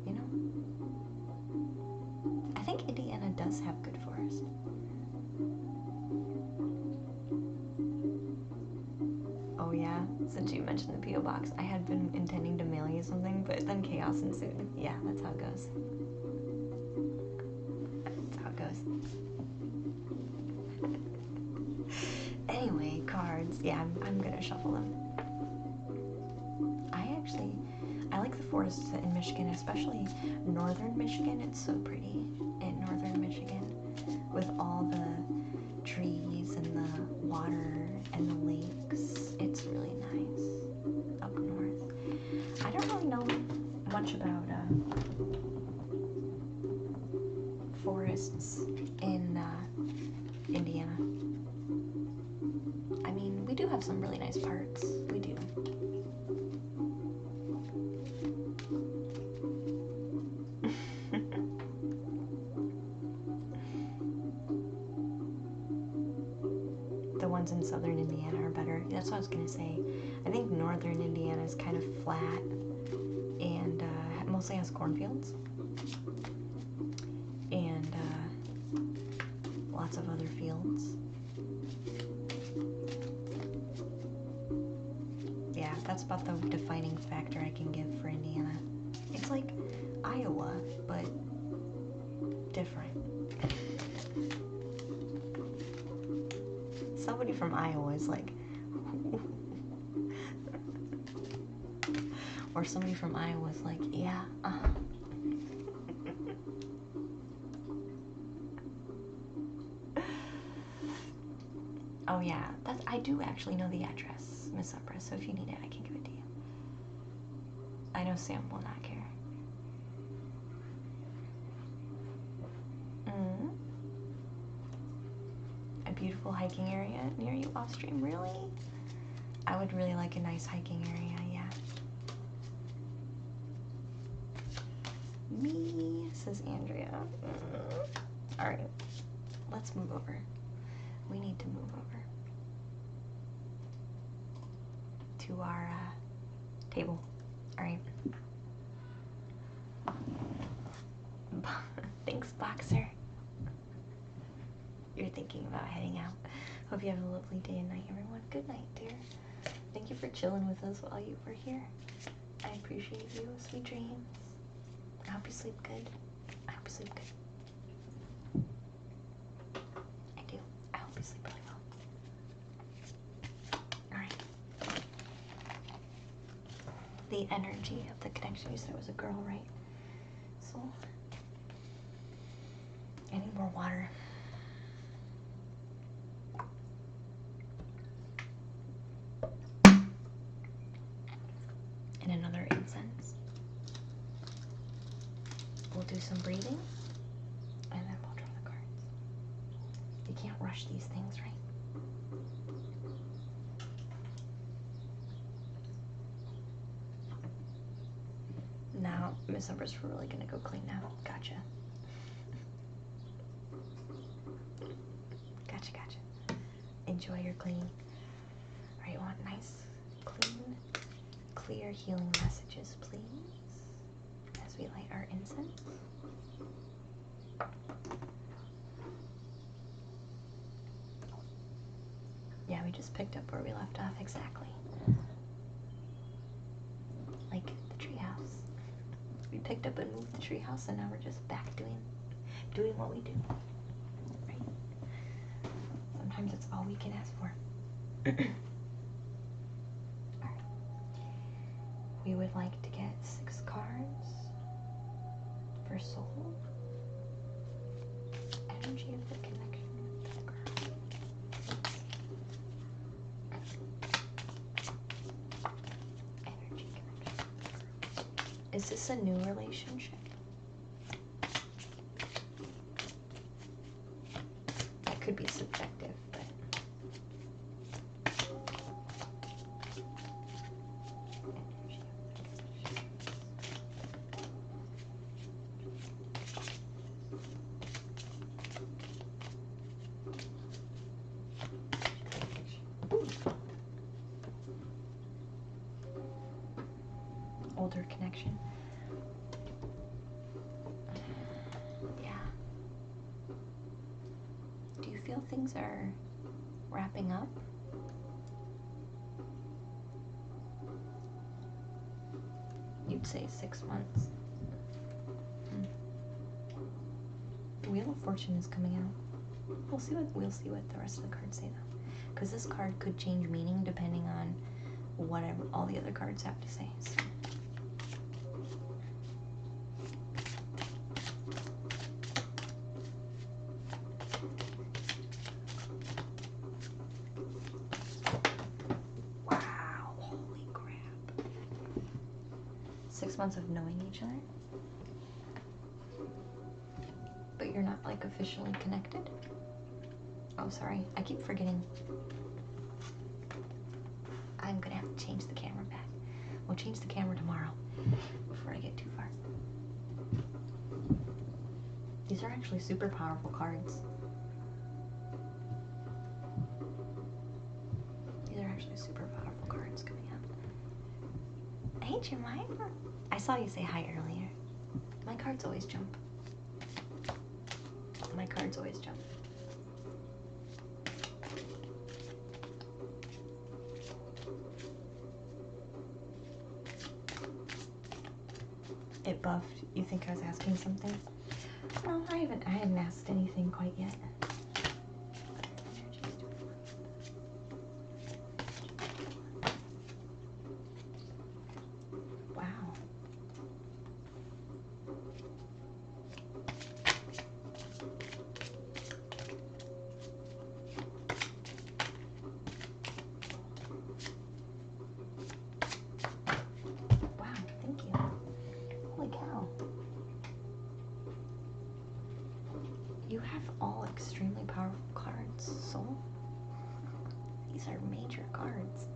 You know? I think Indiana does have good forest. Oh yeah, since you mentioned the P.O. box, I had been intending to mail you something, but then chaos ensued. Yeah, that's how it goes. Anyway, cards. Yeah, I'm gonna shuffle them. I like the forests in Michigan, especially northern Michigan. It's so pretty in northern Michigan with all the trees and the water and the lakes. It's really nice up north. I don't really know much about forests in Indiana. I mean, we do have some really nice parks. We do. The ones in southern Indiana are better. That's what I was gonna say. I think northern Indiana is kind of flat and mostly has cornfields and lots of other fields. Yeah, that's about the defining factor I can give for Indiana. It's like Iowa, but different. Somebody from Iowa is like, or somebody from Iowa is like, yeah, Oh yeah, I do actually know the address, Miss Umbra, so if you need it, I can give it to you. I know Sam will not care. A beautiful hiking area near you off stream, really? I would really like a nice hiking area, yeah. Me, says Andrea. Alright, let's move over. We need to move over. to our table. All right. Thanks, Boxer. You're thinking about heading out. Hope you have a lovely day and night, everyone. Good night, dear. Thank you for chilling with us while you were here. I appreciate you. Sweet dreams. I hope you sleep good. I hope you sleep good. I do. I hope you sleep really well. Alright. The energy of the connection. You said it was a girl, right? So, I need more water. And another incense. We'll do some breathing, and then we'll draw the cards. You can't rush these things, right? Now, Miss Umbra's really gonna go clean now. Gotcha. Gotcha. Enjoy your clean. Alright, you want nice, clean, clear healing messages, please, as we light our incense. Yeah, we just picked up where we left off, exactly. Like the treehouse. We picked up and moved the treehouse, and now we're just back doing what we do. Right? Sometimes it's all we can ask for. Alright. We would like to get 6 cards for soul. Energy of the connection with the girl. Energy connection. Is this a new relationship? That could be subjective, but energy of the connection. Older connection. Yeah. Do you feel things are wrapping up? You'd say 6 months. The Wheel of Fortune is coming out. We'll see what the rest of the cards say though, because this card could change meaning depending on whatever all the other cards have to say. So. Wow, holy crap. 6 months of knowing each other? But you're not like officially connected? Oh, sorry. I keep forgetting. I'm gonna have to change the camera back. We'll change the camera tomorrow before I get too far. These are actually super powerful cards. These are actually super powerful cards coming up. Hey, Jemima. I saw you say hi earlier. My cards always jump. My cards always jump. It buffed. You think I was asking something? No, I hadn't asked anything quite yet. Wow. Wow, thank you. Holy cow. You have all extremely powerful cards, Soul. These are major cards.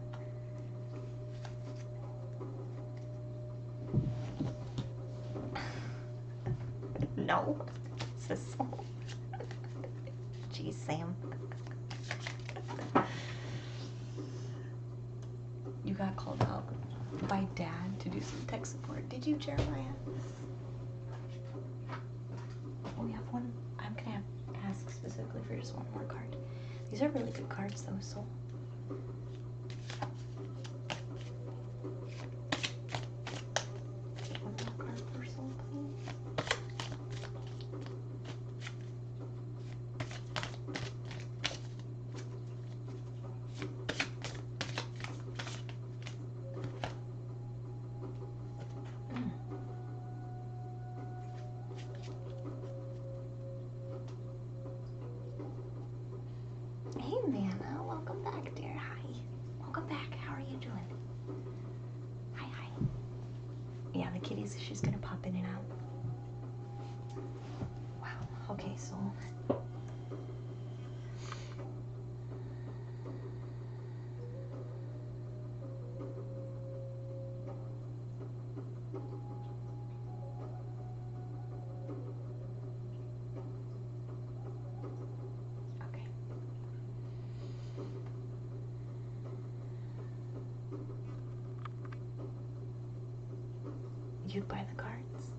No, it's a Soul. Jeez, Sam. You you got called out by Dad to do some tech support. Did you, Jeremiah? We have one. I'm gonna ask specifically for just one more card. These are really good cards, though. So. One more card for Soul, please. Hey, Vanna. Welcome back, dear. Hi. Welcome back. How are you doing? Hi, hi. Yeah, the kitty's, she's gonna pop in and out. Wow. Okay, so. Okay. You'd buy the cards?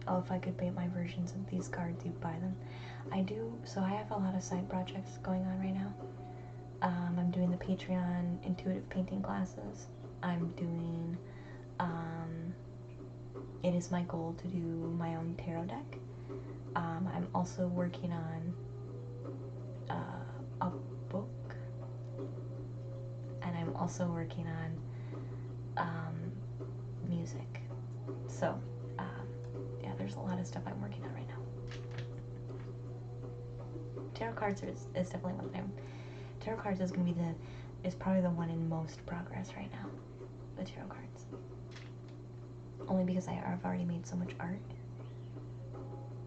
Oh, if I could paint my versions of these cards, you'd buy them. I do, so I have a lot of side projects going on right now. I'm doing the Patreon intuitive painting classes. I'm doing, it is my goal to do my own tarot deck. I'm also working on a book, and I'm also working on music. So, yeah, there's a lot of stuff I'm working on right now. Tarot cards is definitely one thing. Tarot cards is gonna be is probably the one in most progress right now. The tarot cards. Only because I've already made so much art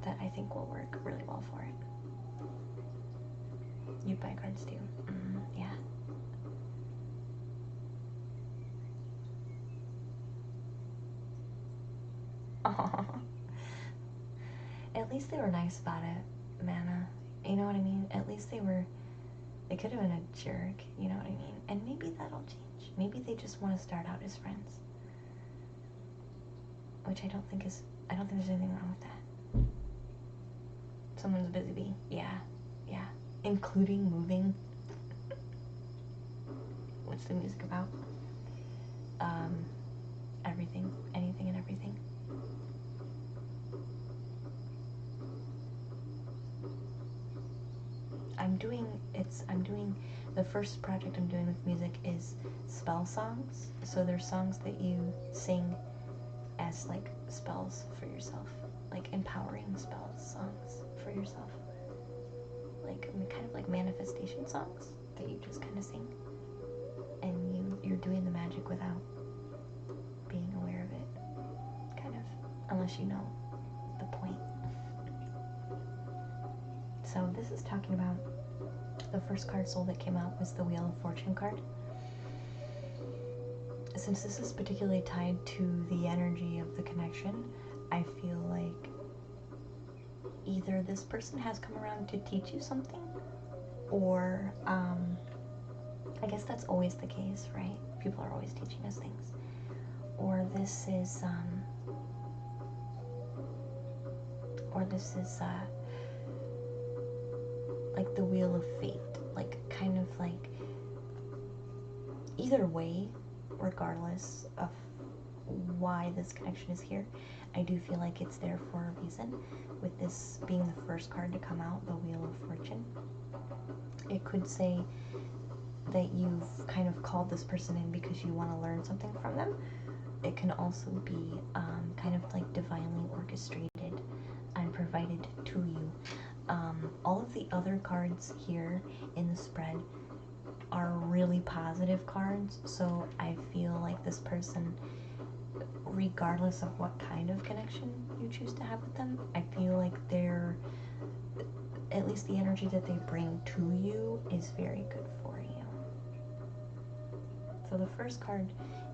that I think will work really well for it. You'd buy cards too. Yeah. Aww. At least they were nice about it, Mana. You know what I mean? At least they could have been a jerk, you know what I mean? And maybe that'll change. Maybe they just want to start out as friends. Which I don't think there's anything wrong with that. Someone's busy bee. Yeah. Including moving. What's the music about? Everything. Anything and everything. I'm doing the first project I'm doing with music is spell songs. So they're songs that you sing as like spells for yourself, like empowering songs for yourself, like kind of like manifestation songs that you just kind of sing, and you're doing the magic without being aware of it, kind of, unless you know the point. So this is talking about the first card soul that came out was the Wheel of Fortune card. Since this is particularly tied to the energy of the connection, I feel like either this person has come around to teach you something, or I guess that's always the case, right? People are always teaching us things. Or this is like the Wheel of Fate, like kind of like either way, regardless of why this connection is here, I do feel like it's there for a reason. With this being the first card to come out, the Wheel of Fortune, it could say that you've kind of called this person in because you want to learn something from them. It can also be kind of like divinely orchestrated and provided to you. All of the other cards here in the spread are really positive cards, so I feel like this person, regardless of what kind of connection you choose to have with them, I feel like they're, at least the energy that they bring to you is very good for you. So the first card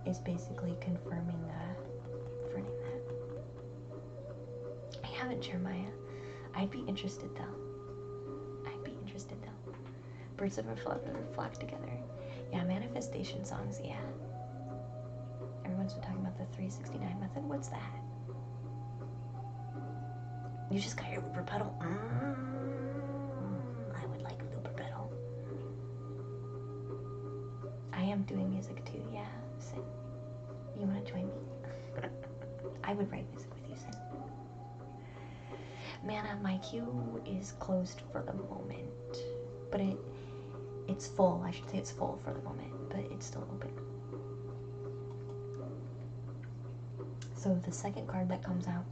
is basically confirming that. I haven't, Jeremiah. I'd be interested though. Birds of a feather flock together. Yeah, manifestation songs, yeah. Everyone's been talking about the 369 method. What's that? You just got your looper pedal? I would like a looper pedal. I am doing music too, yeah. Sin, you want to join me? I would write music with you, Sin. Mana, my queue is closed for the moment. But it's full. I should say it's full for the moment, but it's still open. So the second card that comes out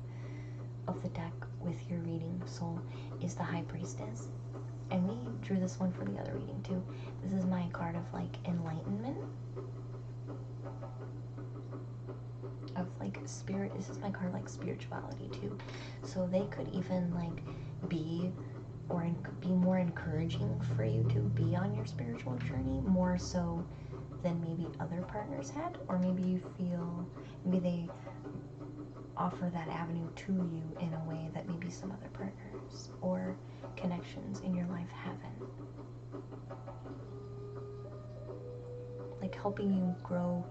of the deck with your reading, Soul, is the High Priestess. And we drew this one for the other reading too. This is my card of like enlightenment. Of like spirit. This is my card like spirituality too. So they could even like be or be more encouraging for you to be on your spiritual journey, more so than maybe other partners had, or maybe you feel maybe they offer that avenue to you in a way that maybe some other partners or connections in your life haven't. Like helping you grow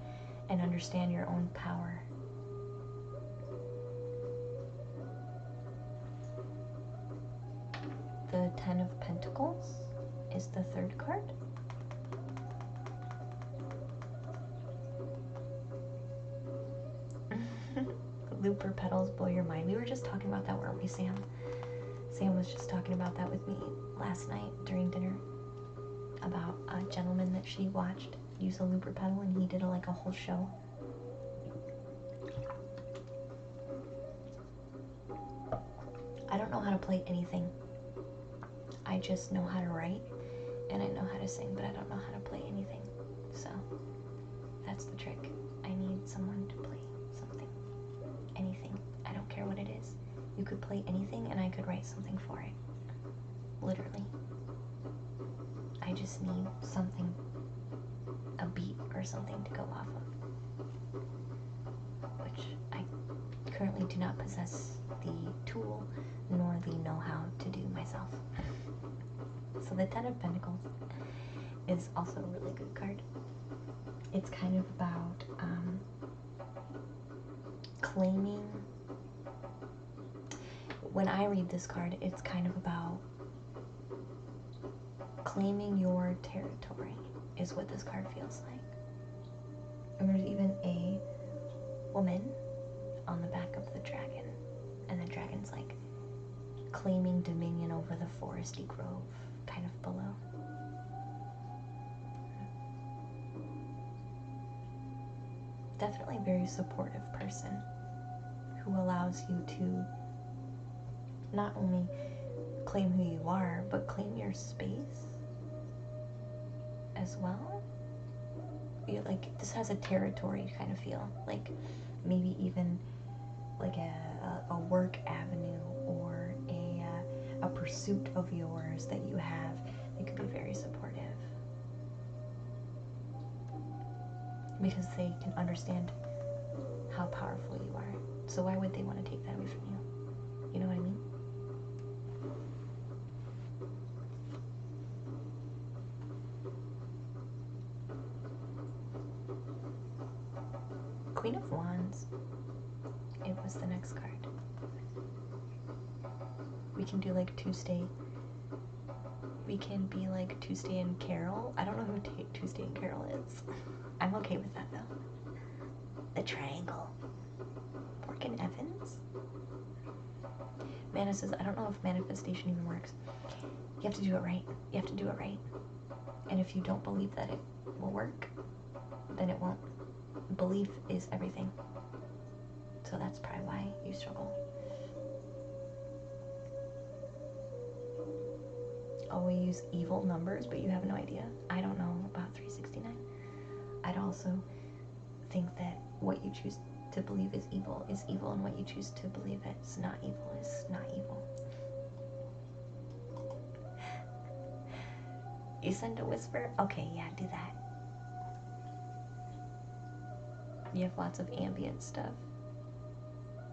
and understand your own power. The Ten of Pentacles is the third card. Looper pedals blow your mind. We were just talking about that, weren't we, Sam? Sam was just talking about that with me last night during dinner, about a gentleman that she watched use a looper pedal, and he did like a whole show. I don't know how to play anything. I just know how to write, and I know how to sing, but I don't know how to play anything. So that's the trick. I need someone to play something. Anything. I don't care what it is. You could play anything and I could write something for it. Literally. I just need something, a beat or something to go off of, which I currently do not possess the tool nor the know-how to do myself. So the Ten of Pentacles is also a really good card. It's kind of about claiming. When I read this card, it's kind of about claiming your territory is what this card feels like. And there's even a woman on the back of the dragon, and the dragon's like claiming dominion over the foresty grove kind of below. Definitely a very supportive person who allows you to not only claim who you are, but claim your space as well. You're like, this has a territory kind of feel, like maybe even like a work avenue or a pursuit of yours that you have. They could be very supportive because they can understand how powerful you are. So why would they want to take that away from you? You know what I mean? Queen of Wands, it was the next card. We can do like Tuesday. We can be like Tuesday and Carol. I don't know who Tuesday and Carol is. I'm okay with that though. The triangle. Morgan Evans? Mana says, I don't know if manifestation even works. You have to do it right. You have to do it right. And if you don't believe that it will work, then it won't. Belief is everything. So that's probably why you struggle. Oh, we use evil numbers, but you have no idea. I don't know about 369. I'd also think that what you choose to believe is evil, and what you choose to believe it's not evil is not evil. You send a whisper? Okay, yeah, do that. You have lots of ambient stuff.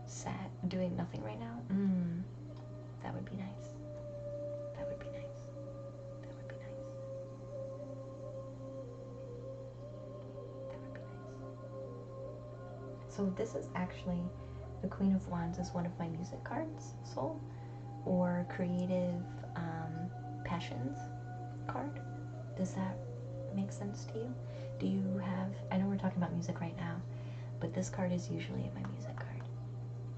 Sat doing nothing right now? That would be nice. That would be nice. That would be nice. So this is actually, the Queen of Wands is one of my music cards, soul, or creative passions card. Does that make sense to you? Do you have, I know we're talking about music right now, but this card is usually my music card,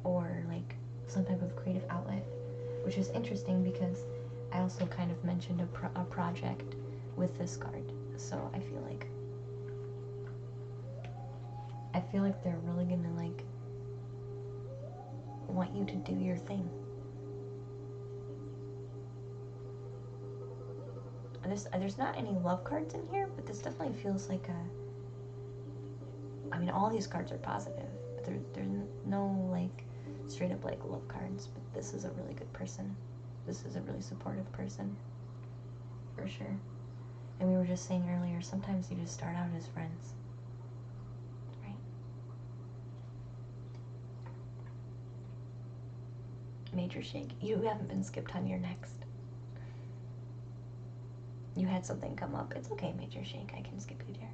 or like some type of creative outlet, which is interesting because I also kind of mentioned a project with this card. So I feel like they're really gonna like want you to do your thing. There's not any love cards in here, but this definitely feels like I mean, all these cards are positive, but there's no like straight up like love cards. But this is a really good person. This is a really supportive person, for sure. And we were just saying earlier, sometimes you just start out as friends, right? Major shake. You haven't been skipped on your next. You had something come up. It's okay, Major Shake. I can skip you, dear.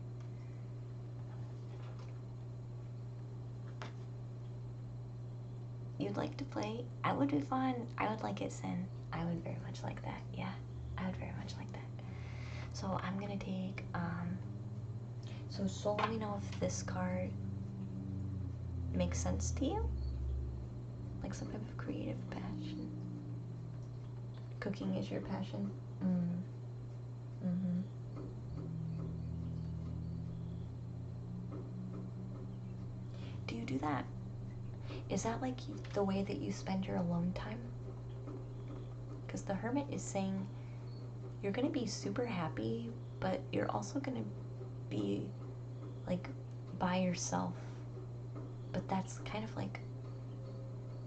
You'd like to play? I would be fun. I would like it, Sin. I would very much like that. Yeah, I would very much like that. So I'm gonna take, so Soul, let me know if this card makes sense to you. Like some type of creative passion. Cooking is your passion. Do you do that? Is that like the way that you spend your alone time? Because the Hermit is saying you're gonna be super happy, but you're also gonna be like by yourself. But that's kind of like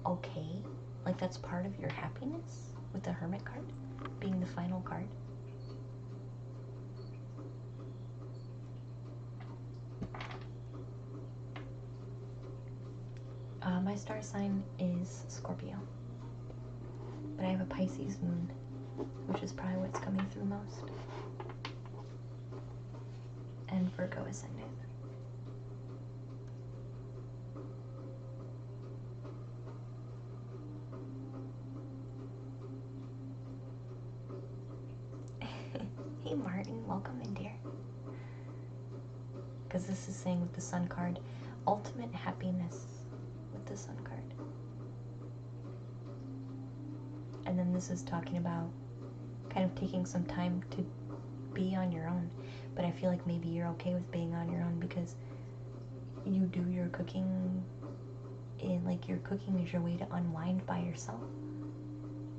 okay. Like that's part of your happiness with the Hermit card being the final card. My star sign is Scorpio, but I have a Pisces moon, which is probably what's coming through most, and Virgo ascendant. Hey Martin, welcome in, dear. Because this is saying with the Sun card, ultimate happiness with the Sun card. And then this is talking about kind of taking some time to be on your own. But I feel like maybe you're okay with being on your own because you do your cooking in, like, your cooking is your way to unwind by yourself.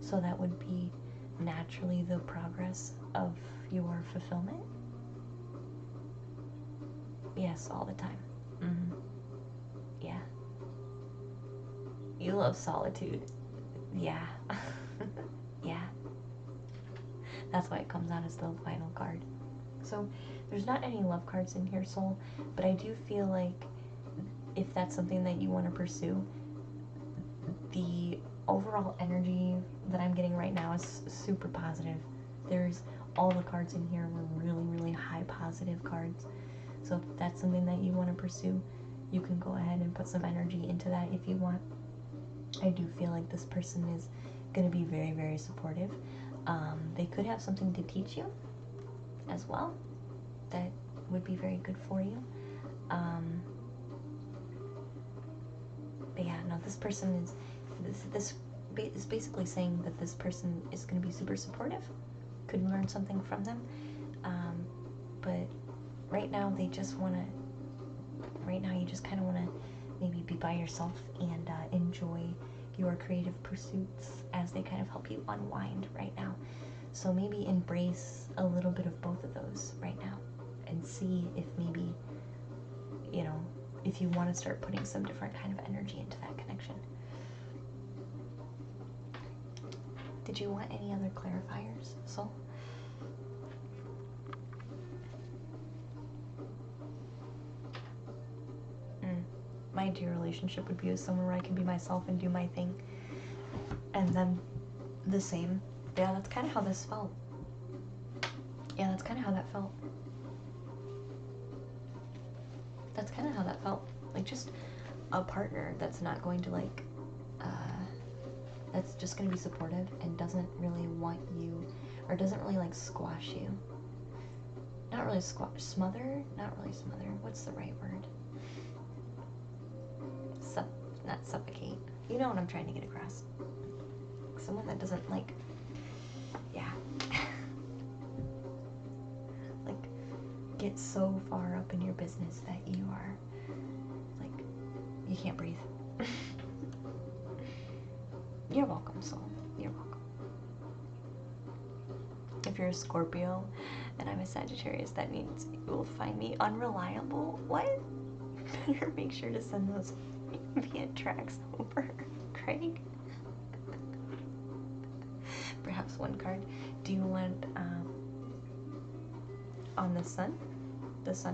So that would be naturally the progress of your fulfillment. Yes, all the time. Yeah. You love solitude. Yeah. Yeah. That's why it comes out as the final card. So there's not any love cards in here, Soul, but I do feel like if that's something that you want to pursue, the overall energy that I'm getting right now is super positive. There's all the cards in here were really, really high positive cards. So if that's something that you want to pursue, you can go ahead and put some energy into that if you want. I do feel like this person is going to be very, very supportive. They could have something to teach you as well that would be very good for you. But yeah, no, this person is, this is basically saying that this person is going to be super supportive. Could learn something from them. But right now they just want to, right now you just kind of want to maybe be by yourself and enjoy your creative pursuits as they kind of help you unwind right now. So maybe embrace a little bit of both of those right now and see if maybe, you know, if you want to start putting some different kind of energy into that connection. Did you want any other clarifiers, Soul? My ideal relationship would be with someone where I can be myself and do my thing. And then the same. Yeah, that's kind of how this felt. Yeah, that's kind of how that felt. That's kind of how that felt. Like, just a partner that's not going to like, that's just going to be supportive and doesn't really want you, or doesn't really like squash you. Not really smother? Not really smother. What's the right word? Not suffocate. You know what I'm trying to get across. Someone that doesn't like, yeah. Like, get so far up in your business that you are, like, you can't breathe. You're welcome, soul. You're welcome. If you're a Scorpio and I'm a Sagittarius, that means you will find me unreliable. What? Better make sure to send those via tracks over, Craig. Perhaps one card. Do you want, on the sun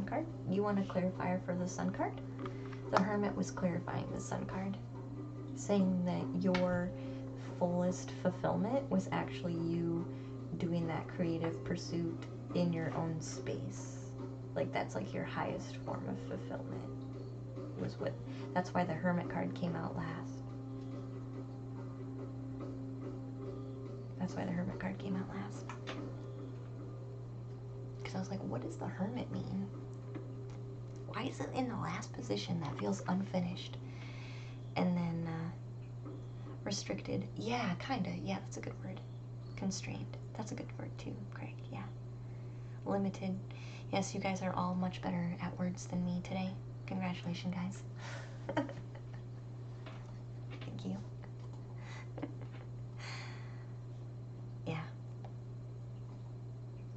card? You want a clarifier for the sun card? The Hermit was clarifying the sun card, saying that your fullest fulfillment was actually you doing that creative pursuit in your own space. Like, that's like your highest form of fulfillment. That's why the Hermit card came out last. That's why the Hermit card came out last. Because I was like, what does the Hermit mean? Why is it in the last position? That feels unfinished. And then, restricted. Yeah, kinda. Yeah, that's a good word. Constrained. That's a good word too, Craig. Yeah. Limited. Yes, you guys are all much better at words than me today. Congratulations, guys. Thank you. Yeah.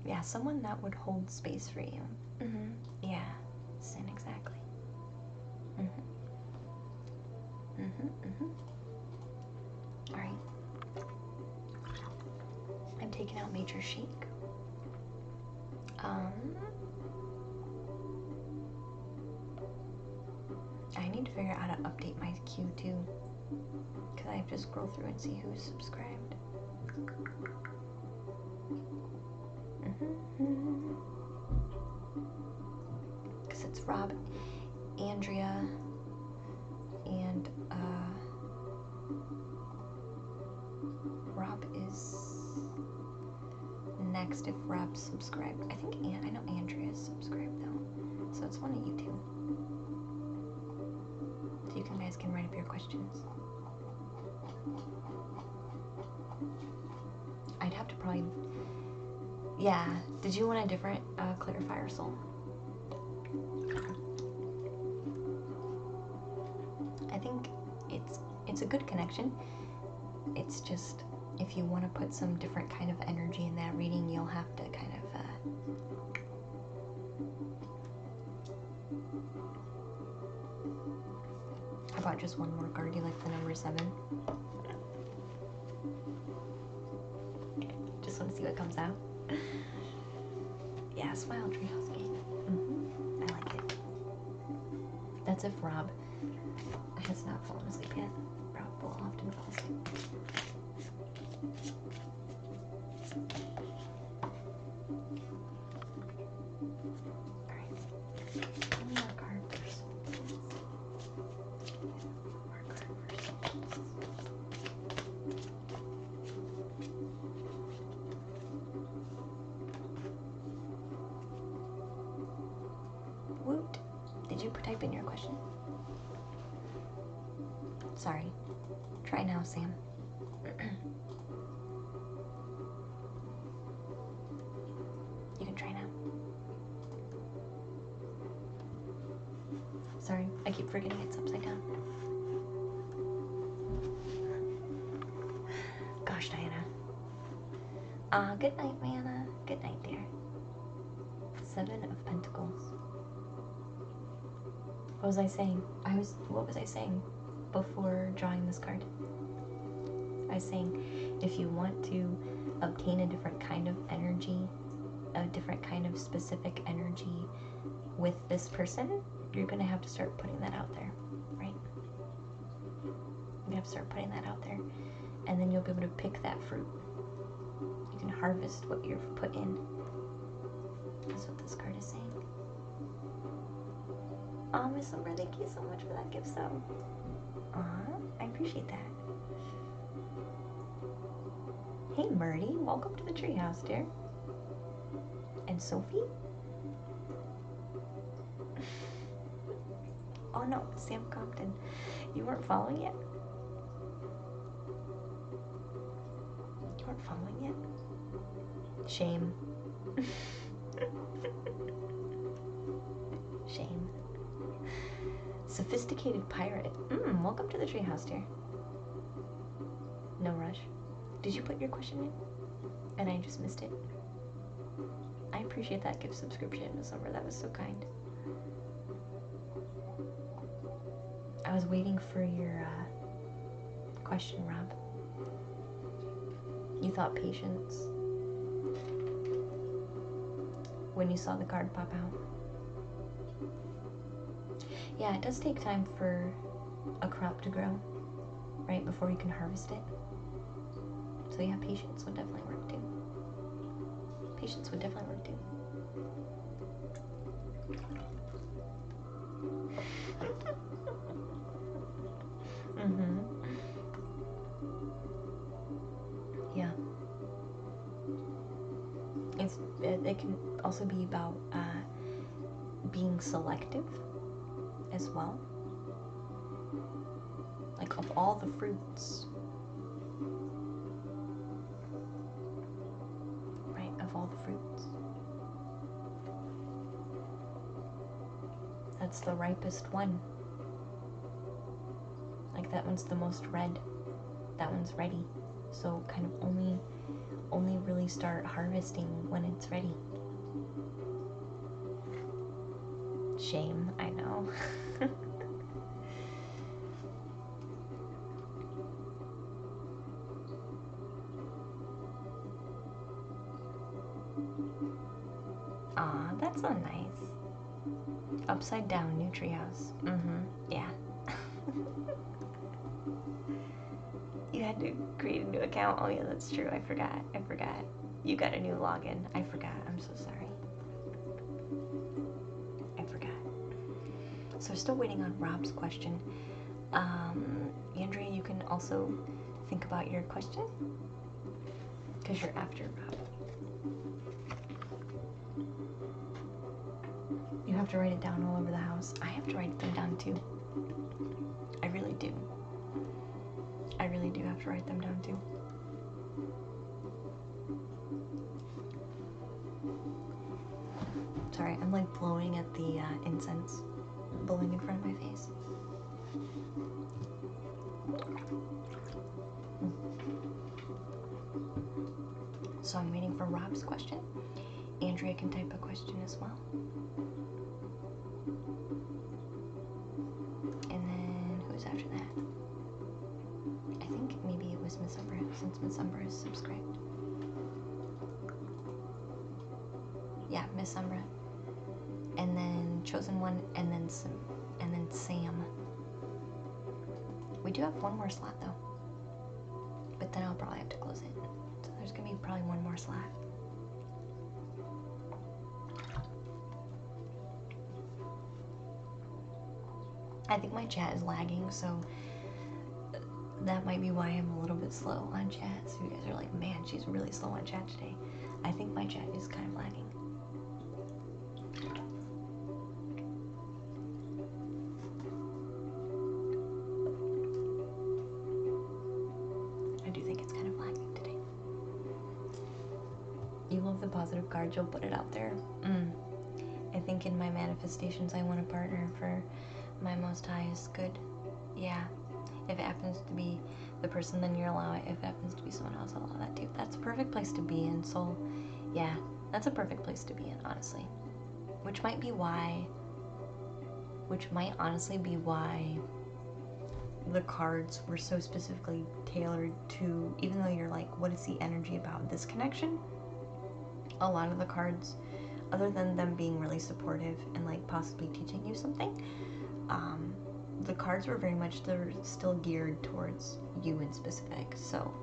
Yeah, someone that would hold space for you. Mm-hmm. Yeah. Sin, exactly. Mm-hmm. Mm-hmm. Mm-hmm. Alright. I'm taking out Major Sheik. I need to figure out how to update my queue too, because I have to scroll through and see who's subscribed. Because it's Rob, Andrea, and Rob is next if Rob's subscribed. I think I know Andrea's subscribed though, so it's one of you two. So you guys can write up your questions. I'd have to probably, yeah. Did you want a different clarifier, soul? I think it's a good connection. It's just, if you want to put some different kind of energy in that reading, you'll have to kind of how about just one more card? Do you like the number 7? Just want to see what comes out. Yeah, smile, Treehouse Game. I like it. That's if Rob has not fallen asleep yet. Rob will often fall asleep. Alright. One more card first. Woot. Did you type in your question? Sorry. Try now, Sam. You can try now. Sorry, I keep forgetting it's upside down. Gosh, Diana. Good night, Manna. Good night, dear. 7 of Pentacles. What was I saying? What was I saying before drawing this card? I was saying, if you want to obtain a different kind of energy, a different kind of specific energy with this person, you're going to have to start putting that out there, right? You have to start putting that out there, and then you'll be able to pick that fruit. You can harvest what you've put in. That's what this card is saying. Oh, Miss Summer, thank you so much for that gift sub. I appreciate that. Hey, Murdy, welcome to the treehouse, dear. And Sophie? Oh no, Sam Compton. You weren't following yet? You weren't following yet? Shame. Shame. Sophisticated pirate. Welcome to the treehouse, dear. No rush. Did you put your question in? And I just missed it. I appreciate that gift subscription, Miss Summer. That was so kind. I was waiting for your question, Rob. You thought patience when you saw the card pop out. Yeah, it does take time for a crop to grow, right, before you can harvest it. So yeah, patience would definitely work too. Patience would definitely work too. Yeah. It can also be about being selective as well. Like, of all the fruits, right? Of all the fruits, that's the ripest one. Like, that one's the most red. That one's ready. So kind of only really start harvesting when it's ready. Shame, I know. Aw, that's so nice. Upside down, new treehouse. Yeah. You had to create a new account. Oh yeah, that's true. I forgot. You got a new login. I forgot. I'm so sorry. I forgot. So we're still waiting on Rob's question. Andrea, you can also think about your question because you're after Rob. You have to write it down all over the house. I have to write them down too. I really do. I really do have to write them down too. Sorry, I'm like blowing at the incense, blowing in front of my face. So I'm waiting for Rob's question. Andrea can type a question as well. And then who's after that? I think maybe it was Miss Umbra, since Miss Umbra is subscribed. Yeah, Miss Umbra. And then Chosen One, and then Sam. We do have one more slot though. But then I'll probably have to close it. So there's gonna be probably one more slot. I think my chat is lagging, so that might be why I'm a little bit slow on chat. So you guys are like, man, she's really slow on chat today. I think my chat is kind of lagging. I do think it's kind of lagging today. You love the positive cards, you'll put it out there. I think in my manifestations I want a partner for my most highest good. Yeah. If it happens to be the person, then you allow it. If it happens to be someone else, I'll allow that too. That's a perfect place to be in, soul. Yeah, that's a perfect place to be in, honestly. Which might honestly be why the cards were so specifically tailored to, even though you're like, what is the energy about this connection? A lot of the cards, other than them being really supportive and like possibly teaching you something, the cards were very much, they're still geared towards you in specific. So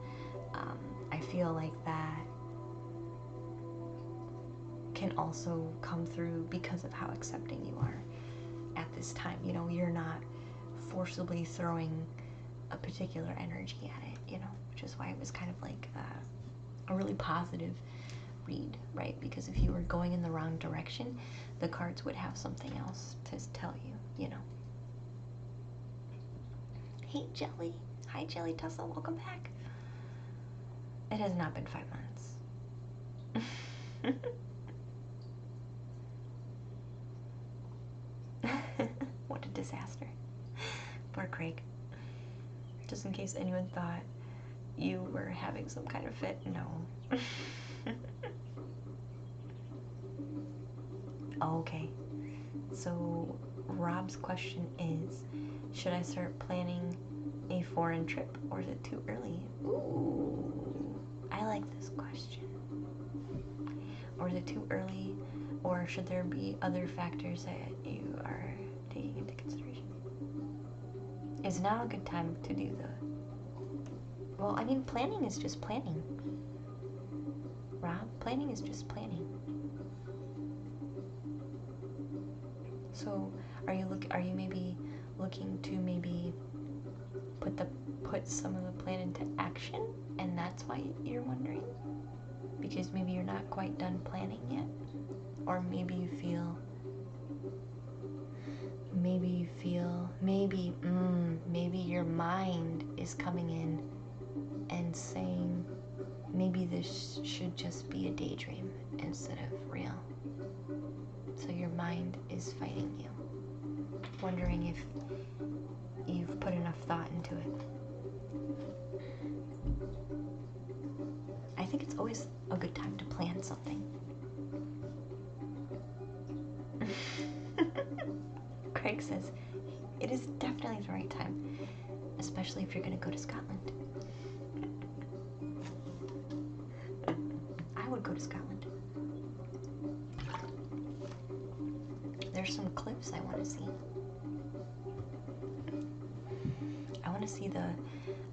I feel like that can also come through because of how accepting you are. at this time. You know, you're not forcibly throwing a particular energy at it, you know, which is why it was kind of like a really positive read, right? Because if you were going in the wrong direction, the cards would have something else to tell you, you know. Hey, Jelly. Hi, Jelly Tussle. Welcome back. It has not been 5 months. What a disaster. Poor Craig. Just in case anyone thought you were having some kind of fit, no. Okay. So, Rob's question is, should I start planning a foreign trip or is it too early? Ooh, I like this question. Or is it too early, or should there be other factors that you are taking into consideration? Is now a good time to do the... Well, I mean, planning is just planning. Rob, planning is just planning. So, are you maybe looking to maybe put some of the plan into action, and that's why you're wondering? Because maybe you're not quite done planning yet, or maybe you feel maybe your mind is coming in and saying maybe this should just be a daydream instead of real. So your mind is fighting you, wondering if you've put enough thought into it. I think it's always a good time to plan something. Craig says, it is definitely the right time, especially if you're going to go to Scotland. I would go to Scotland. There's some cliffs I want to see. I want to see the,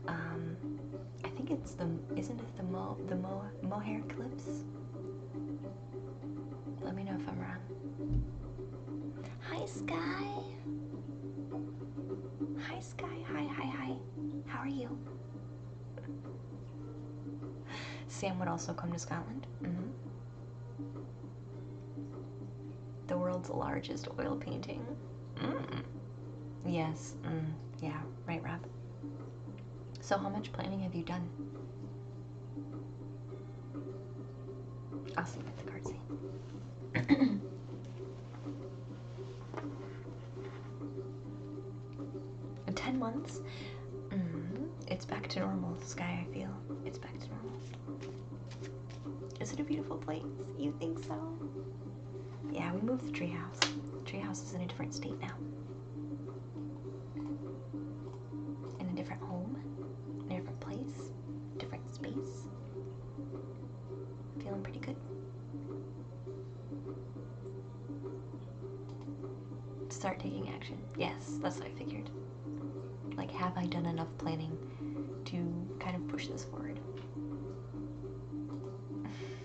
I think it's the, isn't it the Moher Cliffs? Let me know if I'm wrong. Hi, Sky. Hi, Sky. Hi. How are you? Sam would also come to Scotland. Mm-hmm. The world's largest oil painting. Yes. Yeah. Right, Rob. So how much planning have you done? I'll see what the cards say. 10 months? It's back to normal, Sky, I feel. It's back to normal. Is it a beautiful place? You think so? Yeah, we moved the treehouse. Treehouse is in a different state now. In a different home, in a different place, different space. Feeling pretty good. Start taking action. Yes, that's what I figured. Like, have I done enough planning to kind of push this forward?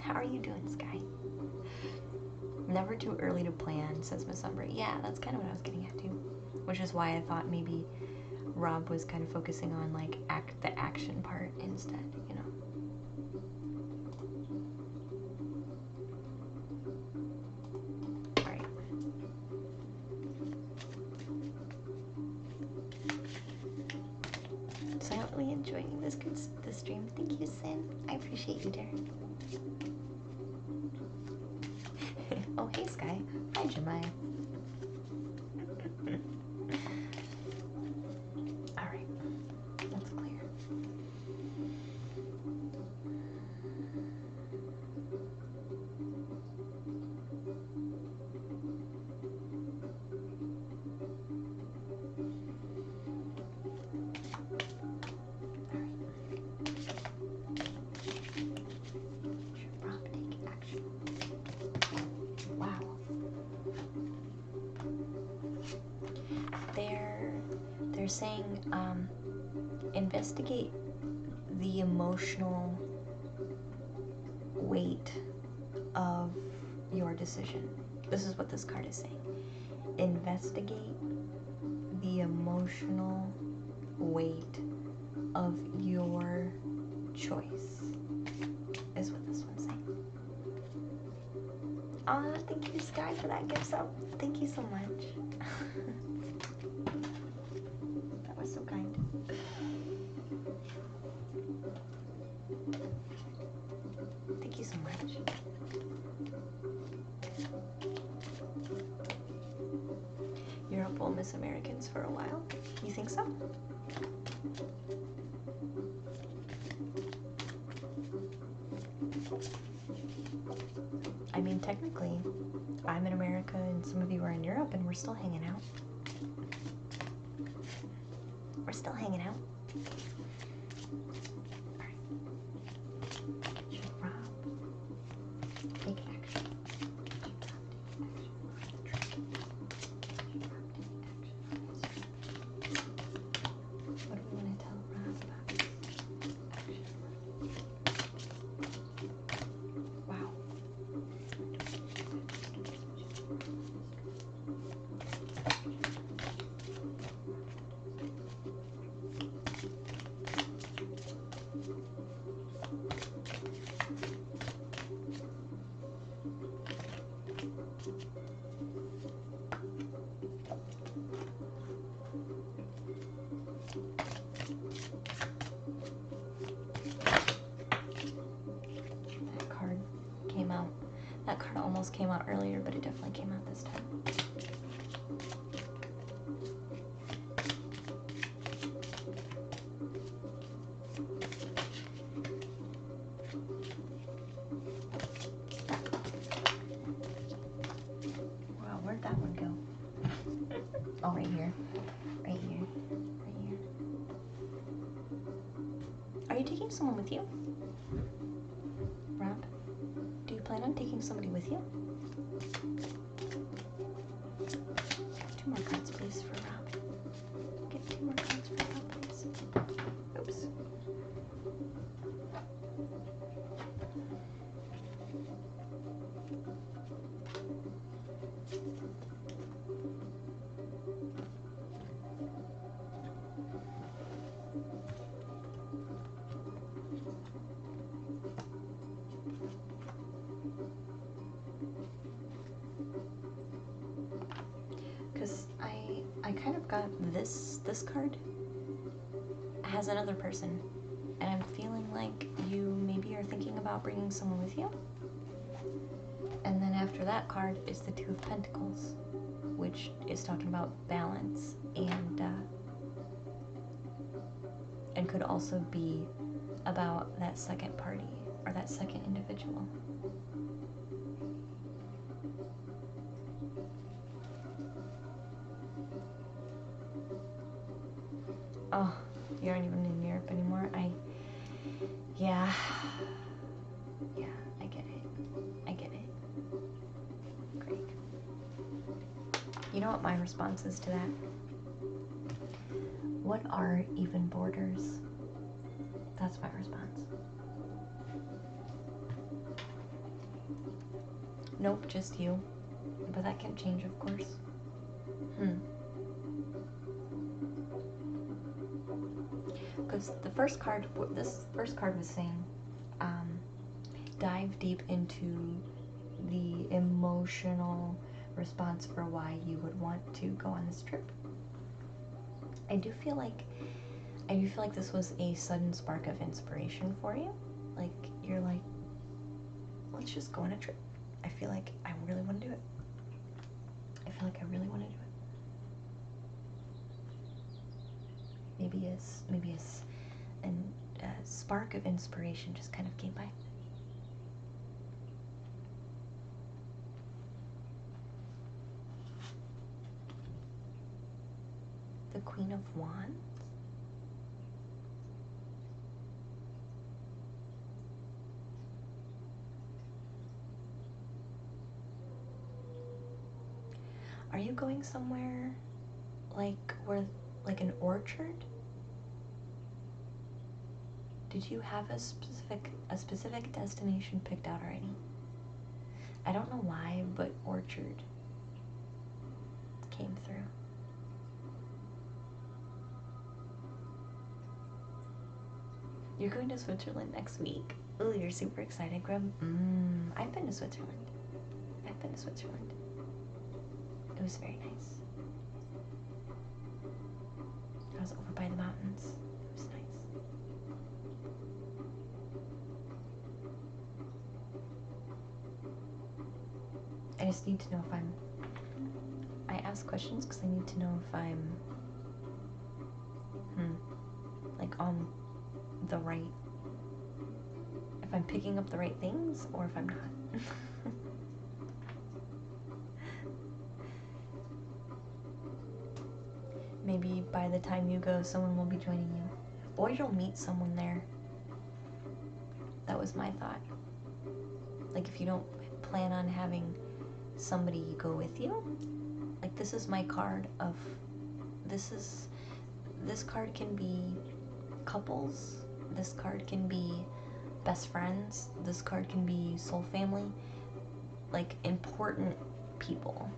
How are you doing, Sky? Never too early to plan, says Miss Umbra. Yeah, that's kind of what I was getting at too. Which is why I thought maybe Rob was kind of focusing on like the action part instead, you know. Alright. Silently enjoying this stream. Thank you, Sin. I appreciate you, dear. Oh, hey, Sky. Hi, Jemiah. Alright. That's clear. They're saying investigate the emotional weight of your decision. This is what this card is saying. investigate the emotional weight of your choice, is what this one's saying. Aw, thank you, Sky, for that gift sub. Thank you so much. That was so kind. Thank you so much. Europe will miss Americans for a while. You think so? I mean, technically, I'm in America and some of you are in Europe and we're still hanging out. We're still hanging out. Alright. Should Rob take action? What do we want to tell Rob about this action? Wow. That card came out. That card almost came out earlier, but it definitely came out this time. Wow, where'd that one go? Oh, right here. Right here. Right here. Are you taking someone with you? Rob? Do you plan on taking somebody with you? 2 more cards, please, for Rob. Get 2 more cards for Rob, please. Oops. Because I kind of got this card has another person, and I'm feeling like you maybe are thinking about bringing someone with you. And then after that card is the 2 of Pentacles, which is talking about balance and could also be about that second party or that second individual. Oh, you aren't even in Europe anymore? Yeah, I get it. I get it. Great. You know what my response is to that? What are even borders? That's my response. Nope, just you. But that can change, of course. Because this first card was saying, dive deep into the emotional response for why you would want to go on this trip. I do feel like this was a sudden spark of inspiration for you. Like, you're like, let's just go on a trip. I feel like I really want to do it. I feel like I really want to do it. Maybe a spark of inspiration just kind of came by. The Queen of Wands. Are you going somewhere like an orchard? Did you have a specific destination picked out already? I don't know why, but orchard came through. You're going to Switzerland next week. Oh, you're super excited, Grub. I've been to Switzerland. It was very nice. I was over by the mountains. It was nice. I just need to know if I ask questions because I need to know if I'm, like on the right, if I'm picking up the right things or if I'm not. Maybe by the time you go, someone will be joining you. Or you'll meet someone there. That was my thought. Like if you don't plan on having somebody go with you, like this is my card of, this card can be couples, this card can be best friends, this card can be soul family, like important people,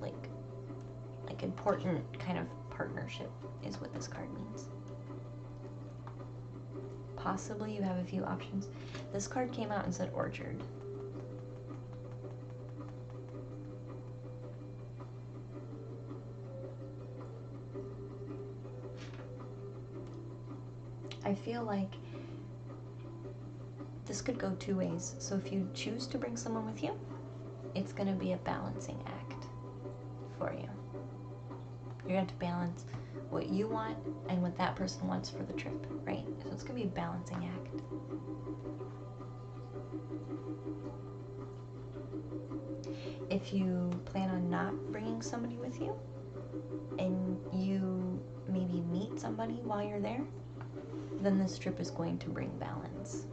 like important kind of partnership is what this card means. Possibly you have a few options. This card came out and said orchard. I feel like this could go two ways. So if you choose to bring someone with you, it's going to be a balancing act for you. You're going to have to balance what you want and what that person wants for the trip, right? So it's going to be a balancing act. If you plan on not bringing somebody with you and you maybe meet somebody while you're there, then this trip is going to bring balance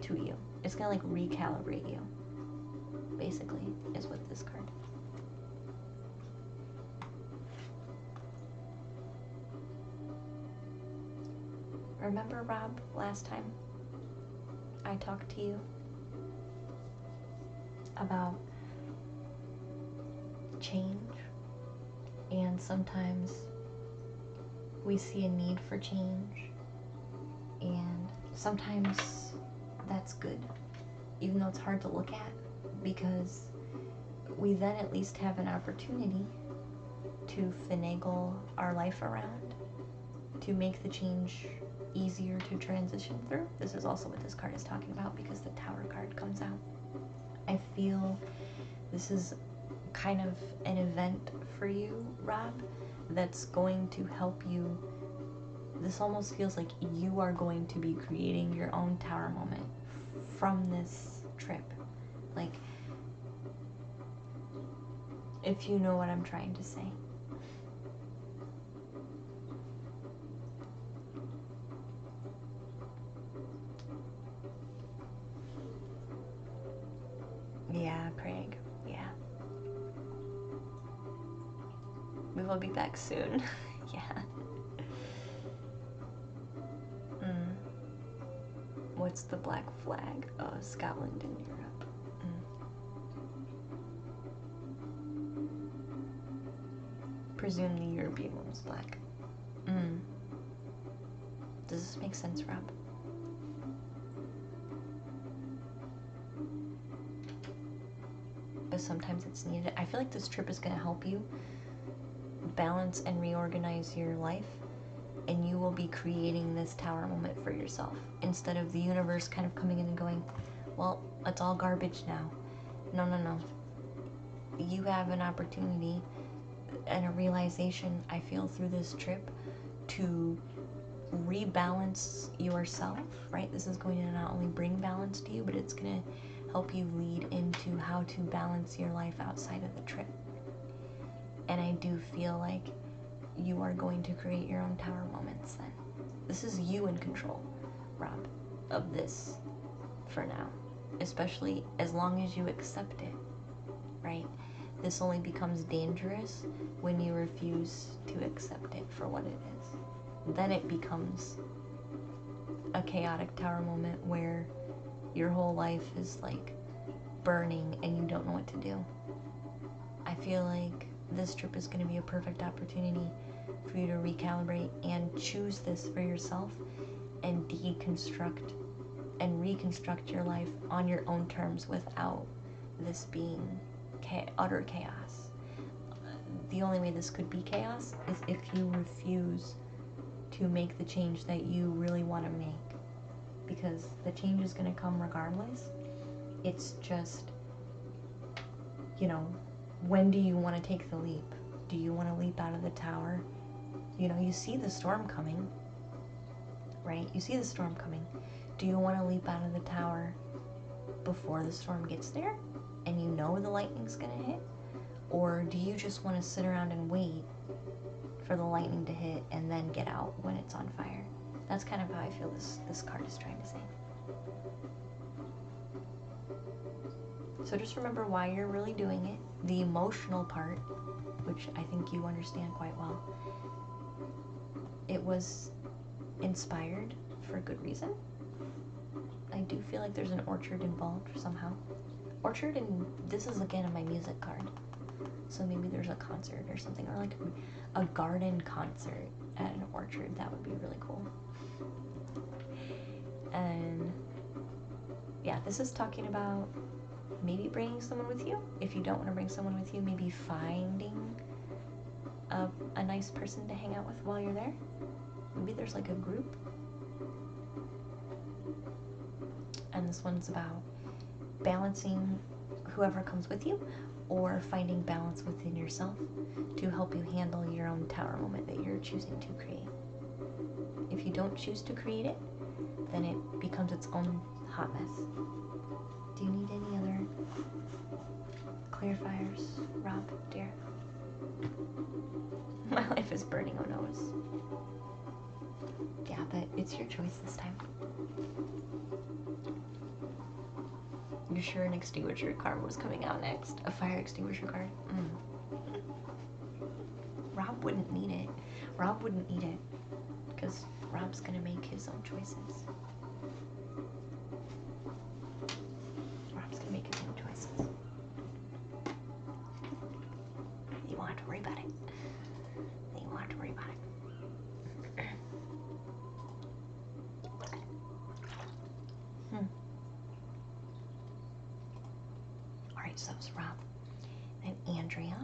to you. It's going to like recalibrate you, basically, is what this card. Remember, Rob, last time I talked to you about change, and sometimes we see a need for change, and sometimes that's good, even though it's hard to look at, because we then at least have an opportunity to finagle our life around, to make the change easier to transition through. This is also what this card is talking about because the Tower card comes out. I feel this is kind of an event for you, Rob, that's going to help you. This almost feels like you are going to be creating your own Tower moment from this trip. Like, if you know what I'm trying to say. Yeah, Craig. Yeah. We will be back soon. Yeah. What's the black flag? Oh, Scotland and Europe. Presume the European one was black. Does this make sense, Rob? But sometimes it's needed. I feel like this trip is going to help you balance and reorganize your life, and you will be creating this Tower moment for yourself instead of the universe kind of coming in and going, well, it's all garbage now. No. You have an opportunity and a realization, I feel, through this trip to rebalance yourself, right? This is going to not only bring balance to you, but it's going to help you lead into how to balance your life outside of the trip. And I do feel like you are going to create your own Tower moments then. This is you in control, Rob, of this for now. Especially as long as you accept it, right? This only becomes dangerous when you refuse to accept it for what it is. Then it becomes a chaotic Tower moment where your whole life is like burning and you don't know what to do. I feel like this trip is going to be a perfect opportunity for you to recalibrate and choose this for yourself and deconstruct and reconstruct your life on your own terms without this being utter chaos. The only way this could be chaos is if you refuse to make the change that you really want to make, because the change is going to come regardless. It's just, you know, when do you want to take the leap? Do you want to leap out of the tower? You know, you see the storm coming, right? You see the storm coming. Do you want to leap out of the tower before the storm gets there and you know the lightning's going to hit? Or do you just want to sit around and wait for the lightning to hit and then get out when it's on fire? That's kind of how I feel this card is trying to say. So just remember why you're really doing it. The emotional part, which I think you understand quite well. It was inspired for good reason. I do feel like there's an orchard involved somehow. Orchard, and this is again in my music card. So maybe there's a concert or something, or like a garden concert at an orchard. That would be really cool. And yeah, this is talking about maybe bringing someone with you. If you don't want to bring someone with you, maybe finding a nice person to hang out with while you're there. Maybe there's like a group. And this one's about balancing whoever comes with you, or finding balance within yourself to help you handle your own tower moment that you're choosing to create. If you don't choose to create it, then it becomes its own hot mess. Do you need any other clarifiers, Rob, dear? My life is burning, oh noes. Yeah, but it's your choice this time. You're sure an extinguisher card was coming out next? A fire extinguisher card? Rob wouldn't need it. Rob wouldn't need it, because Rob's gonna make his own choices. Rob's gonna make his own choices. You won't have to worry about it. You won't have to worry about it. Alright, so that was Rob. Then Andrea.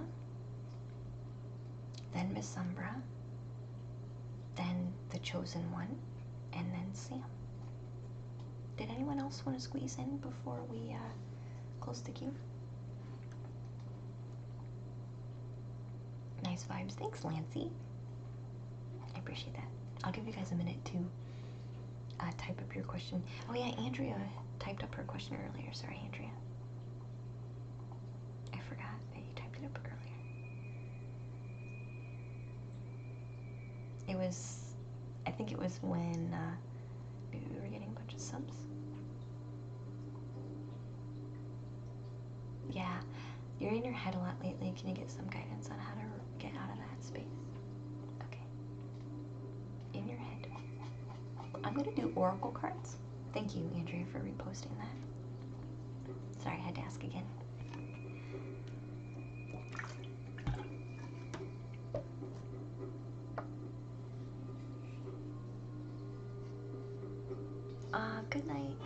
Then Miss Umbra. Then the Chosen One. And then Sam. Did anyone else want to squeeze in before we close the queue? Nice vibes. Thanks, Lancy. I appreciate that. I'll give you guys a minute to type up your question. Oh yeah, Andrea typed up her question earlier. Sorry, Andrea. I forgot that you typed it up earlier. It was, I think it was when maybe we were getting a bunch of subs. Yeah, you're in your head a lot lately. Can you get some guidance on how to get out of that space? Okay. In your head. I'm gonna do oracle cards. Thank you, Andrea, for reposting that. Sorry, I had to ask again. Good night.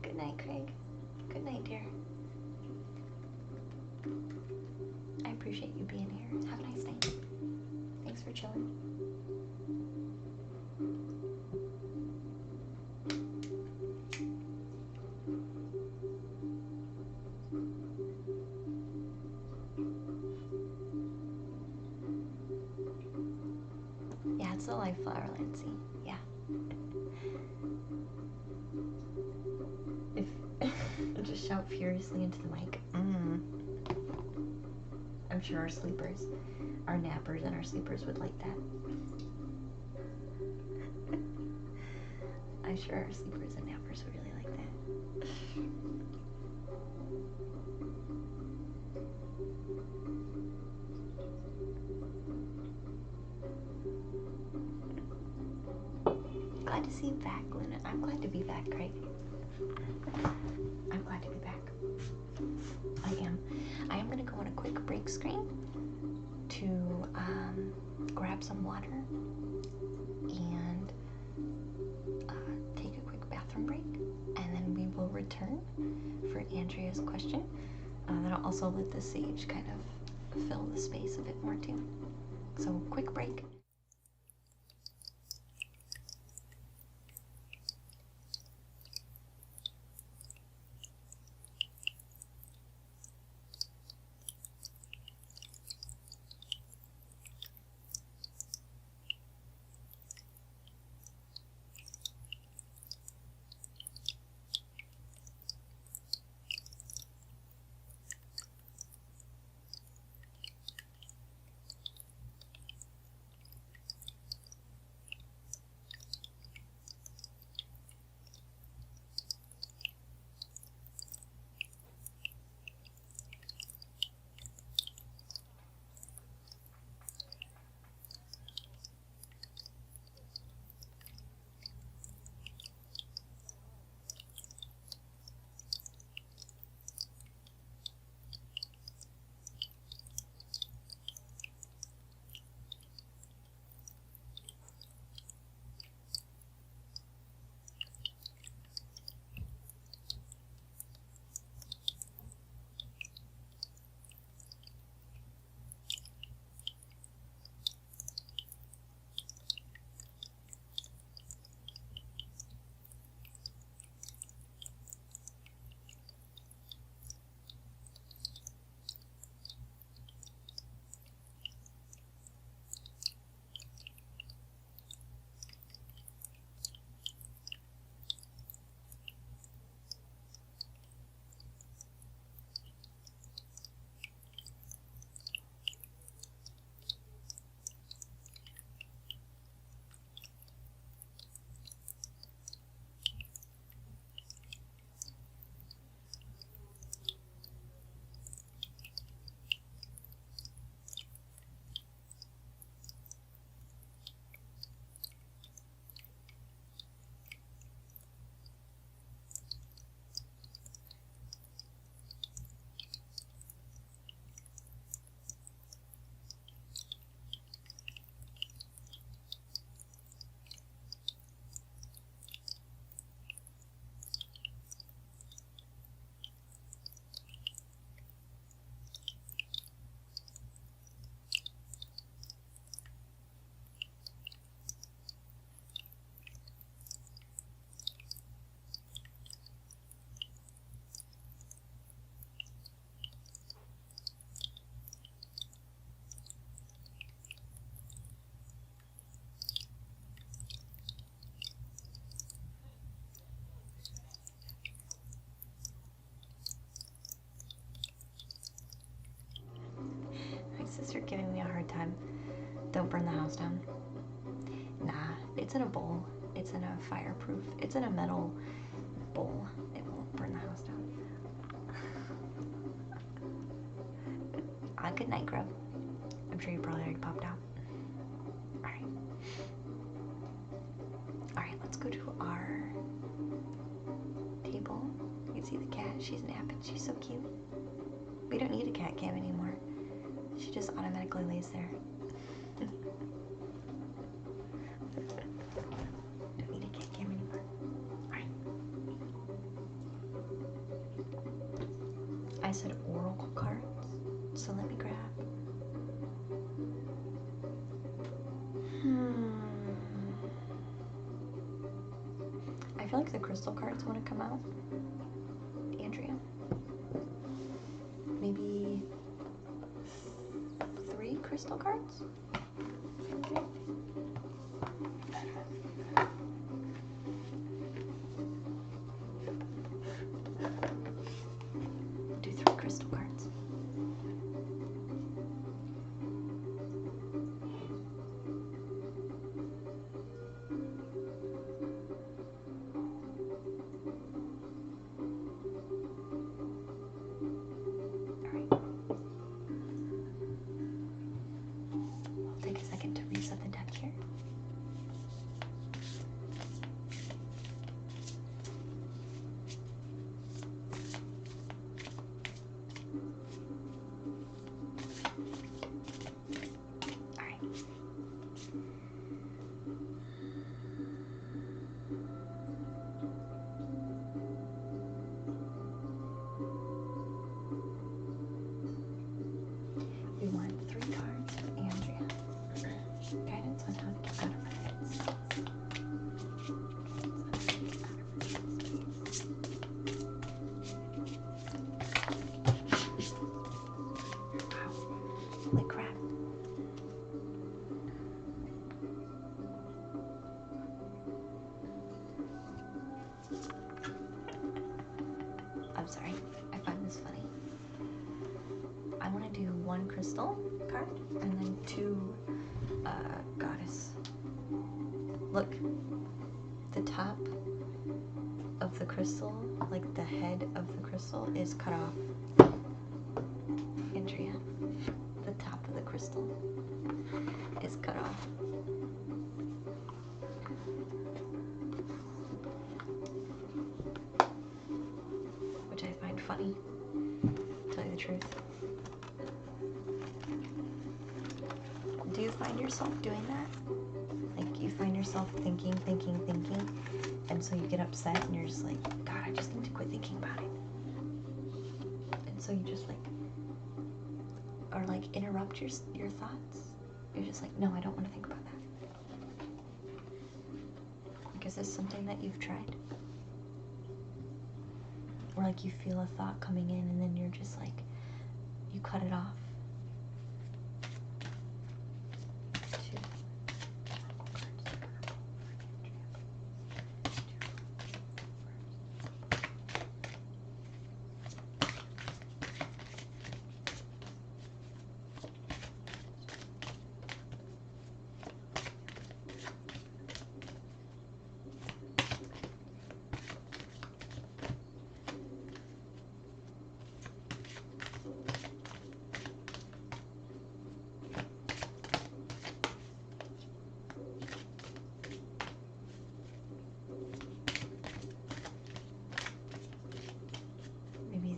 Good night, Craig. Good night, dear. I appreciate you being here. Have a nice night. Thanks for chilling. Yeah, it's a life flower, Lancy. Yeah. If just shout furiously into the mic. I'm sure our sleepers, our nappers and our sleepers would like that. I'm sure our sleepers and nappers would really like that. Glad to see you back, Luna. I'm glad to be back, Craig. I'm glad to be back. I am. I am going to go on a quick break screen grab some water and take a quick bathroom break, and then we will return for Andrea's question. That'll also let the sage kind of fill the space a bit more too. So, quick break. Sister giving me a hard time. Don't burn the house down. Nah, it's in a bowl. It's in a fireproof. It's in a metal bowl. It won't burn the house down. Good night, Grub. I'm sure you probably already popped out. Alright. Alright, let's go to our table. You can see the cat. She's napping. She's so cute. We don't need a cat cam anymore. She just automatically lays there. Don't need a cat cam anymore. Alright. I said oracle cards, so let me grab. I feel like the crystal cards want to come out. Andrea. Maybe 3 crystal cards? Okay. We'll do 3 crystal cards. Take a second to reset the deck here. sorry. I find this funny. I want to do one crystal card and then two goddess. Look, the top of the crystal, like the head of the crystal, is cut off. Andrea, the top of the crystal is cut off. Which I find funny, to tell you the truth. Do you find yourself doing that? Like, you find yourself thinking, and so you get upset and you're just like, God, I just need to quit thinking about it. And so you just like, or like interrupt your thoughts. You're just like, no, I don't want to think about that. Like, is this something that you've tried? Or like you feel a thought coming in and then you're just like, you cut it off.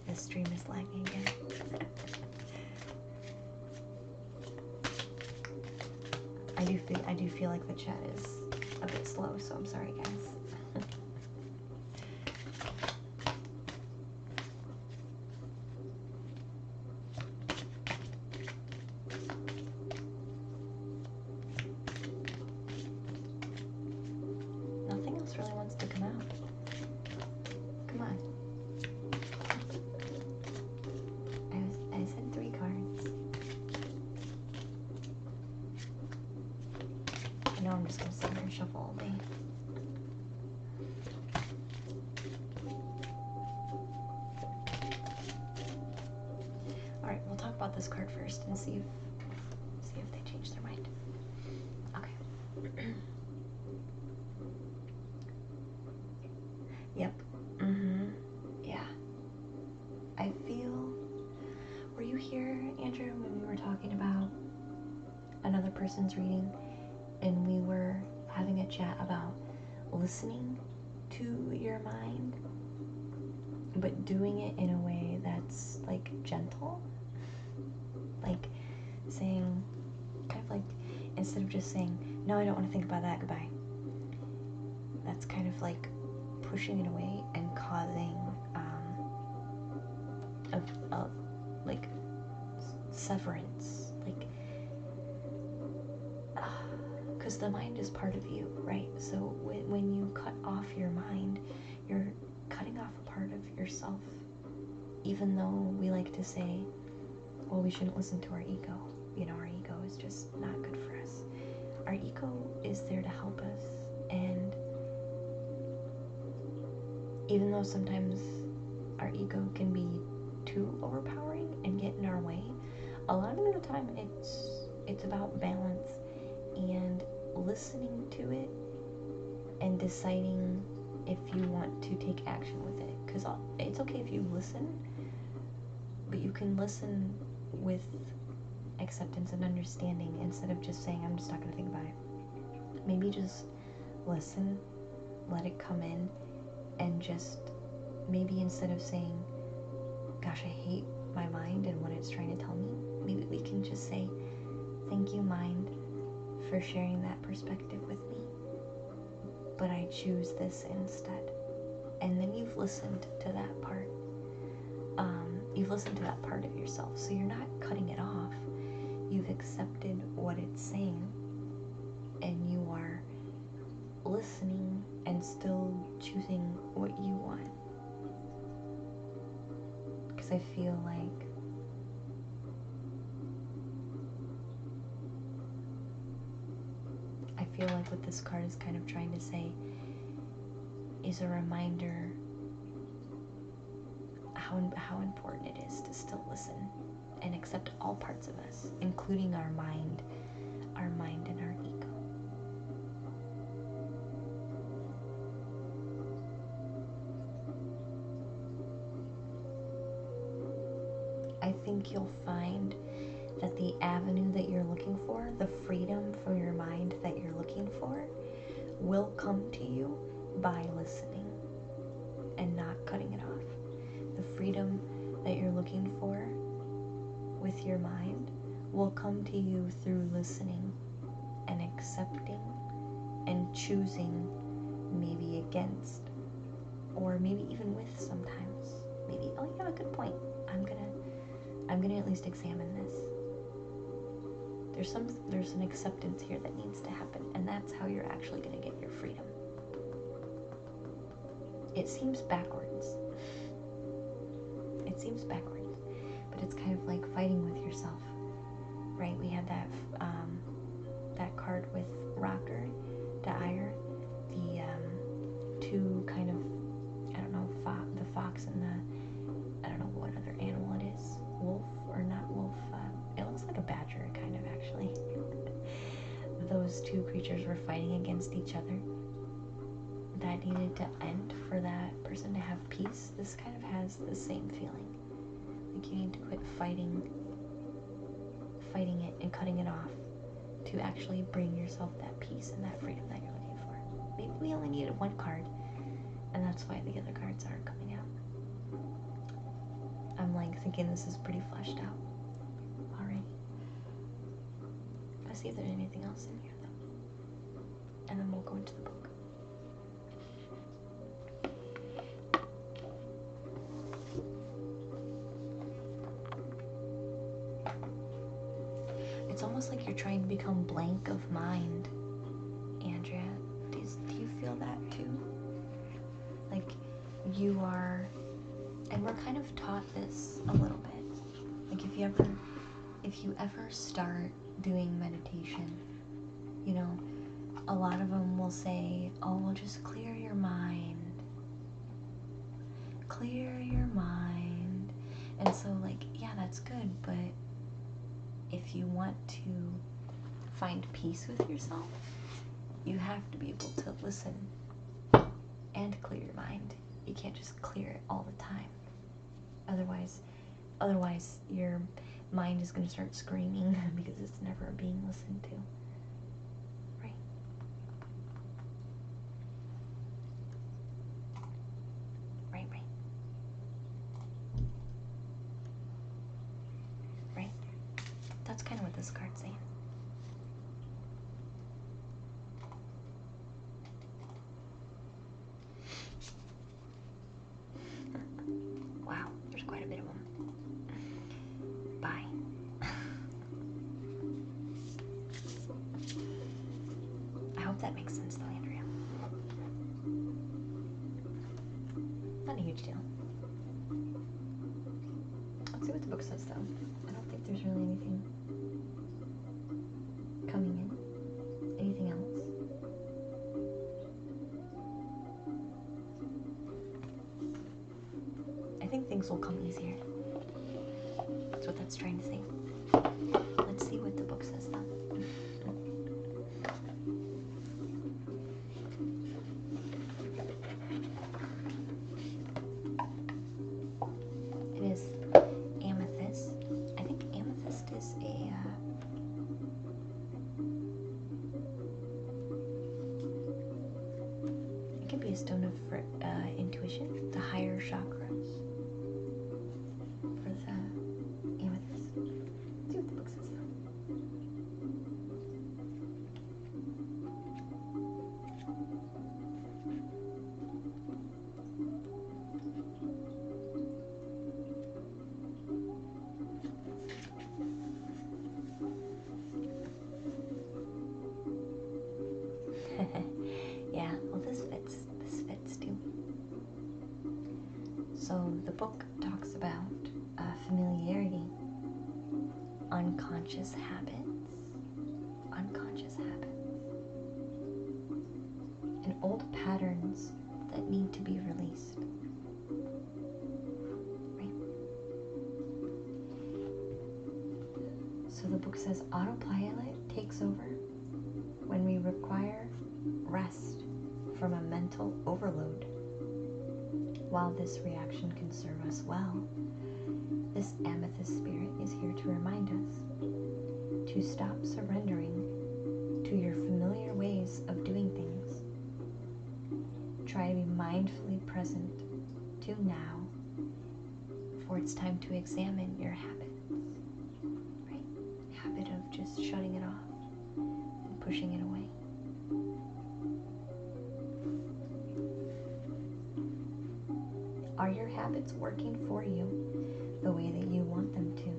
The stream is lagging again. I do feel like the chat is a bit slow, so I'm sorry, guys. Nothing else really wants to come out. Come on. I said 3 cards. I know I'm just gonna sit here and shuffle all day. Alright, we'll talk about this card first and see if they change their mind. Okay. Yep. Yeah. I feel... Were you here, Andrew, when we were talking about another person's reading and we were having a chat about listening to your mind, but doing it in a way that's like gentle? Like saying, kind of like, instead of just saying, no, I don't want to think about that, goodbye. That's kind of like pushing it away and causing a like severance, like, because the mind is part of you, right? So when you cut off your mind, you're cutting off a part of yourself. Even though we like to say, well, we shouldn't listen to our ego. You know, our ego is just not good for us. Our ego is there to help us, and even though sometimes our ego can be too overpowering and get in our way, a lot of the time it's about balance and listening to it and deciding if you want to take action with it. Because it's okay if you listen, but you can listen with acceptance and understanding instead of just saying, I'm just not going to think about it. Maybe just listen, let it come in, and just maybe instead of saying, gosh, I hate my mind and what it's trying to tell me, maybe we can just say, thank you, mind, for sharing that perspective with me, but I choose this instead. And then you've listened to that part. You've listened to that part of yourself, so you're not cutting it off. You've accepted what it's saying, and you are listening and still choosing what you want. Because I feel like what this card is kind of trying to say is a reminder how how important it is to still listen and accept all parts of us, including our mind and our ego. I think you'll find that the avenue that you're looking for, the freedom from your mind that you're looking for, will come to you by listening and not cutting it off. The freedom that you're looking for with your mind will come to you through listening and accepting and choosing, maybe against, or maybe even with sometimes. Maybe, oh, you have a good point. I'm gonna at least examine this. There's an acceptance here that needs to happen, and that's how you're actually gonna get your freedom. It seems backwards. It seems backwards, but it's kind of like fighting with yourself, right? We had that card with Rocker, Dyer, the two kind of, I don't know, the fox and the, I don't know what other animal it is, wolf or not wolf. It looks like a badger, kind of, actually. Those two creatures were fighting against each other. That needed to end for that person to have peace. This kind of has the same feeling. Like you need to quit fighting it and cutting it off to actually bring yourself that peace and that freedom that you're looking for. Maybe we only needed one card, and that's why the other cards aren't coming out. I'm like thinking this is pretty fleshed out already. Let's see if there's anything else in here though, and then we'll go into the book. It's almost like you're trying to become blank of mind, Andrea. Do you feel that too? Like you are, and we're kind of taught this a little bit. Like if you ever start doing meditation, you know, a lot of them will say, oh, well, just clear your mind. Clear your mind. And so, like, yeah, that's good, but if you want to find peace with yourself, you have to be able to listen and clear your mind. You can't just clear it all the time. Otherwise your mind is going to start screaming because it's never being listened to. Right? Right. Right? That's kind of what this card's saying. Wow, there's quite a bit of them. Bye. I hope that makes sense though, Andrea. Not a huge deal. Let's see what the book says though. I don't think there's really anything coming in. Anything else? I think things will come easier. That's what that's trying to say. Let's see what the book says though. It is amethyst. I think amethyst is it can be a stone of intuition, the higher chakras. For the amethyst. Let's see what the book says though. Yeah, well this fits too. So the book talks about familiarity, unconscious habits, and old patterns that need to be released. Right? So the book says autopilot takes over when we require rest from a mental overload. While this reaction can serve us well, this amethyst spirit is here to remind us to stop surrendering to your familiar ways of doing things. Try to be mindfully present to now, for it's time to examine your habits, right? Habit of just shutting it off and pushing it away. Are your habits working for you the way that you want them to?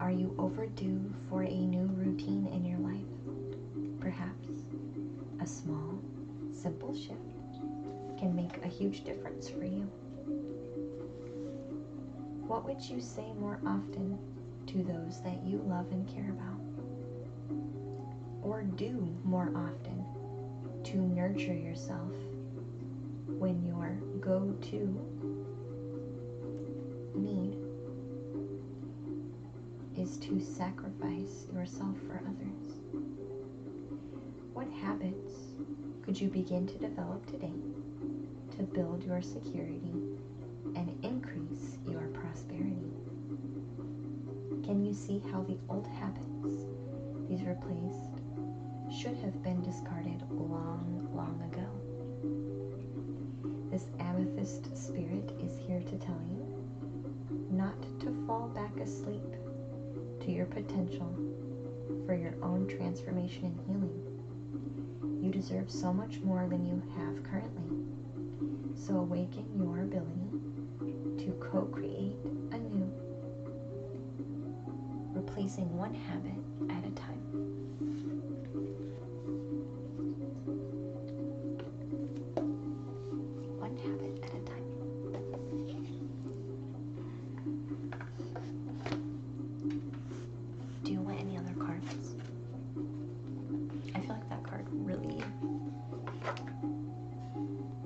Are you overdue for a new routine in your life? Perhaps a small, simple shift can make a huge difference for you. What would you say more often to those that you love and care about? Or do more often to nurture yourself when your go-to need is to sacrifice yourself for others? What habits could you begin to develop today to build your security and increase your prosperity? Can you see how the old habits, these replaced, should have been discarded long, long ago? This amethyst spirit is here to tell you not to fall back asleep to your potential for your own transformation and healing. You deserve so much more than you have currently. So awaken your ability to co-create anew, replacing one habit at a time. One habit at a time. Do you want any other cards? I feel like that card really...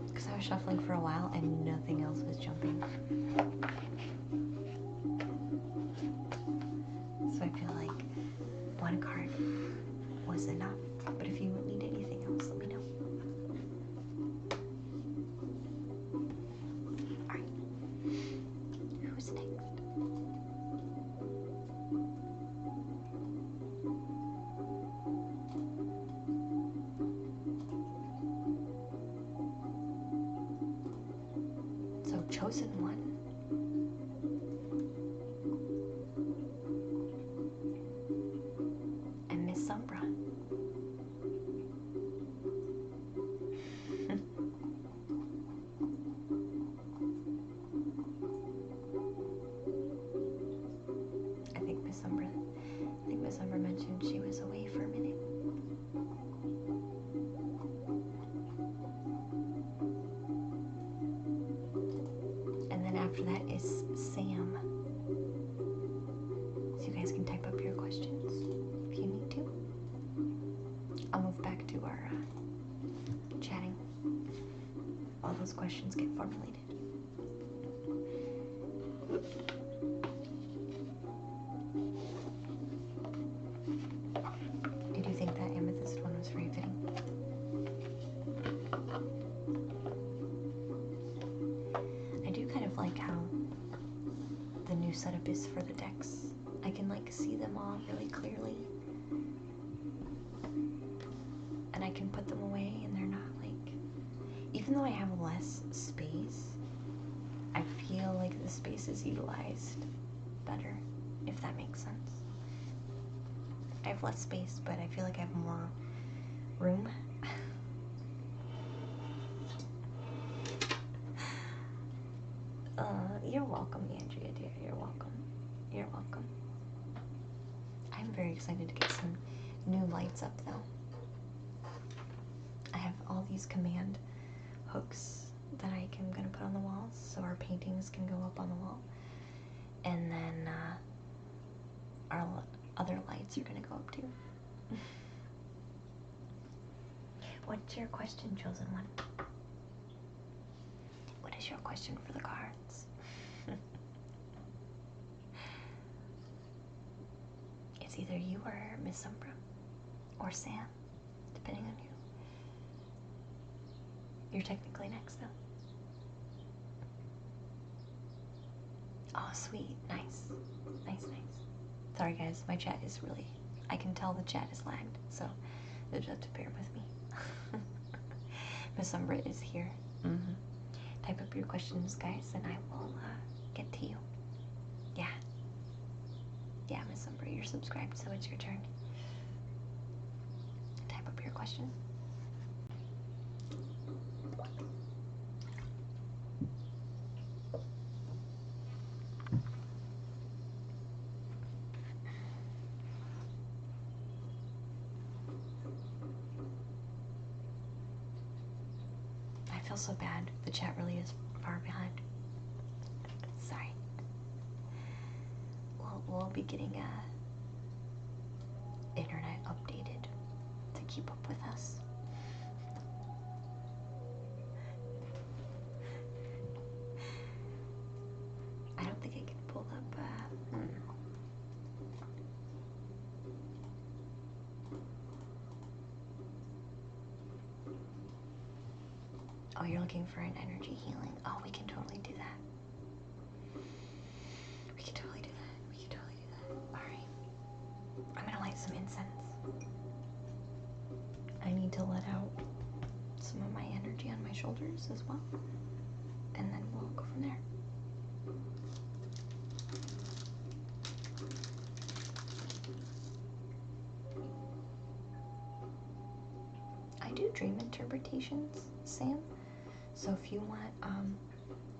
Because I was shuffling for a while and nothing else was jumping. So I feel like one card was enough. But if you need anything else, let me know. Alright. Who's next? So, chosen one. And Miss Sombra. I think Miss Sombra mentioned she was away for a minute. And then after that is Sam. So you guys can type up your questions if you need to. I'll move back to our chatting while those questions get formulated. Did you think that amethyst one was very fitting? I do kind of like how the new setup is for the decks. I can like see them all really clearly. And I can put them away and they're not like, even though I have less space, I feel like the space is utilized better, if that makes sense. I have less space, but I feel like I have more room. You're welcome, Andrea, dear. You're welcome. You're welcome. I'm very excited to get some new lights up, though. I have all these command hooks that I'm gonna put on the walls, so our paintings can go up on the wall. And then our other lights are gonna go up too. What's your question, chosen one? What is your question for the cards? It's either you or Miss Umbra or Sam, depending on you. You're technically next, though. Oh, sweet. Nice. Nice, nice. Sorry, guys. My chat is really... I can tell the chat is lagged, so you'll just have to bear with me. Miss Umbra is here. Type up your questions, guys, and I will get to you. Yeah. Yeah, Miss Umbra, you're subscribed, so it's your turn. Type up your question. I feel so bad. The chat really is far behind. Sorry. We'll be getting internet updated to keep up with us. I don't think I can pull up. Oh, you're looking for an energy healing. Oh, we can totally do that. We can totally do that. We can totally do that. Alright. I'm gonna light some incense. I need to let out some of my energy on my shoulders as well. And then we'll go from there. I do dream interpretations, Sam. So if you want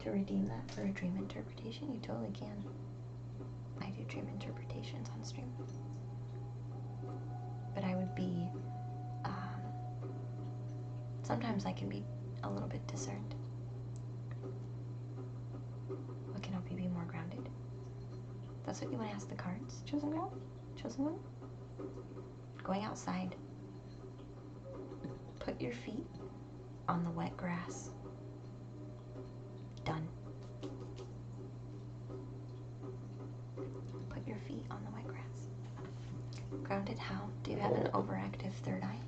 to redeem that for a dream interpretation, you totally can. I do dream interpretations on stream. But I would be, sometimes I can be a little bit discerned. What can help you be more grounded? That's what you want to ask the cards, chosen girl? Chosen one? Going outside. Put your feet on the wet grass. Done. Put your feet on the wet grass. Grounded how? Do you have an overactive third eye?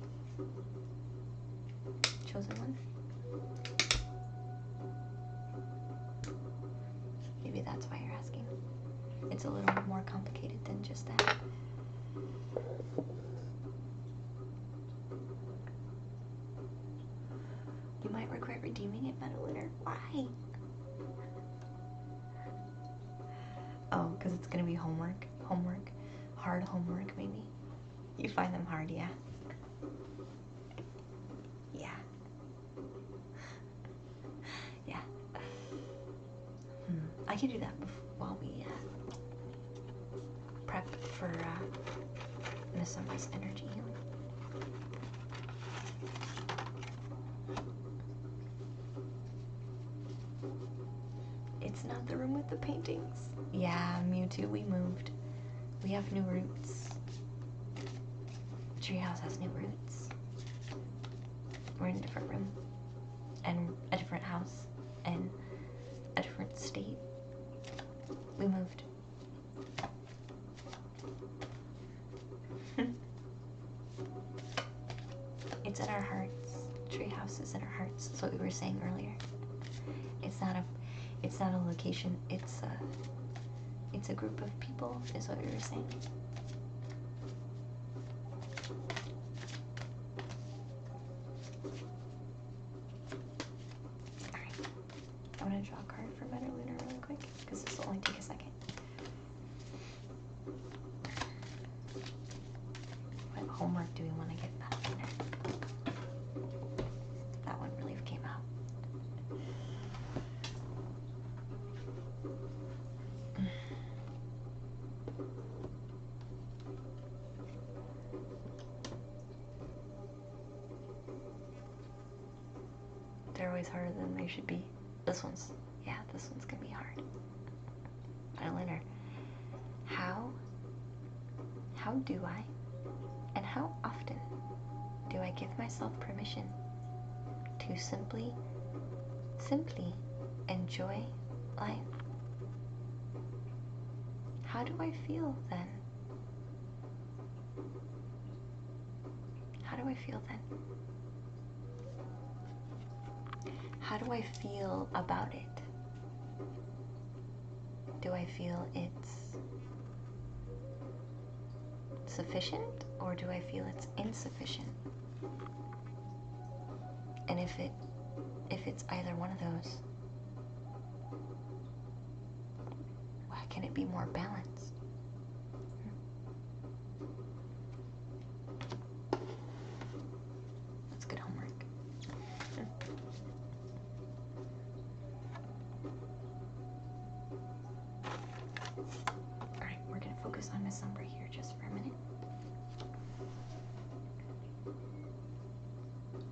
Chosen one? Maybe that's why you're asking. It's a little more complicated than just that. You might regret redeeming it, Meadowlitter. Why? Oh, because it's gonna be homework. Homework. Hard homework, maybe. You find them hard, yeah. Yeah. Yeah. I can do that while we prep for Miss Umbra's energy healing. It's not the room with the paintings. Yeah, Mewtwo, we moved. We have new roots. Treehouse has new roots. We're in a different room. And a different house. And a different state. We moved. It's in our hearts. Treehouse is in our hearts. That's what we were saying earlier. It's not a location. It's a group of people, is what we were saying. Alright. I'm gonna draw a card for Meadowlitter really quick, because this will only take a second. What homework do we want to get Meadowlitter? That one really came out. They're always harder than they should be. This one's gonna be hard. Meadowlitter. How do I, and how often do I give myself permission to simply enjoy life? How do I feel then I feel then? How do I feel about it? Do I feel it's sufficient, or do I feel it's insufficient? And if it's either one of those, why can it be more balanced? That's good homework. Alright, we're gonna focus on Miss Umbra here just for a minute.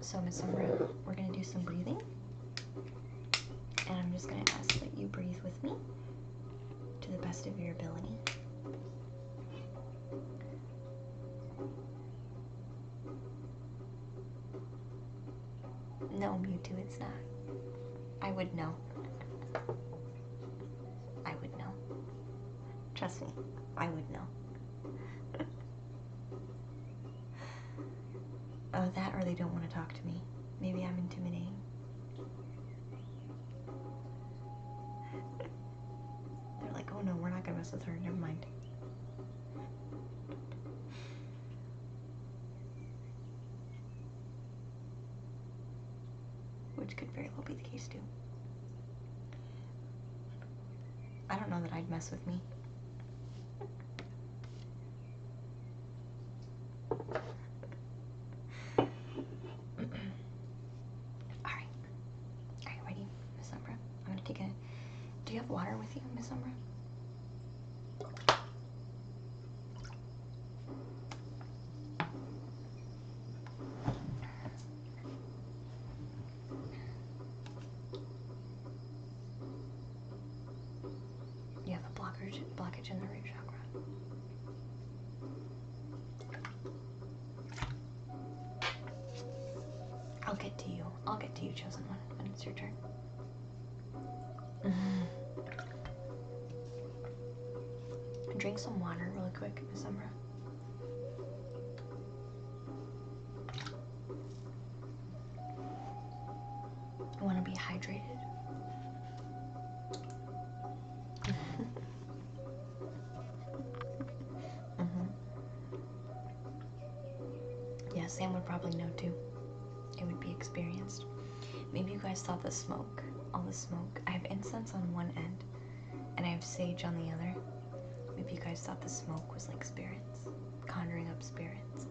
So Miss Umbra, we're gonna do some breathing. And I'm just gonna ask that you breathe with me to the best of your ability. No, Mewtwo, it's not. I would know. I would know. Trust me, I would know. Oh, that or they don't want to talk to me. Maybe I'm intimidating. They're like, oh no, we're not gonna mess with her, never mind. Which could very well be the case too. I don't know that I'd mess with me. Alright. Are you ready, Miss Umbra? I'm gonna take a... Do you have water with you, Miss Umbra? You have a blockage in the root chakra. I'll get to you. I'll get to you, chosen one, when it's your turn. Drink some water really quick, Miss Umbra. You want to be hydrated? Yeah, Sam would probably know too. It would be experienced. Maybe you guys saw the smoke. All the smoke. I have incense on one end, and I have sage on the other. Maybe you guys thought the smoke was like spirits, conjuring up spirits.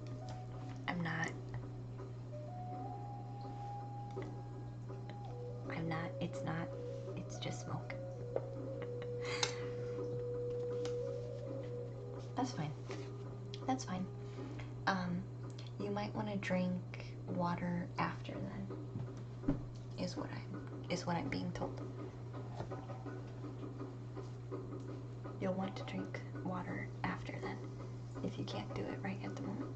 I'm not. It's not. It's just smoke. That's fine. That's fine. You might want to drink water after then. Is what I'm being told. You'll want to drink water after then, if you can't do it right at the moment.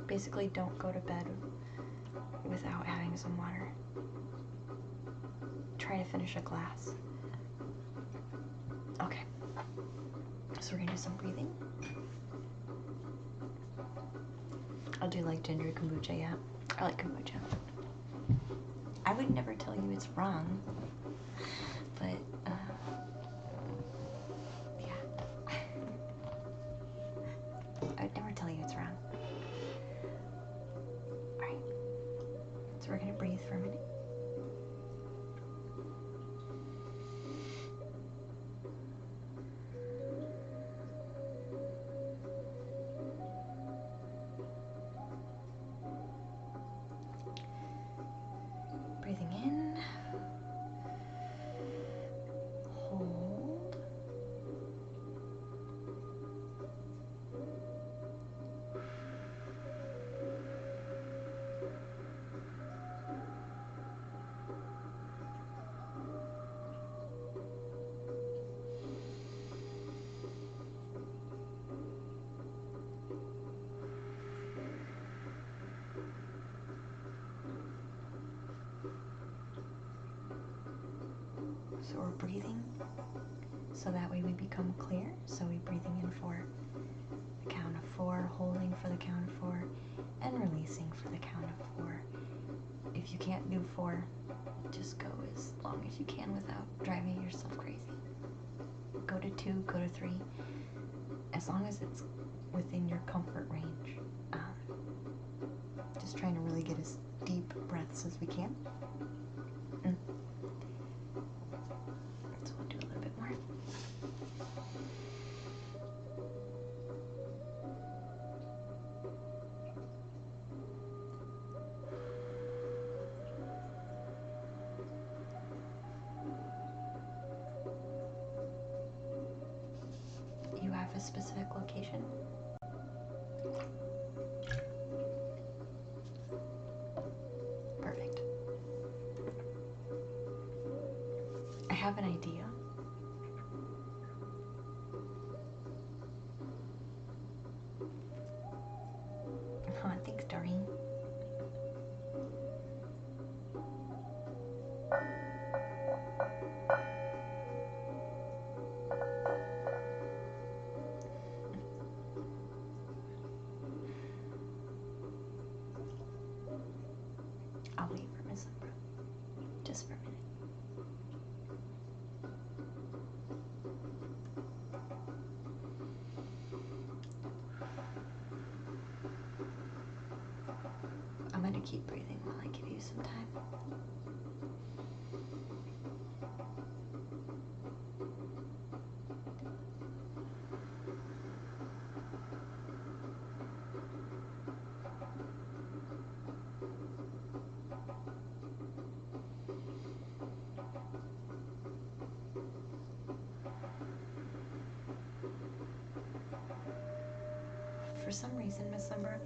Basically, don't go to bed without having some water. Try to finish a glass. Okay. So we're gonna do some breathing. I'll do like ginger kombucha, yeah. I like kombucha. I would never tell you it's wrong, but yeah. I would never tell you it's wrong. Alright, so we're gonna breathe for a minute. Breathing in, hold, so we're breathing so that way we become clear. So we're breathing in for the count of 4, holding for the count of 4, and releasing for the count of 4. If you can't do 4, just go as long as you can without driving yourself crazy. Go to 2, go to 3, as long as it's within your comfort range. Just trying to really get as deep breaths as we can. So we'll do a little bit more. You have a specific location? Perfect. I have an idea. Oh, thanks, Doreen. I'll wait for Miss Umbra just for a minute. I'm going to keep breathing while I give you some time. For some reason, Miss Umbra,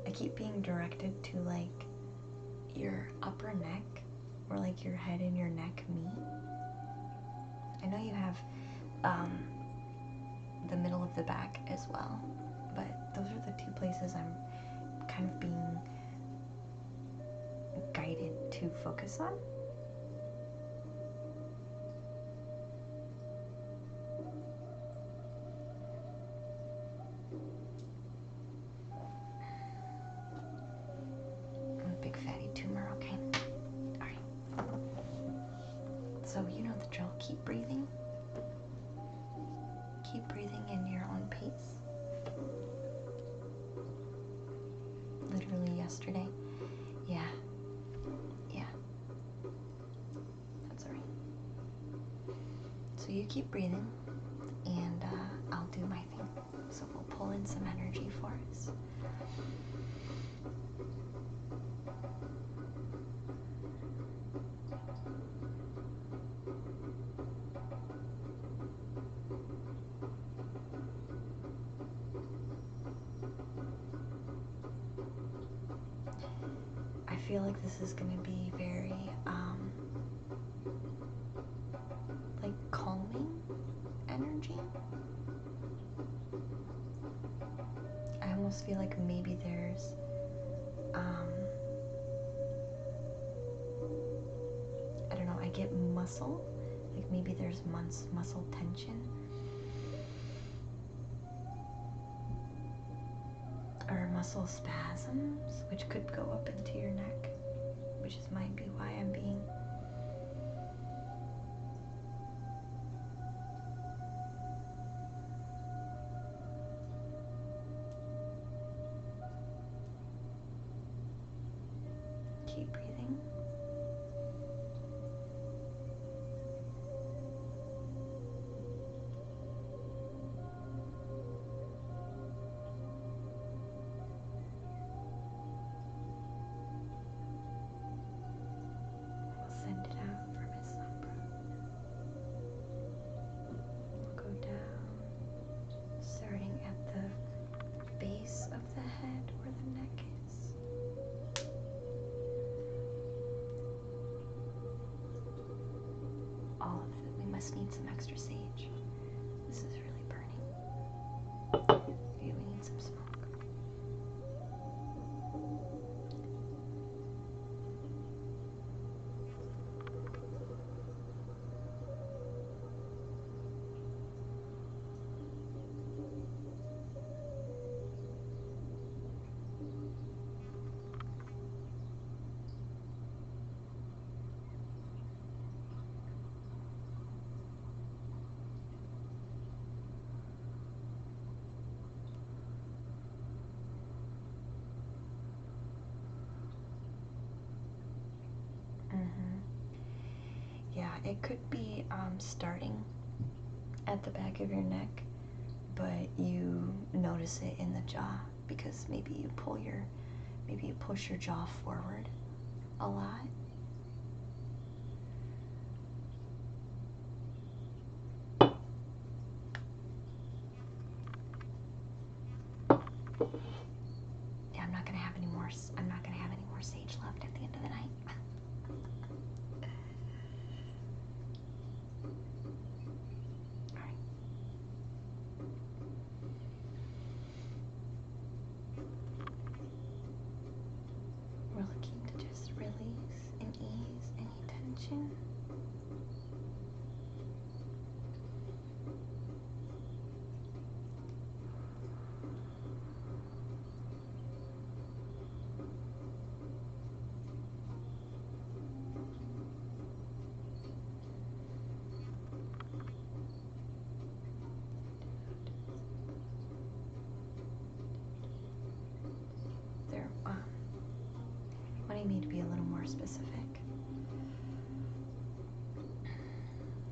I keep being directed to like your upper neck, or like your head and your neck meet. I know you have the middle of the back as well, but those are the two places I'm kind of being guided to focus on. Big fatty tumor, okay. Alright. So you know the drill. Keep breathing. Keep breathing in your own pace. Literally yesterday. Yeah. That's alright. So you keep breathing, and I'll do my thing. So we'll pull in some energy for us. I feel like this is going to be very, like calming energy. I almost feel like maybe there's, I don't know, I get muscle, like maybe there's muscle tension. Or muscle spasms, which could go up into your neck, which might be why I'm being keep breathing. We'll send it out for Miss Umbra. We'll go down, starting at the base of the head where the neck is. All of it. We must need some extra sage. This is really burning. Maybe we need some smoke. it could be starting at the back of your neck, but you notice it in the jaw because maybe you push your jaw forward a lot. Yeah, I'm not gonna have any more sage left at the end of the night. All right. We're looking to just release and ease any tension. They're wanting me to be a little more specific.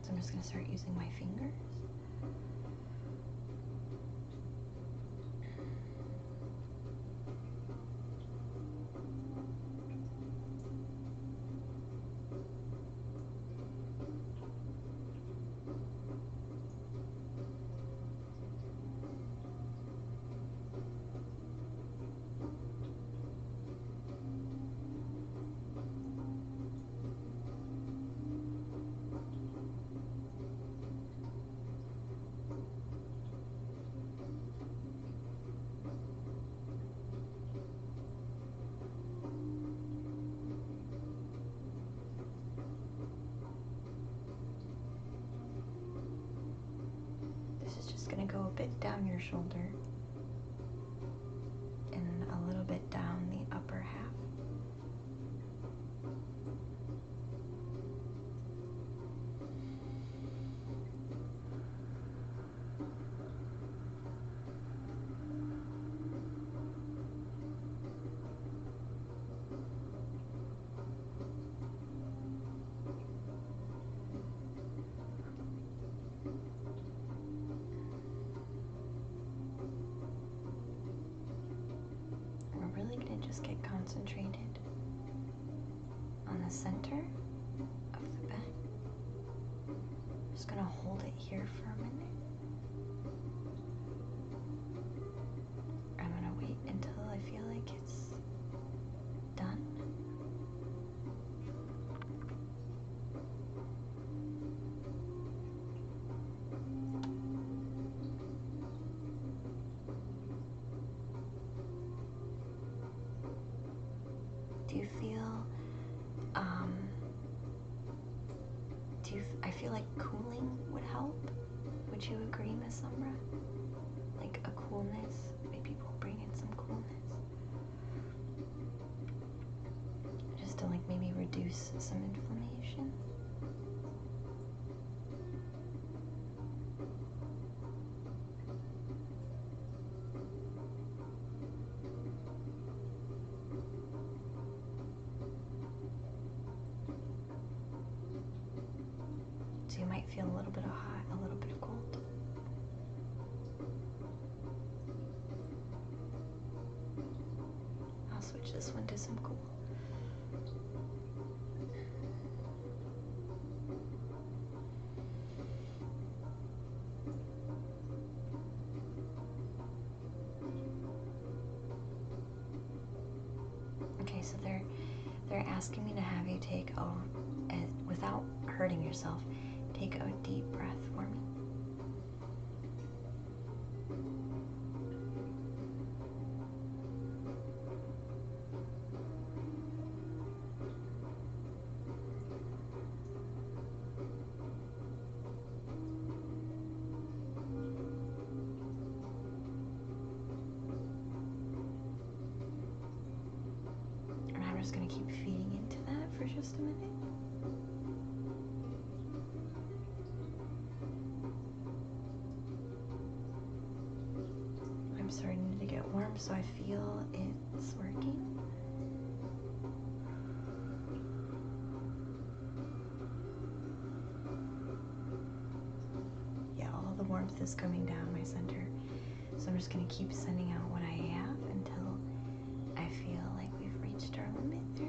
So I'm just going to start using my fingers. This is just going to go a bit down your shoulder and a little bit down the upper half. We're really going to just get concentrated on the center of the bed. I'm just going to hold it here for a minute. I'm going to wait until I feel like it's done. Do you feel, I feel like cooling would help? Would you agree, Miss Umbra? Like a coolness, maybe we'll bring in some coolness. Just to like maybe reduce some inflammation. So you might feel a little bit of hot, a little bit of cold. I'll switch this one to some cool. Okay, so they're asking me to have you take without hurting yourself, take a deep breath for me. And I'm just going to keep feeding into that for just a minute. I'm starting to get warm, so I feel it's working. warmth is coming down my center. So I'm just going to keep sending out what I have until I feel like we've reached our limit there.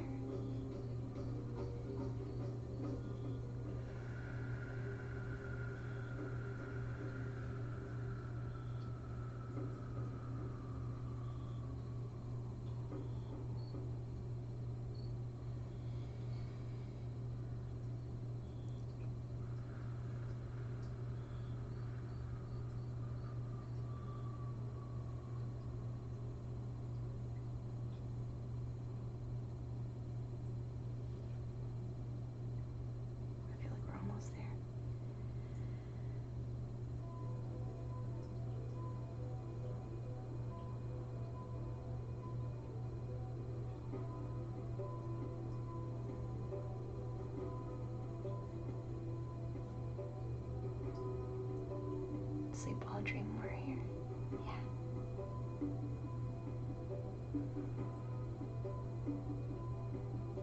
Sleep while dream we're here. Yeah.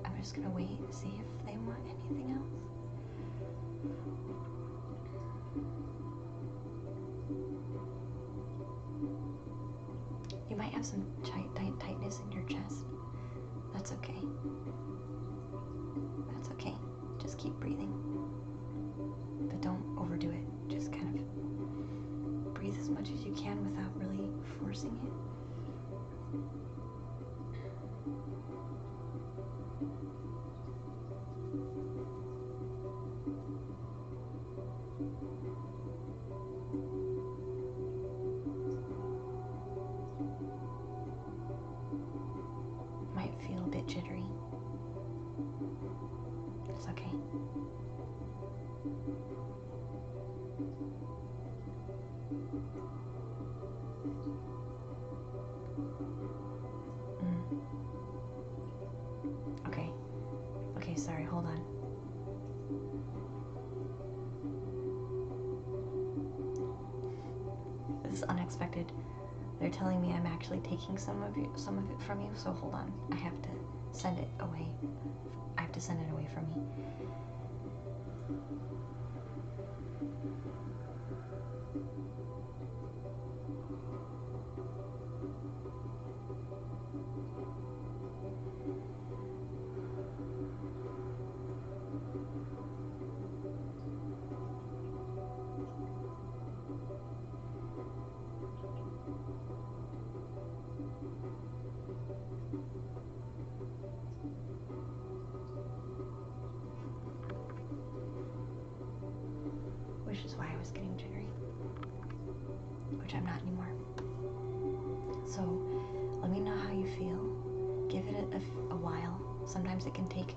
I'm just gonna wait and see if they want anything else. You might have some tightness in your chest. That's okay. That's okay. Just keep breathing. But don't overdo it. Just kind of breathe as much as you can without really forcing it. Might feel a bit jittery. It's okay. Okay. Okay, sorry, hold on. This is unexpected. They're telling me I'm actually taking some of it from you, so hold on. I have to send it away. I have to send it away from me. Which is why I was getting jittery. Which I'm not anymore. So, let me know how you feel. Give it a while. Sometimes it can take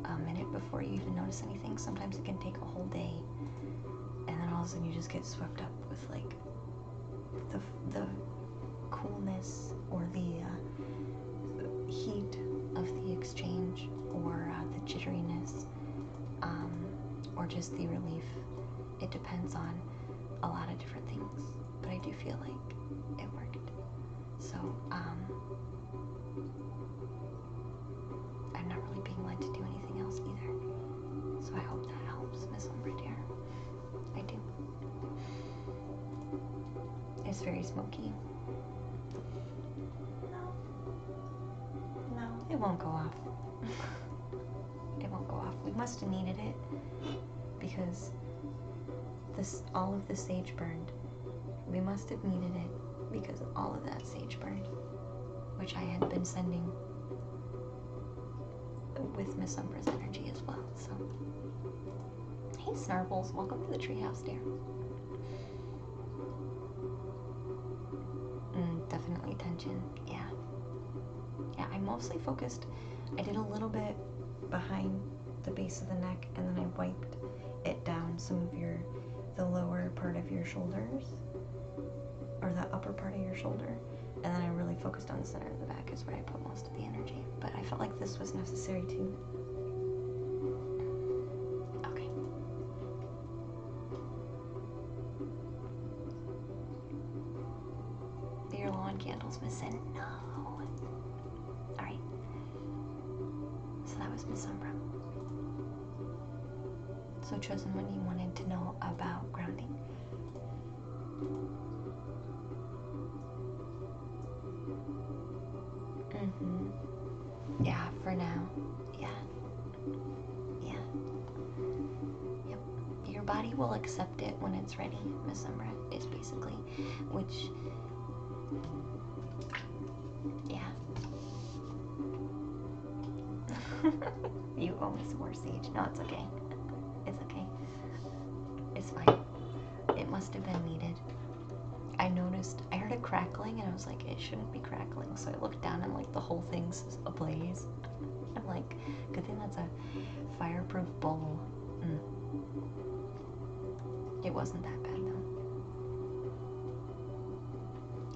a minute before you even notice anything. Sometimes it can take a whole day. And then all of a sudden you just get swept up with like the coolness or the heat of the exchange, or the jitteriness, or just the relief. It depends on a lot of different things, but I do feel like it worked. So I'm not really being led to do anything else either. So I hope that helps, Miss Umbra dear. I do. It's very smoky. No, it won't go off. It won't go off. We must have needed it because all of the sage burned. We must have needed it because all of that sage burned, which I had been sending with Miss Umbra's energy as well. So, hey Snarbles, welcome to the treehouse, dear. Definitely tension. Yeah. Yeah, I mostly focused. I did a little bit behind the base of the neck, and then I wiped it down some of the lower part of your shoulders, or the upper part of your shoulder, and then I really focused on the center of the back is where I put most of the energy. But I felt like this was necessary too. Okay. Your lawn candles, Miss Sin. No. Alright. So that was Miss Umbra. So Chosen One, you wanted to know about grounding. Yeah, for now. Yeah. Yeah. Yep. Your body will accept it when it's ready, Miss Umbra, is basically, which, yeah. You owe me some more sage. No, it's okay. It's okay. It's fine. It must have been needed. I noticed, I heard it crackling and I was like, it shouldn't be crackling. So I looked down and like the whole thing's ablaze. I'm like, good thing that's a fireproof bowl. It wasn't that bad though.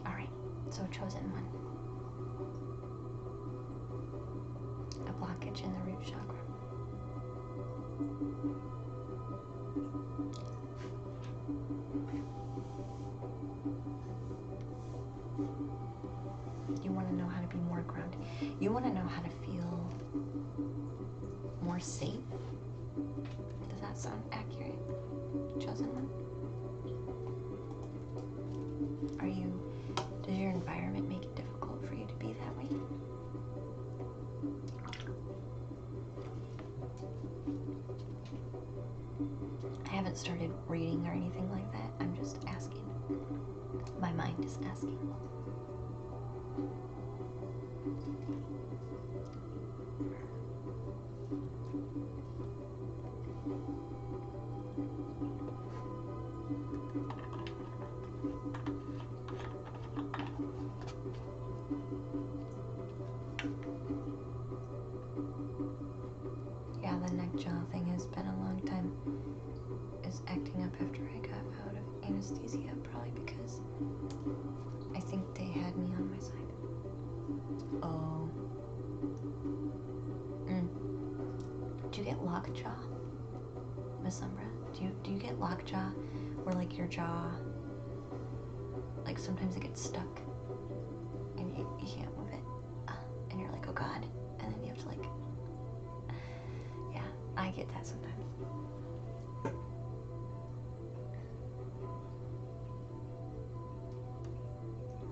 Alright, so chosen one. A blockage in the root chakra. You want to know how to be more grounded. You want to know how to feel more safe. Does that sound accurate, chosen one? Does your environment make it difficult for you to be that way? I haven't started reading or anything like that. I'm just asking. My mind is asking. Yeah, the neck jaw thing has been a long time. Is acting up after I got out of anesthesia, probably because I think they had me on my side. Oh. Do you get lockjaw, Miss Umbra? Do you get lockjaw, where like your jaw, like sometimes it gets stuck, and you can't move it, and you're like, oh god, and then you have to like, yeah, I get that sometimes.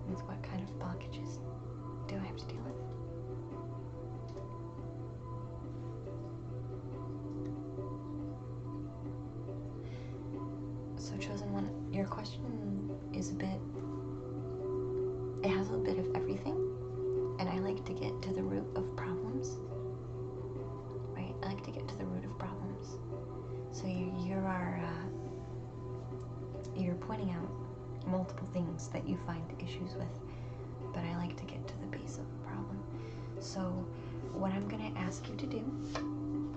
Means what kind of blockages do I have to deal with? So chosen one, your question is it has a bit of everything, and I like to get to the root of problems, right? I like to get to the root of problems. So you're pointing out multiple things that you find issues with, but I like to get to the base of the problem. So what I'm gonna ask you to do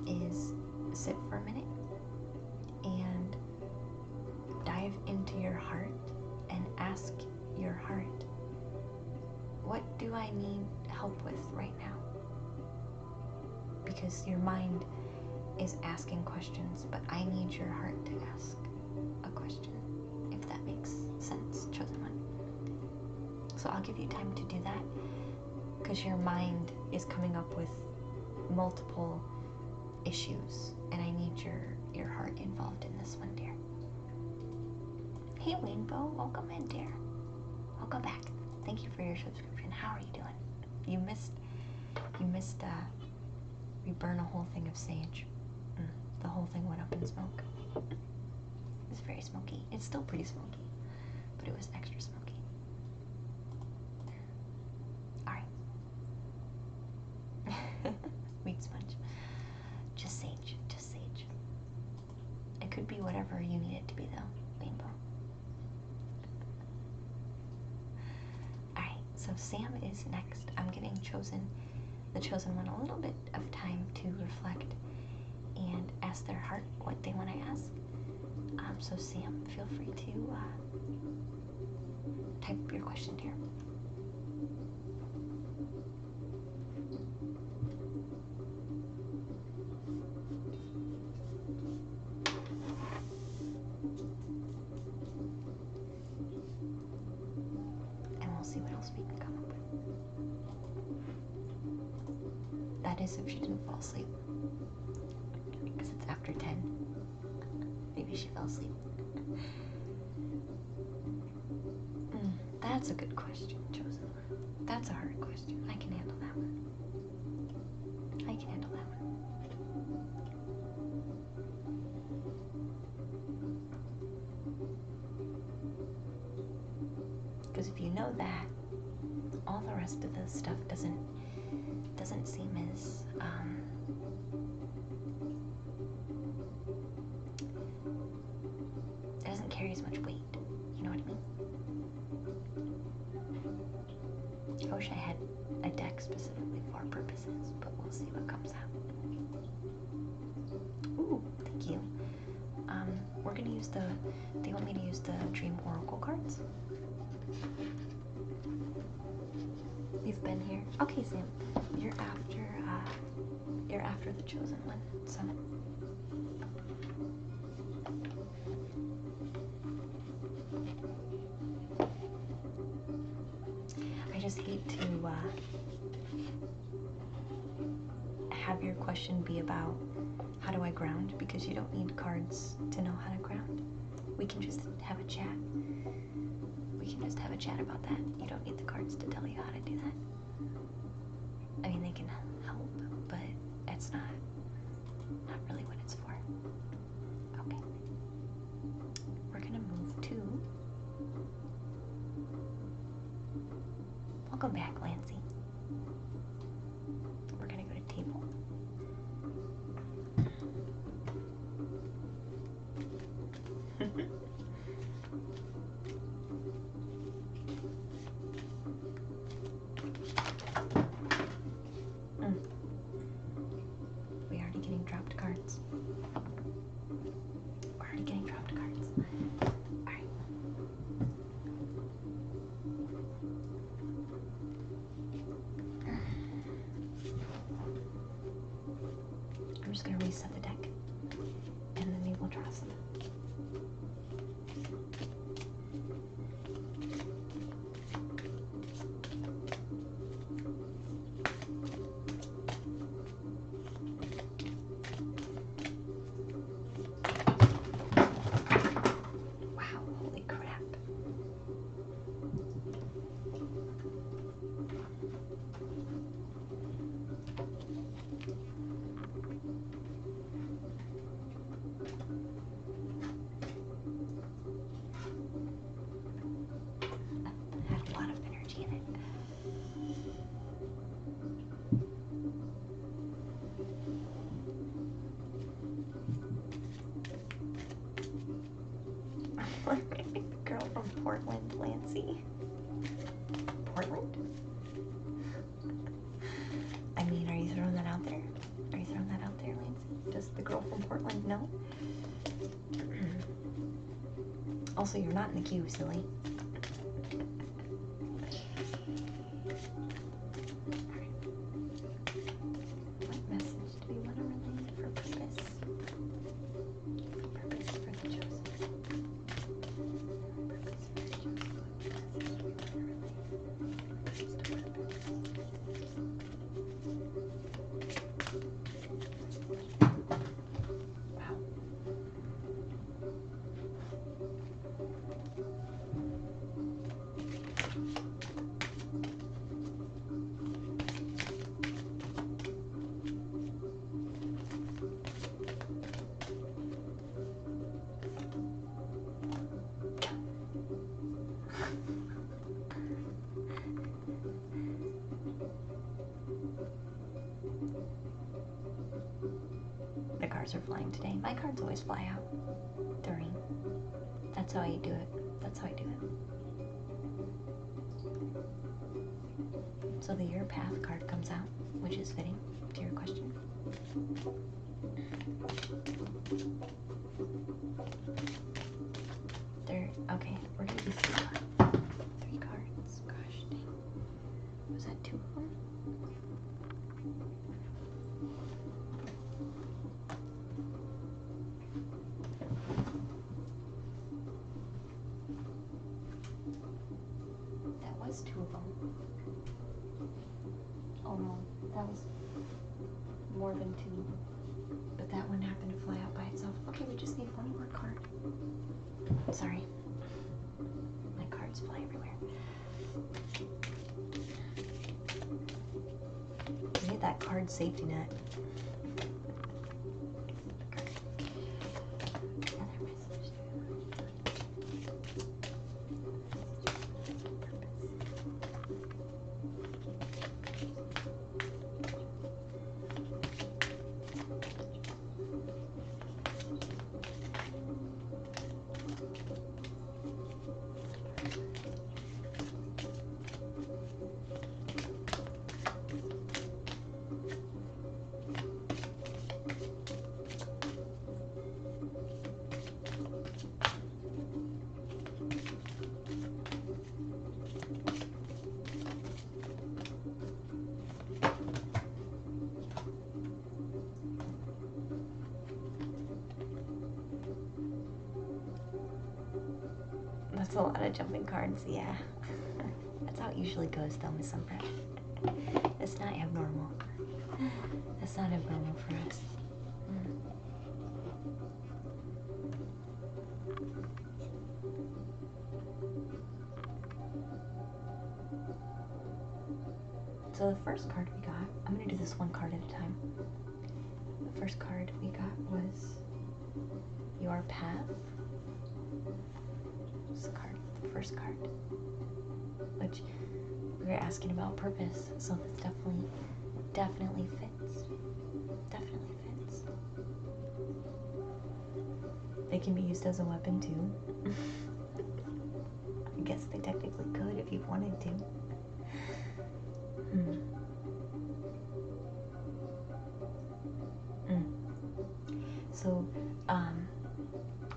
is sit for a minute and dive into your heart and ask your heart, what do I need help with right now? Because your mind is asking questions, but I need your heart to ask a question, if that makes sense, chosen one. So I'll give you time to do that, because your mind is coming up with multiple issues, and I need your heart involved in this one, dear. Hey, Rainbow, welcome in, dear. Welcome back. Thank you for your subscription. How are you doing? You missed we burn a whole thing of sage. The whole thing went up in smoke. It's very smoky. It's still pretty smoky, but it was extra smoky. Alright. Wheat sponge. Just sage. Just sage. It could be whatever you need it to be, though, Rainbow. Alright, so Sam is next. I'm getting the chosen one, a little bit of time to reflect and ask their heart what they want to ask. So Sam, feel free to type your question here. And we'll see what else we can come up with. That is if she didn't fall asleep. Because it's after 10. Maybe she fell asleep. That's a good question, Chosen. That's a hard question. I can handle that one. I can handle that one. Because if you know that, all the rest of the stuff doesn't seem as it doesn't carry as much weight. You know what I mean? I wish I had a deck specifically for purposes, but we'll see what comes out. Ooh, thank you. We're gonna use the. They want me to use the Dream Oracle cards. You've been here. Okay, Sam. You're after the chosen one. So. I just hate to have your question be about how do I ground, because you don't need cards to know how to ground. We can just have a chat. We can just have a chat about that. You don't need the cards to tell you how to do that. I mean, they can help, but it's not really what it's for. Okay. We're gonna move to. Welcome back, Lancy. We're gonna go to table. We already getting dropped cards. We're already getting dropped cards. Alright. I'm just gonna reset the deck, and then we will draw some. Wow, holy crap. Had a lot of energy in it. Girl from Portland, Lancy. Portland? I mean, are you throwing that out there? Are you throwing that out there, Lancy? Does the girl from Portland know? Also, you're not in the queue, silly. What message do we want to relay for purpose? Purpose for the chosen. Purpose for the chosen. What message do we want to relay? Purpose to purpose. Wow. The cards are flying today. My cards always fly out during. That's how I do it. That's how I do it. So the Your Path card comes out, which is fitting to your question. Okay, we're gonna do 3 cards. 3 cards. Gosh dang. Was that 2 of them? That was 2 of them. Oh no, that was more than 2. But that one happened to fly out by itself. Okay, we just need 1 more card. Sorry. My cards fly everywhere. that card safety net. That's a lot of jumping cards, yeah. That's how it usually goes though, Miss Umbra. It's not abnormal. That's not abnormal for us. So the first card we got, I'm gonna do this one card at a time. The first card we got was Your Path. This card, the first card, which we were asking about purpose, so this definitely fits. Definitely fits. They can be used as a weapon too. I guess they technically could if you wanted to. So,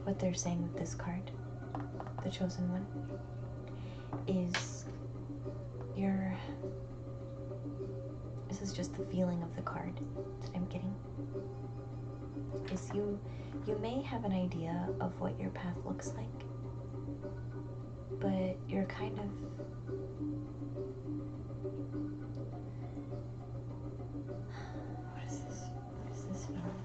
what they're saying with this card, the chosen one, is this is just the feeling of the card that I'm getting. Is you may have an idea of what your path looks like, but you're kind of what is this feeling?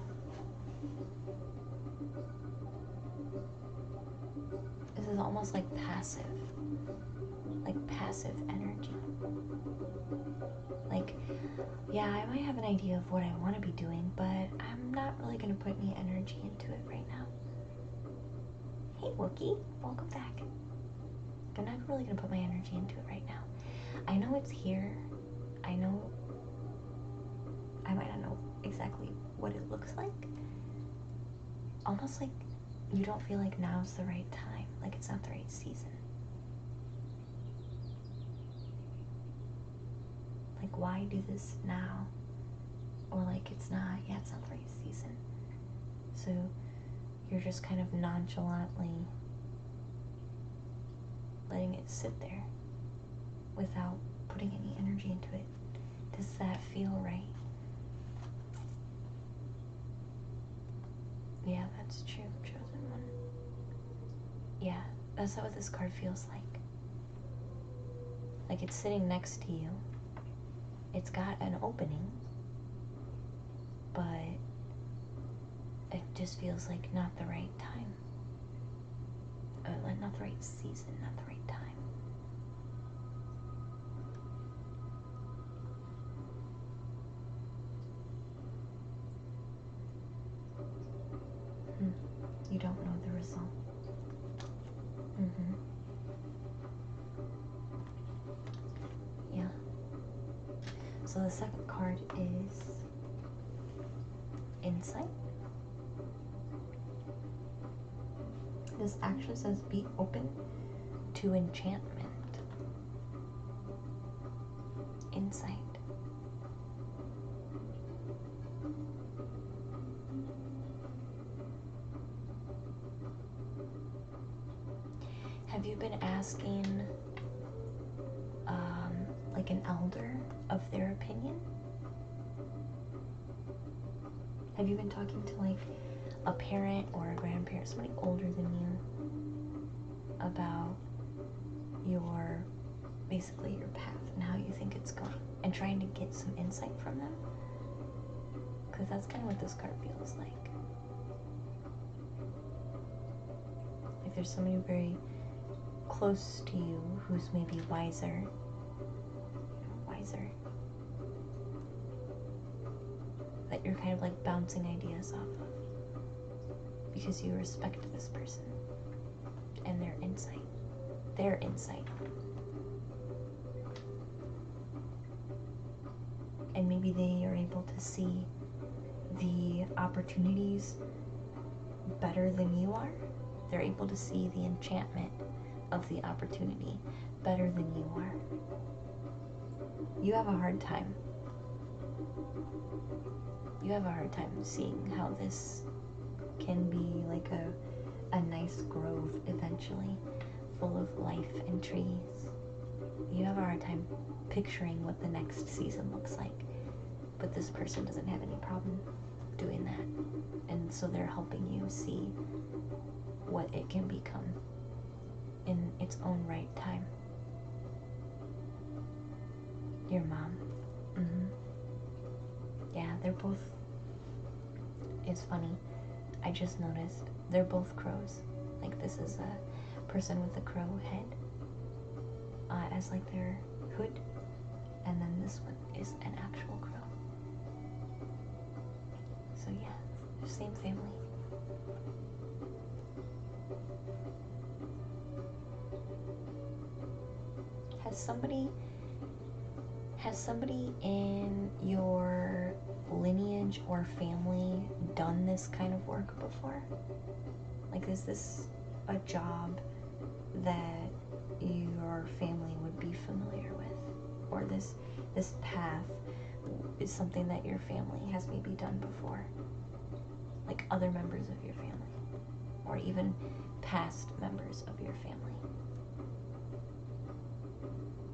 This is almost like passive energy. Like, yeah, I might have an idea of what I want to be doing, but I'm not really going to put any energy into it right now. Hey, Wookie, welcome back. I'm not really going to put my energy into it right now. I know it's here. I know I might not know exactly what it looks like. Almost like you don't feel like now's the right time, like it's not the right season. Like, why do this now? Or like, it's not the right season. So you're just kind of nonchalantly letting it sit there without putting any energy into it. Does that feel right? Yeah, that's true, chosen one. Yeah, that's what this card feels like. Like it's sitting next to you. It's got an opening, but it just feels like not the right time. Not the right season, not the right time. You don't know the result. Yeah. So the second card is Insight. This actually says be open to enchantment. Insight. Have you been asking like an elder of their opinion? Have you been talking to like a parent or a grandparent, somebody older than you, about basically your path and how you think it's going, and trying to get some insight from them? Because that's kind of what this card feels like. Like there's somebody very close to you who's maybe wiser. kind of like bouncing ideas off of, because you respect this person and their insight. And maybe they are able to see the opportunities better than you are. They're able to see the enchantment of the opportunity better than you are. You have a hard time. You have a hard time seeing how this can be like a nice grove eventually, full of life and trees. You have a hard time picturing what the next season looks like, but this person doesn't have any problem doing that, and so they're helping you see what it can become in its own right time. Your mom. Yeah, they're both, it's funny, I just noticed they're both crows. Like, this is a person with a crow head as like their hood, and then this one is an actual crow. So yeah, same family. Has somebody in your lineage or family done this kind of work before? Like, is this a job that your family would be familiar with? Or this path is something that your family has maybe done before? Like other members of your family? Or even past members of your family?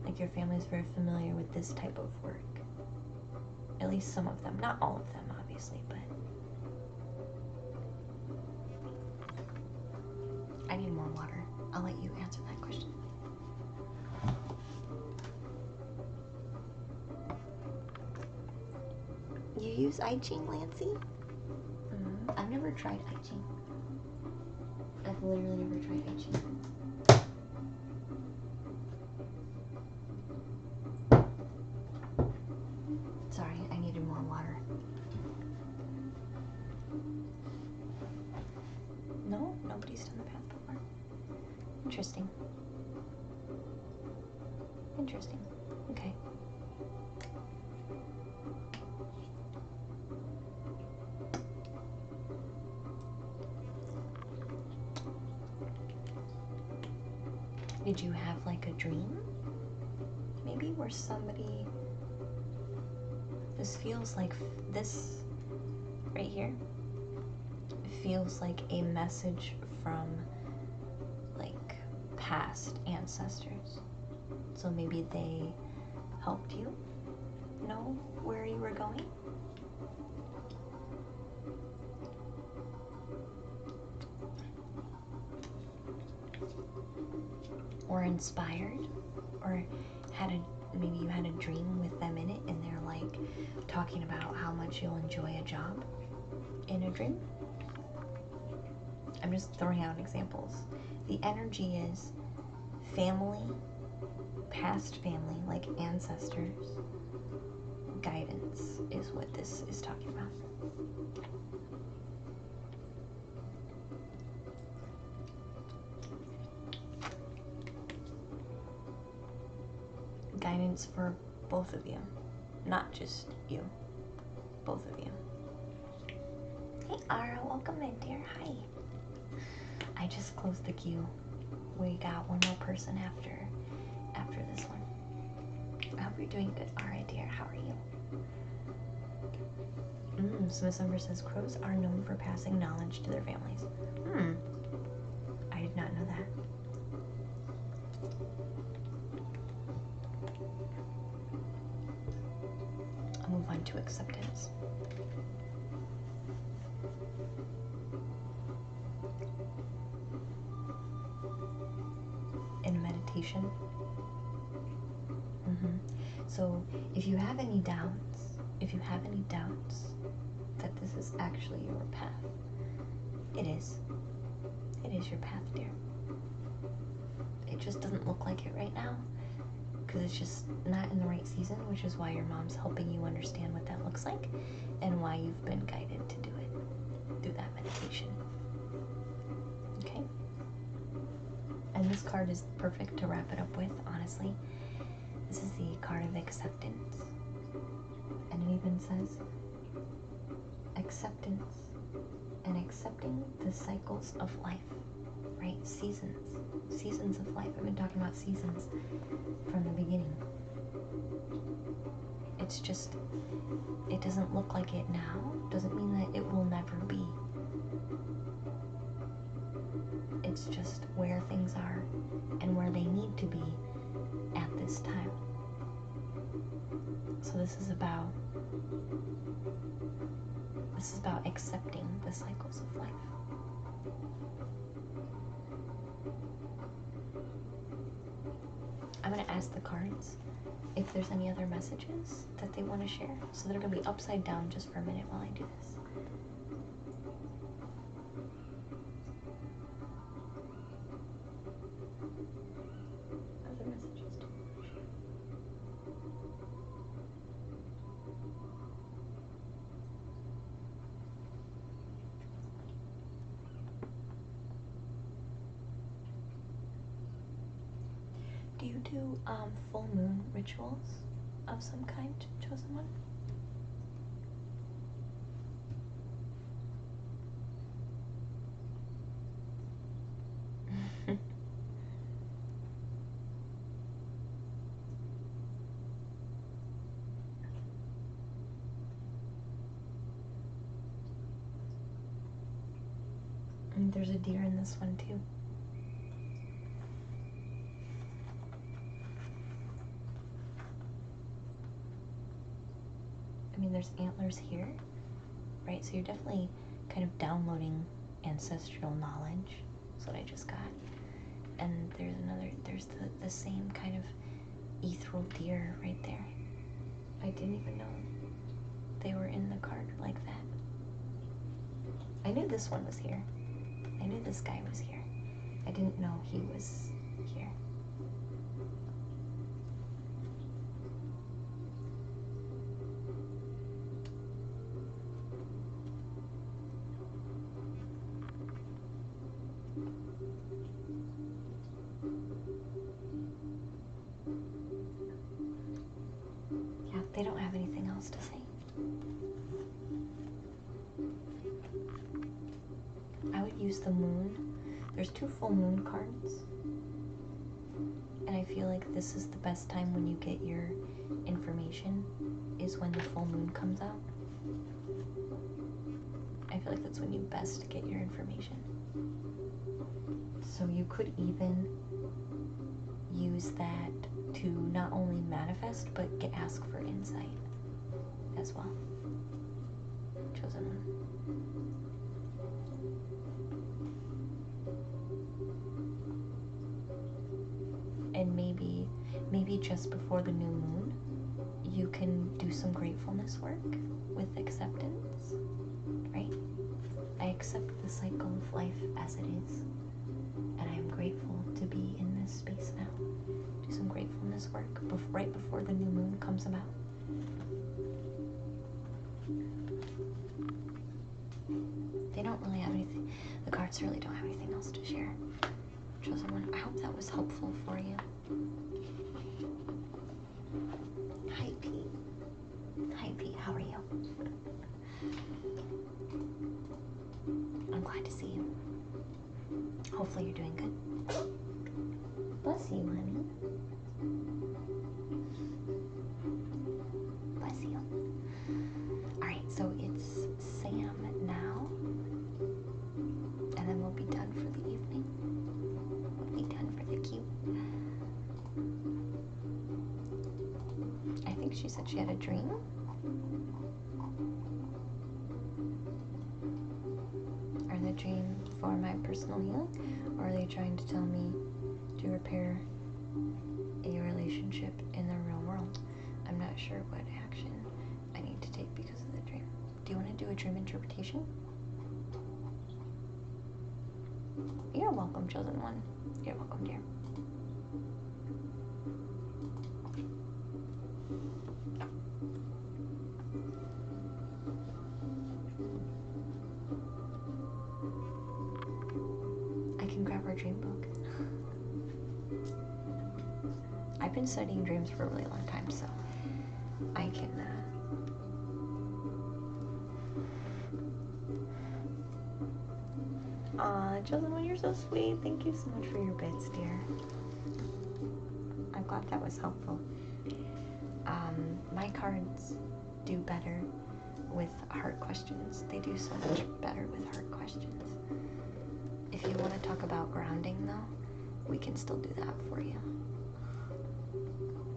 Like, your family is very familiar with this type of work. At least some of them. Not all of them, obviously, but I need more water. I'll let you answer that question. You use I Ching, Lancy? I've never tried I Ching. I've literally never tried I Ching. Sorry, I needed more water. No? Nobody's done the path before? Interesting. Interesting. Okay. Did you have like a dream? Maybe where somebody... This feels like this right here. It feels like a message from like past ancestors. So maybe they helped you know where you were going. Or inspired, or maybe you had a dream with them in it, and they're like talking about how much you'll enjoy a job in a dream. I'm just throwing out examples. The energy is family, past family, like ancestors. Guidance is what this is talking about. Guidance for both of you, not just you, both of you. Hey Ara, welcome in, dear. Hi. I just closed the queue. We got one more person after this one. I hope you're doing good, Ara, dear. How are you? Smith Summer says crows are known for passing knowledge to their families. I did not know that. I'll move on to acceptance. In meditation. So if you have any doubts, that this is actually your path, it is your path, dear. It just doesn't look like it right now, because it's just not in the right season, which is why your mom's helping you understand what that looks like and why you've been guided to do it through that meditation. Okay? And this card is perfect to wrap it up with, honestly. This is the card of acceptance. And it even says, acceptance and accepting the cycles of life, right? Seasons of life. I've been talking about seasons from the beginning. It's just, it doesn't look like it now, doesn't mean that it will never be. It's just where things are and where they need to be at this time. So this is about accepting the cycles of life. I'm going to ask the cards if there's any other messages that they want to share. So they're going to be upside down just for a minute while I do this. Other messages to share. Do you do full moon rituals of some kind, chosen one? And there's a deer in this one too. I mean, there's antlers here, right? So you're definitely kind of downloading ancestral knowledge. That's what I just got. And there's the same kind of ethereal deer right there. I didn't even know they were in the card like that. I knew this one was here. I knew this guy was here. I didn't know he was here. Yeah, they don't have anything else to say. I would use the moon. There's 2 full moon cards. And I feel like this is the best time when you get your information, is when the full moon comes out. I feel like that's when you best get your information. So you could even use that to not only manifest, but ask for insight as well. Chosen one. And maybe just before the new moon, you can do some gratefulness work with acceptance, right? I accept the cycle of life as it is, and I am grateful to be in this space now. Do some gratefulness work right before the new moon comes about. They don't really have anything, the cards really don't have anything else to share. Chosen one, I hope that was helpful for you. Hi, Pete. Hi, Pete, how are you? I'm glad to see you. Hopefully you're doing good. Bless you, honey. Bless you. Alright, so it's Sam now. And then we'll be done for the evening. We'll be done for the cute. I think she said she had a dream. Are the dream for my personal healing? Or are they trying to tell me to repair a relationship in the real world? I'm not sure what action I need to take because of the dream. Do you want to do a dream interpretation? You're welcome, chosen one. You're welcome, dear. can grab our dream book. I've been studying dreams for a really long time, so I can, Aw, Jocelyn, you're so sweet. Thank you so much for your bits, dear. I'm glad that was helpful. My cards do better with hard questions. They do so much better with hard questions. If you want to talk about grounding, though, we can still do that for you.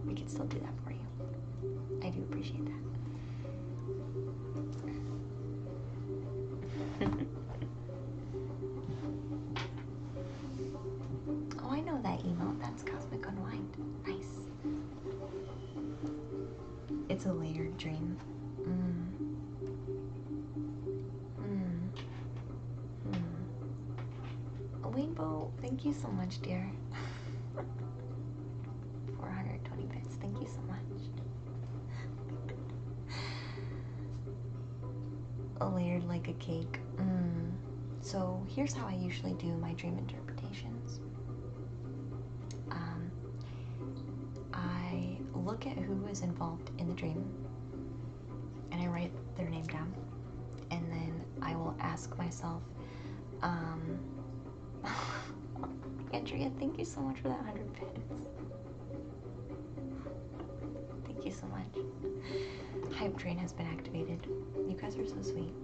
We can still do that for you. I do appreciate that. Oh, I know that emote. That's Cosmic Unwind. Nice. It's a layered dream. Rainbow, thank you so much, dear. 420 bits. Thank you so much. Layered like a cake. So here's how I usually do my dream interpretations. I look at who is involved in the dream and I write their name down, and then I will ask myself, Andrea, thank you so much for that 100 bits. Thank you so much. Hype train has been activated. You guys are so sweet.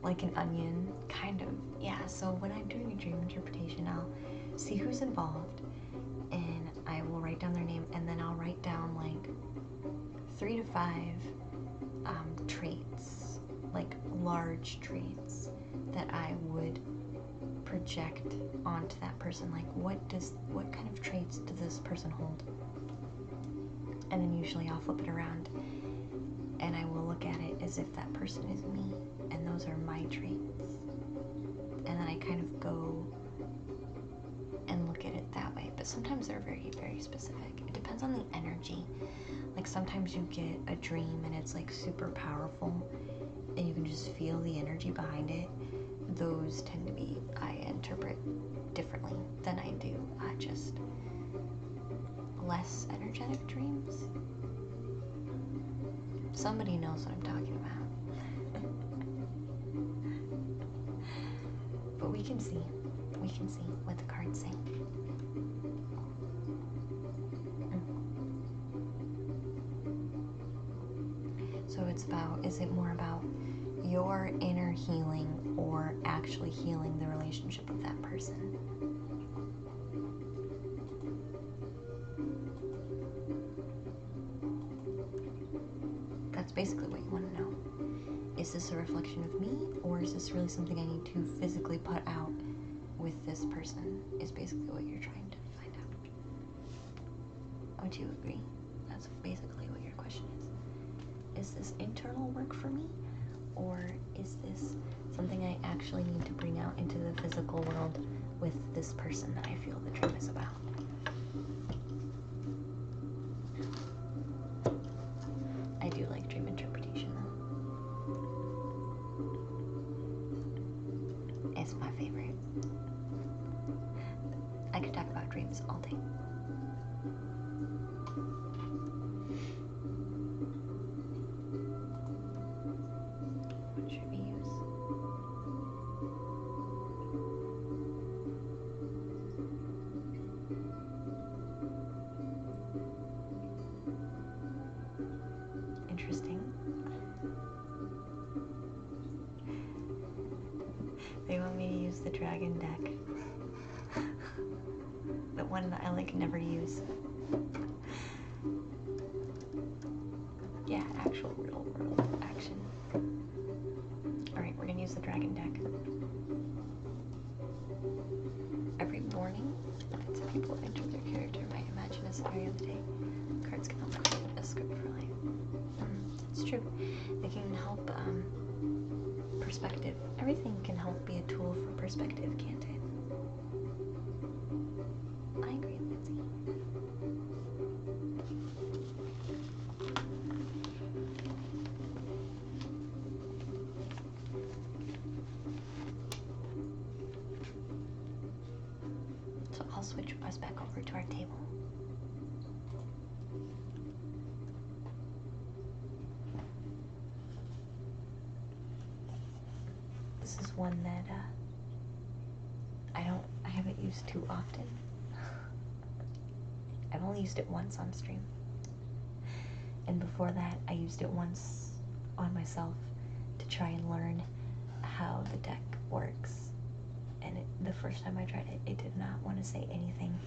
Like an onion, kind of. Yeah, so when I'm doing a dream interpretation, I'll see who's involved, and I will write down their name, and then I'll write down like 3 to 5 traits, like large traits that I would project onto that person. Like what kind of traits does this person hold? And then usually I'll flip it around and I will look at it as if that person is me and those are my traits. And then I kind of go and look at it that way. But sometimes they're very, very specific. It depends on the energy. Like sometimes you get a dream and it's like super powerful and you can just feel the energy behind it. Those tend to be, I interpret differently than I do just less energetic dreams. Somebody knows what I'm talking about. But we can see what the cards say. So it's about, is it more about your inner healing or actually healing the relationship with that person? That's basically what you want to know. Is this a reflection of me, or is this really something I need to physically put out with this person, is basically what you're trying to find out. Would you agree? That's basically what your question is. Is this internal work for me, or is this something I actually need to bring out into the physical world with this person that I feel the dream is about? I do like dream interpretation though. It's my favorite. I could talk about dreams all day. What should we use? Interesting. They want me to use the dragon deck. The one that I like never use. Yeah, actual real world action. Alright, we're gonna use the dragon deck. Every morning, people enter their character might imagine a scenario of the day. Cards can help create a script for life. It's true. They can help perspective. Everything can help be a tool for perspective, can't it? I agree, Lindsay. switch us back over to our table. This is one that I haven't used too often. I've only used it once on stream. And before that, I used it once on myself to try and learn how the deck works. And the first time I tried it, it did not want to say anything.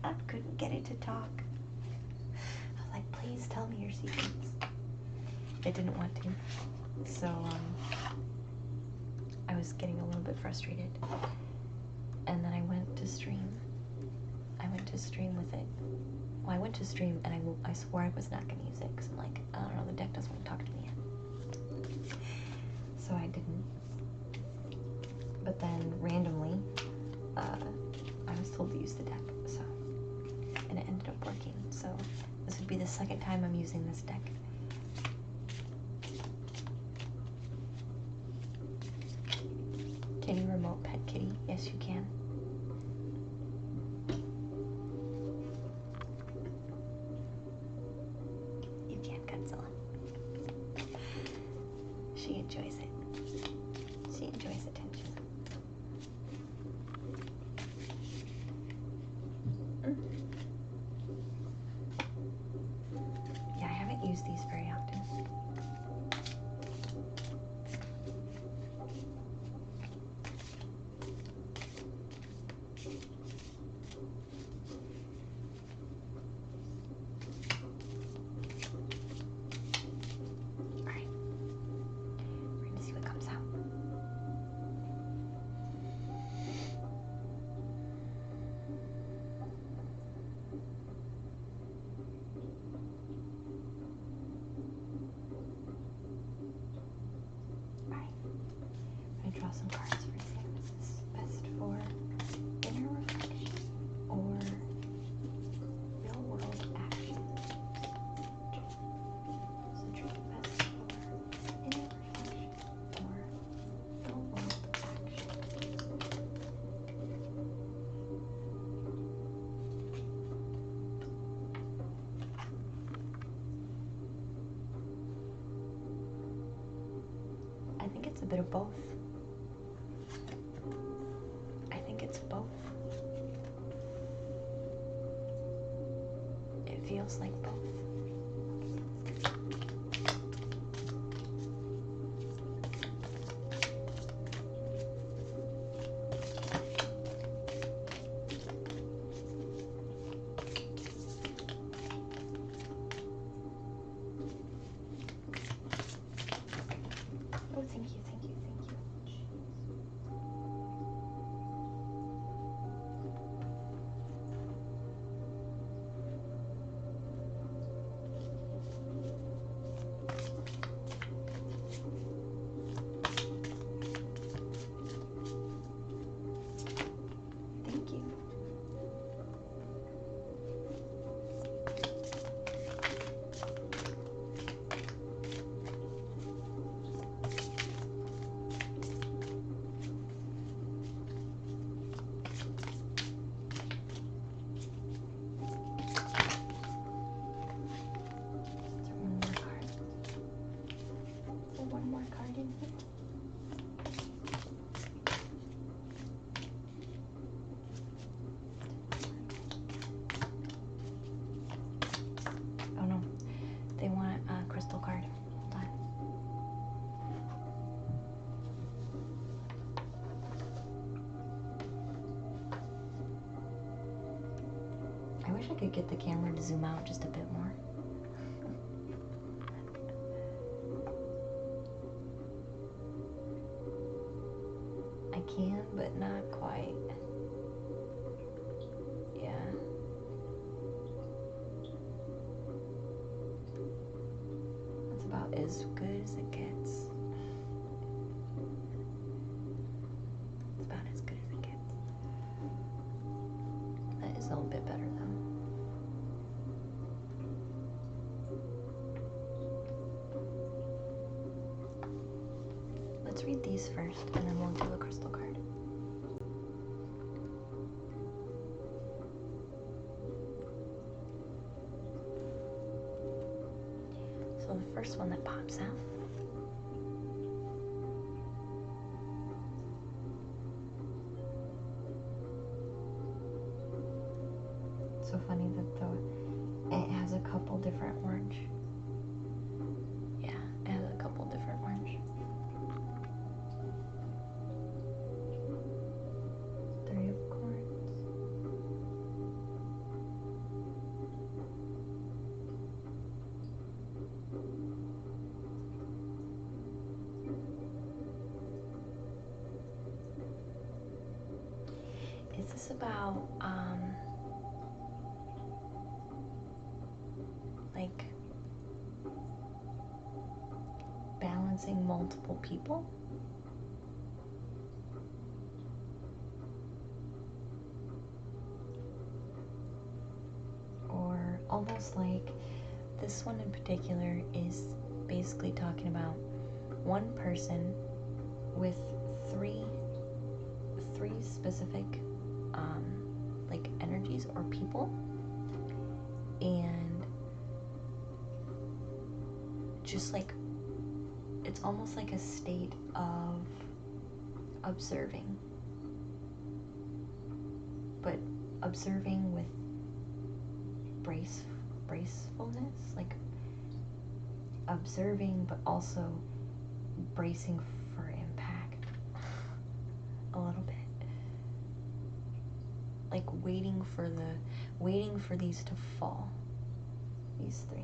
I couldn't get it to talk. I was like, please tell me your secrets. It didn't want to. So, I was getting a little bit frustrated. And then I went to stream. With it. Well, I went to stream and I swore I was not going to use it because I'm like, I don't know, the deck doesn't want to talk to me yet. So I didn't. But then randomly, I was told to use the deck, so, and it ended up working. So this would be the second time I'm using this deck. Can you remote pet kitty? Yes, you can. You can, Godzilla. She enjoys it. She enjoys attention. Yeah, I haven't used these very often. Alright. We're gonna see what comes out. Alright. I'm gonna draw some cards for you. Is this best for inner reflection or real world action? So draw best for inner reflection or real world action. I think it's a bit of both. I think it's both. It feels like both. Oh, thank you, thank you, thank you. Thank you. Is there one more card in here? Oh no, they want a crystal card. Hold on. I wish I could get the camera to zoom out just a bit more. I can, but not quite. Yeah. That's about as good as it gets. It's about as good as it gets. That is a little bit better though. Let's read these first and then we'll do a crystal card. first one that pops out. So funny that it has a couple different orange. Yeah, it has a couple different orange. 3 of Cords. Is this about like balancing multiple people? Or almost like this one in particular is basically talking about one person with three specific like energies or people, and just like it's almost like a state of observing, but observing with bracefulness, like observing but also bracing for impact a little bit, like waiting for these to fall, these 3.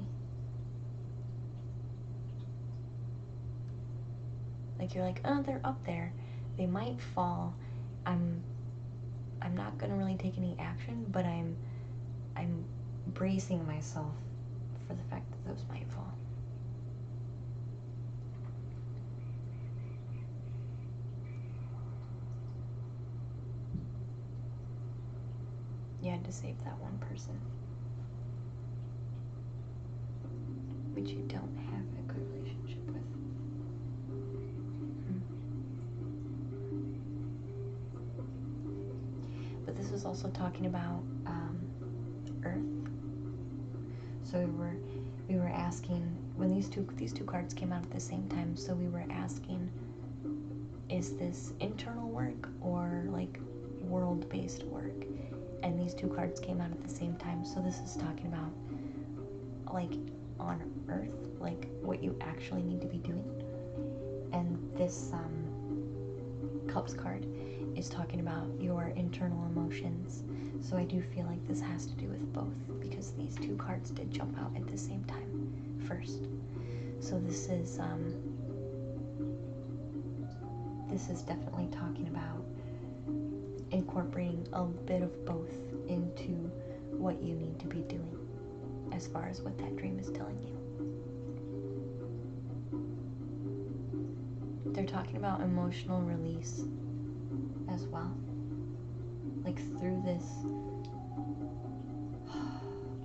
Like you're like, oh, they're up there, they might fall. I'm not gonna really take any action, but I'm bracing myself for the fact that those might fall. You had to save that one person, which you don't have a good relationship with. But this is also talking about Earth. So we were asking when these two cards came out at the same time. So we were asking, is this internal work or like world-based work? And these 2 cards came out at the same time. So this is talking about like on Earth, like what you actually need to be doing. And this Cups card is talking about your internal emotions. So I do feel like this has to do with both, because these 2 cards did jump out at the same time first. So this is definitely talking about incorporating a bit of both into what you need to be doing as far as what that dream is telling you. They're talking about emotional release as well. Like through this,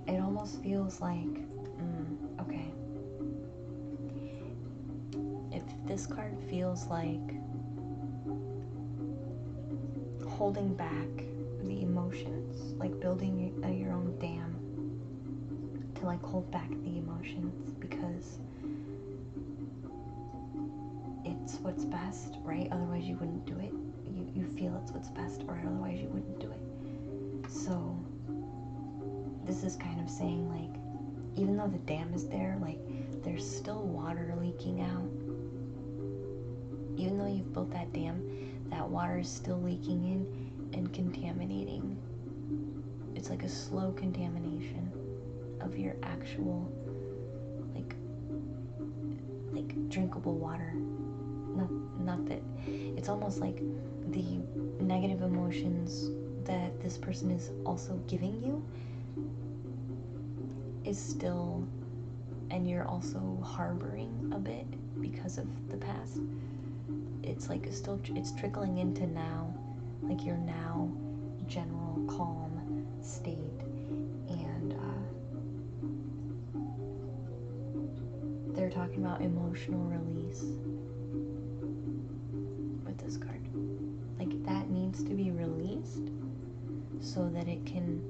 it almost feels like, okay. If this card feels like holding back the emotions, like building your own dam to like hold back the emotions because it's what's best, right? Otherwise you wouldn't do it. You feel it's what's best, or otherwise you wouldn't do it. So this is kind of saying like, even though the dam is there, like there's still water leaking out. Even though you've built that dam, that water is still leaking in and contaminating. It's like a slow contamination of your actual like drinkable water. Not that it's almost like the negative emotions that this person is also giving you is still, and you're also harboring a bit because of the past. It's like it's trickling into now, like your now general calm state, and they're talking about emotional release with this card. Like that needs to be released so that it can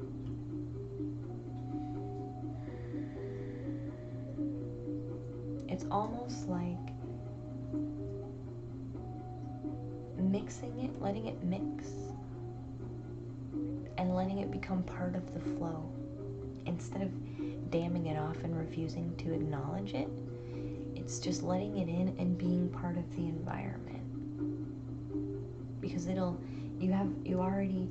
almost like mixing it, letting it mix, and letting it become part of the flow. Instead of damming it off and refusing to acknowledge it, it's just letting it in and being part of the environment. Because you already,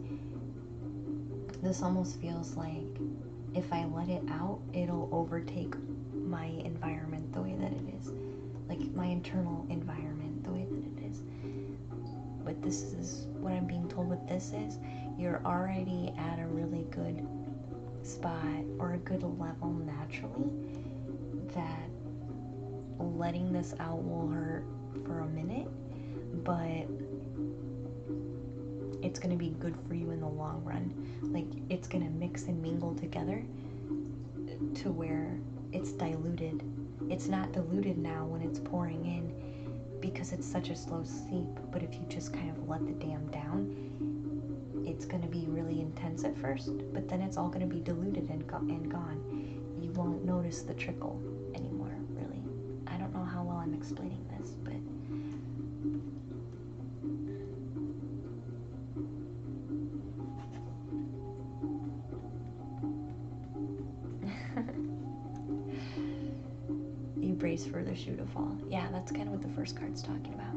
this almost feels like if I let it out, it'll overtake my environment the way that it is. Like my internal environment the way that it is. But this is what I'm being told what this is. You're already at a really good spot or a good level naturally that letting this out will hurt for a minute, but it's going to be good for you in the long run. Like it's going to mix and mingle together to where it's diluted. It's not diluted now when it's pouring in because it's such a slow seep, but if you just kind of let the dam down, it's going to be really intense at first, but then it's all going to be diluted and gone. You won't notice the trickle anymore, really. I don't know how well I'm explaining this, but you brace for the shoe to fall. Yeah, that's kind of what the first card's talking about.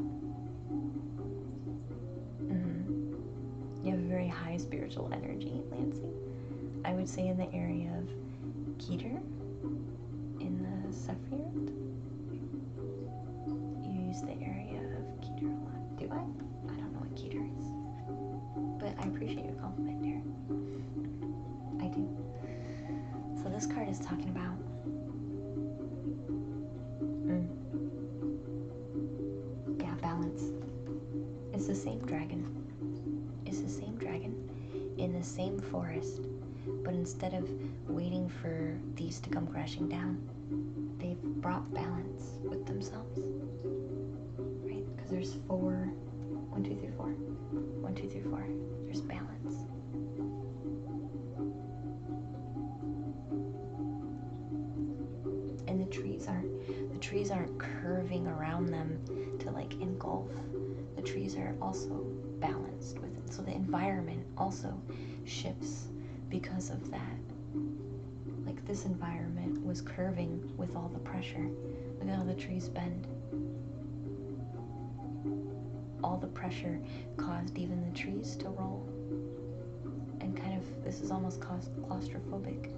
You have a very high spiritual energy, Lancey. I would say in the area of Keter, in the Sephiroth. You use the area of Keter a lot. Do I? I don't know what Keter is. But I appreciate your compliment, dear. I do. So this card is talking about yeah, balance. It's the same dragon. It's the same dragon in the same forest, but instead of waiting for these to come crashing down, they've brought balance with themselves. Right? Because there's 4, 1, 2, 3, 4. 1, 2, 3, 4. There's balance. And the trees aren't curving around them to like engulf. The trees are also balanced with it. So the environment also shifts because of that. Like this environment was curving with all the pressure. Look at how the trees bend. All the pressure caused even the trees to roll. And kind of, this is almost claustrophobic.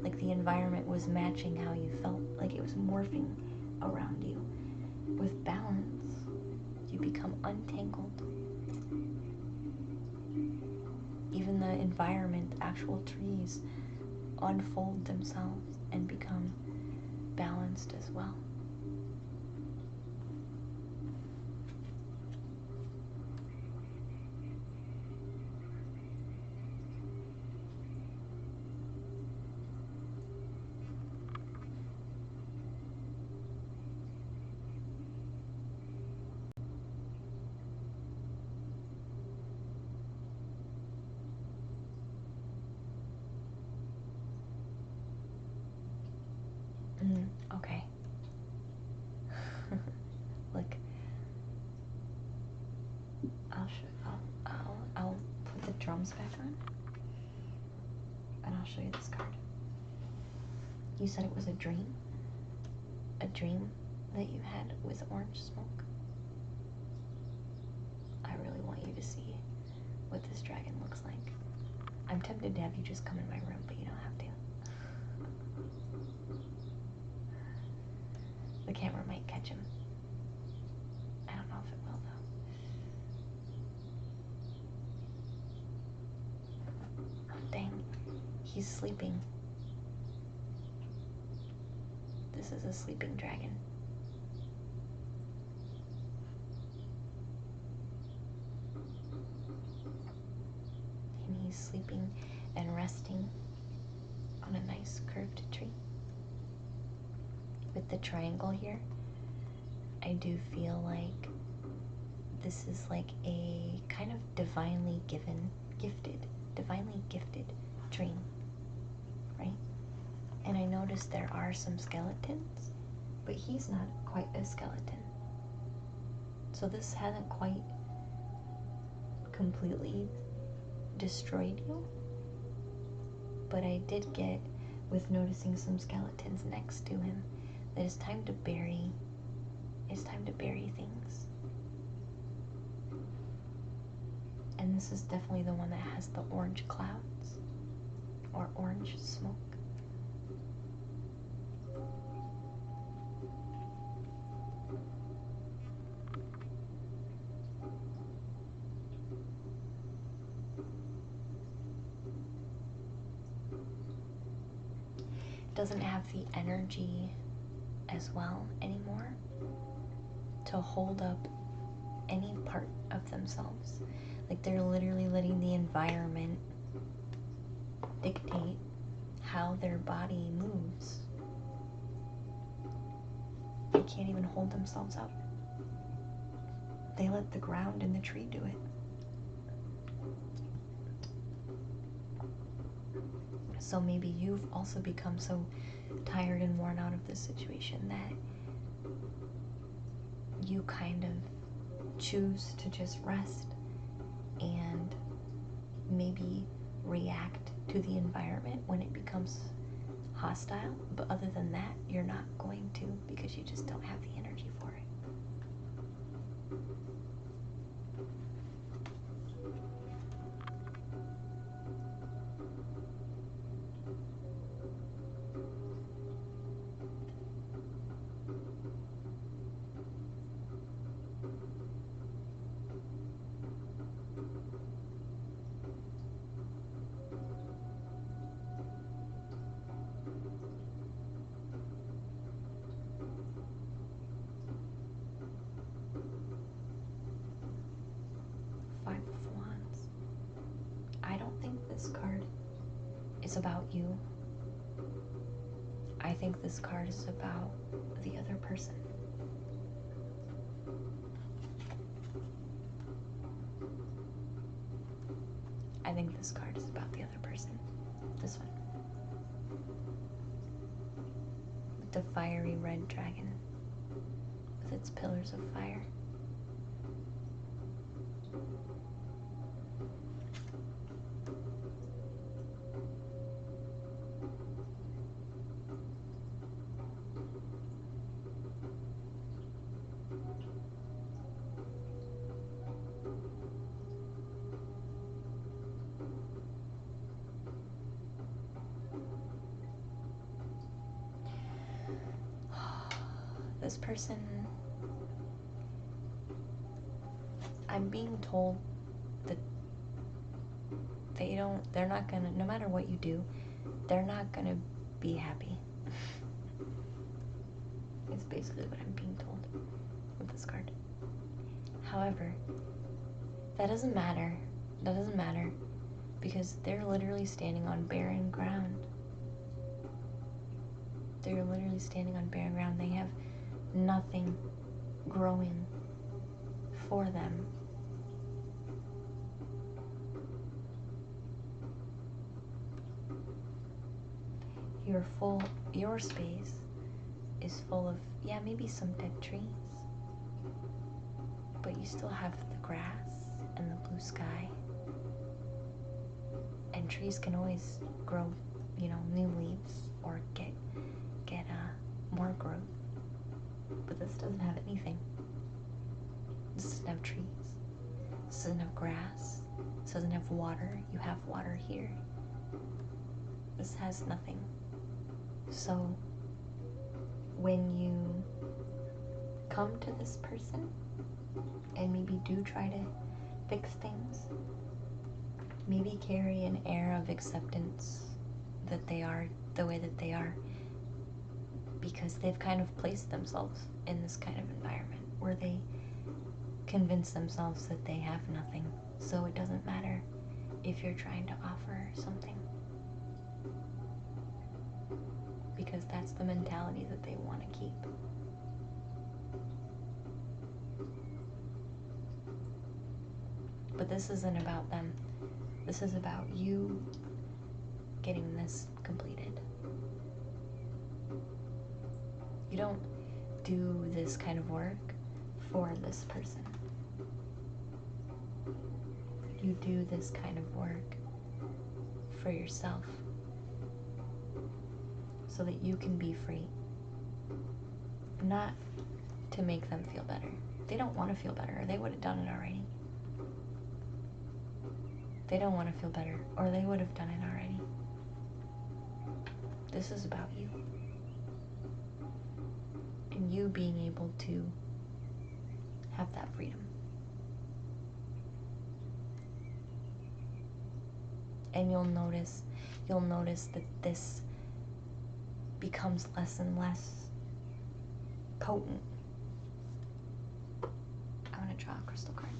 Like the environment was matching how you felt, like it was morphing around you. With balance, you become untangled. Even the environment, actual trees, unfold themselves and become balanced as well. Okay. Look, I'll put the drums back on, and I'll show you this card. You said it was a dream that you had with orange smoke. I really want you to see what this dragon looks like. I'm tempted to have you just come in my room, but you don't have to. The camera might catch him. I don't know if it will, though. Oh, dang. He's sleeping. This is a sleeping dragon. And he's sleeping and resting on a nice curved tree. With the triangle here, I do feel like this is like a kind of divinely gifted dream, right? And I noticed there are some skeletons, but he's not quite a skeleton. So this hasn't quite completely destroyed you. But I did get, with noticing some skeletons next to him, that it's time to bury things. And this is definitely the one that has the orange clouds or orange smoke. It doesn't have the energy as well anymore to hold up any part of themselves. Like they're literally letting the environment dictate how their body moves. They can't even hold themselves up. They let the ground and the tree do it. So maybe you've also become so tired and worn out of this situation that you kind of choose to just rest and maybe react to the environment when it becomes hostile. But other than that, you're not going to, because you just don't have the energy for it. Five of Wands. I don't think this card is about you. I think this card is about the other person. I think this card is about the other person. This one. With the fiery red dragon. With its pillars of fire. This person, I'm being told that they're not gonna, no matter what you do, they're not gonna be happy. It's basically what I'm being told with this card. However, that doesn't matter. That doesn't matter because they're literally standing on barren ground. They're literally standing on barren ground. They have nothing growing for them. Your space is full of, yeah, maybe some dead trees, but you still have the grass and the blue sky, and trees can always grow, new leaves or get more growth. But this doesn't have anything. This doesn't have trees. This doesn't have grass. This doesn't have water. You have water here. This has nothing. So when you come to this person and maybe do try to fix things, maybe carry an air of acceptance that they are the way that they are, because they've kind of placed themselves in this kind of environment where they convince themselves that they have nothing, so it doesn't matter if you're trying to offer something, because that's the mentality that they want to keep. But this isn't about them. This is about you getting this completed. do this kind of work for this person. You do this kind of work for yourself so that you can be free. Not to make them feel better. They don't want to feel better, or they would have done it already. They don't want to feel better, or they would have done it already. This is about you. And you being able to have that freedom. And you'll notice that this becomes less and less potent. I'm going to draw a crystal card.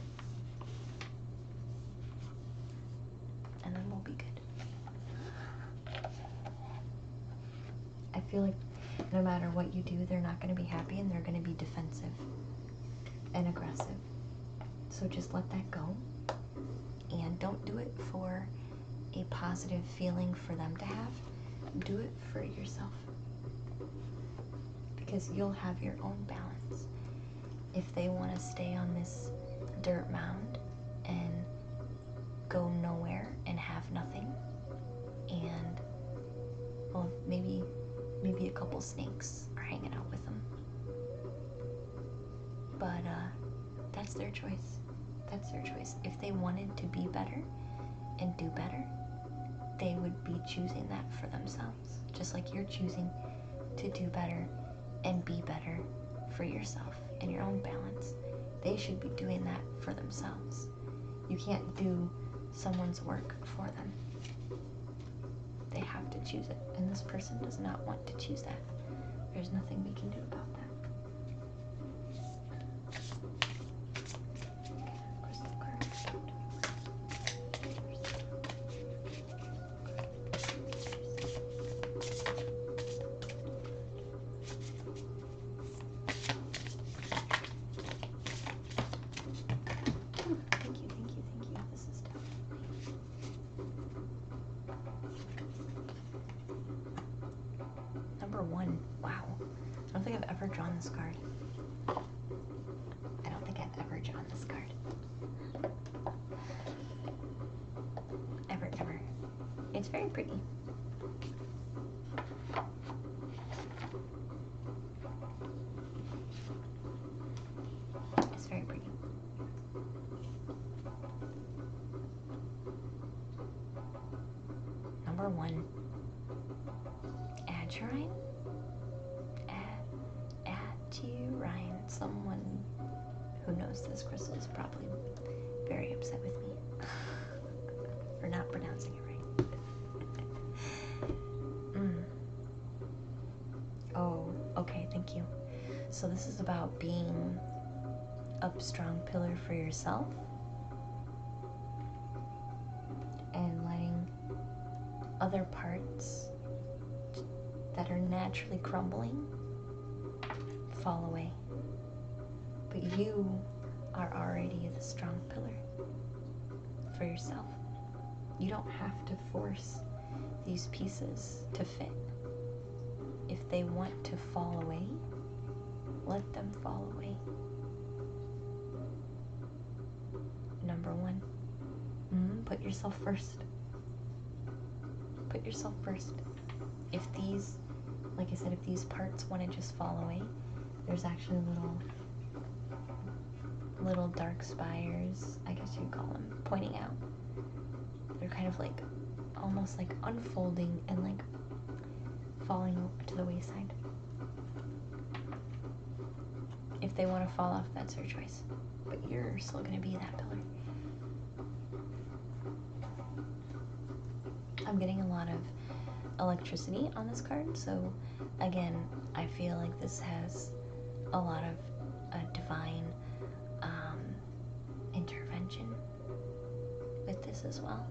And then we'll be good. I feel like no matter what you do, they're not going to be happy, and they're going to be defensive and aggressive. So just let that go. And don't do it for a positive feeling for them to have. Do it for yourself. Because you'll have your own balance. If they want to stay on this dirt mound and go nowhere and have nothing, and well, maybe a couple snakes are hanging out with them, but that's their choice. That's their choice. If they wanted to be better and do better, they would be choosing that for themselves, just like you're choosing to do better and be better for yourself and your own balance. They should be doing that for themselves. You can't do someone's work for them. They have to choose it, and this person does not want to choose that. There's nothing we can do about that. Crystal card. Thank you. This is definitely... Number 1. Wow. I don't think I've ever drawn this card. Ever. It's very pretty. It's very pretty. Number 1. Adurine? Adurine. Someone who knows this crystal is probably very upset with me for not pronouncing it right. Oh, okay, thank you. So this is about being a strong pillar for yourself and letting other parts that are naturally crumbling fall away. But you are already the strong pillar for yourself. You don't have to force these pieces to fit. If they want to fall away, let them fall away. Number 1, put yourself first. Put yourself first. If these, like I said, if these parts want to just fall away, there's actually little dark spires, I guess you'd call them, pointing out. They're kind of like, almost like unfolding and like falling over to the wayside. If they want to fall off, that's their choice. But you're still going to be that pillar. I'm getting a lot of electricity on this card, so again, I feel like this has a lot of divine intervention with this as well.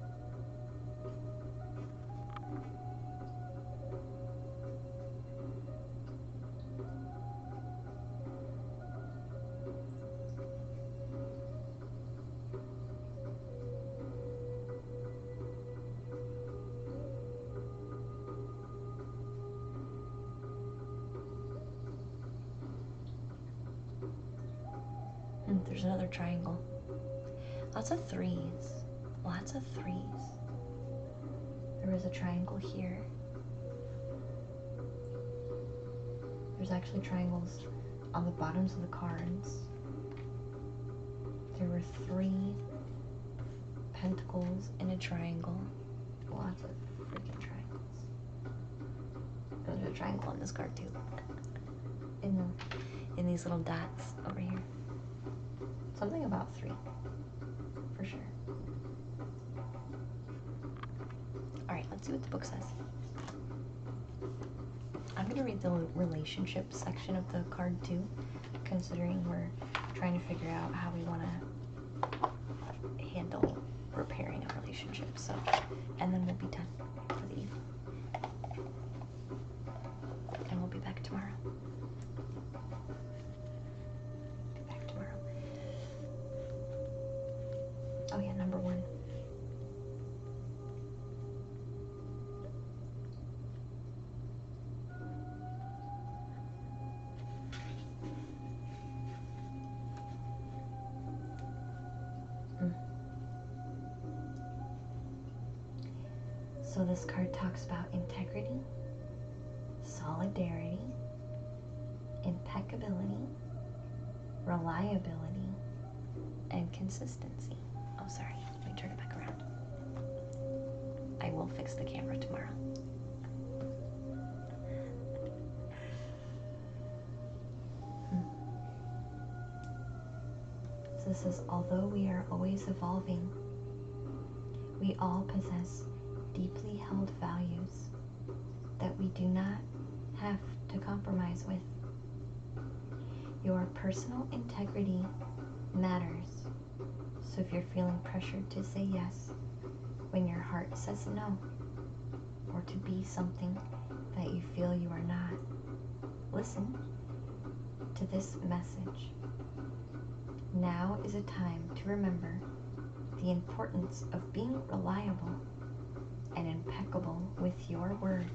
There's another triangle. Lots of threes. Lots of threes. There was a triangle here. There's actually triangles on the bottoms of the cards. There were 3 pentacles in a triangle. Lots of freaking triangles. There's a triangle on this card too. In these little dots over here. Something about 3, for sure. All right, let's see what the book says. I'm going to read the relationship section of the card too, considering we're trying to figure out how we want to handle repairing a relationship. So, and then we'll be done for the evening. And we'll be back tomorrow. Oh yeah, number 1. So this card talks about integrity, solidarity, impeccability, reliability, and consistency. Oh, sorry. Let me turn it back around. I will fix the camera tomorrow. So this says, although we are always evolving, we all possess deeply held values that we do not have to compromise with. Your personal integrity matters. So if you're feeling pressured to say yes when your heart says no, or to be something that you feel you are not, listen to this message. Now is a time to remember the importance of being reliable and impeccable with your word.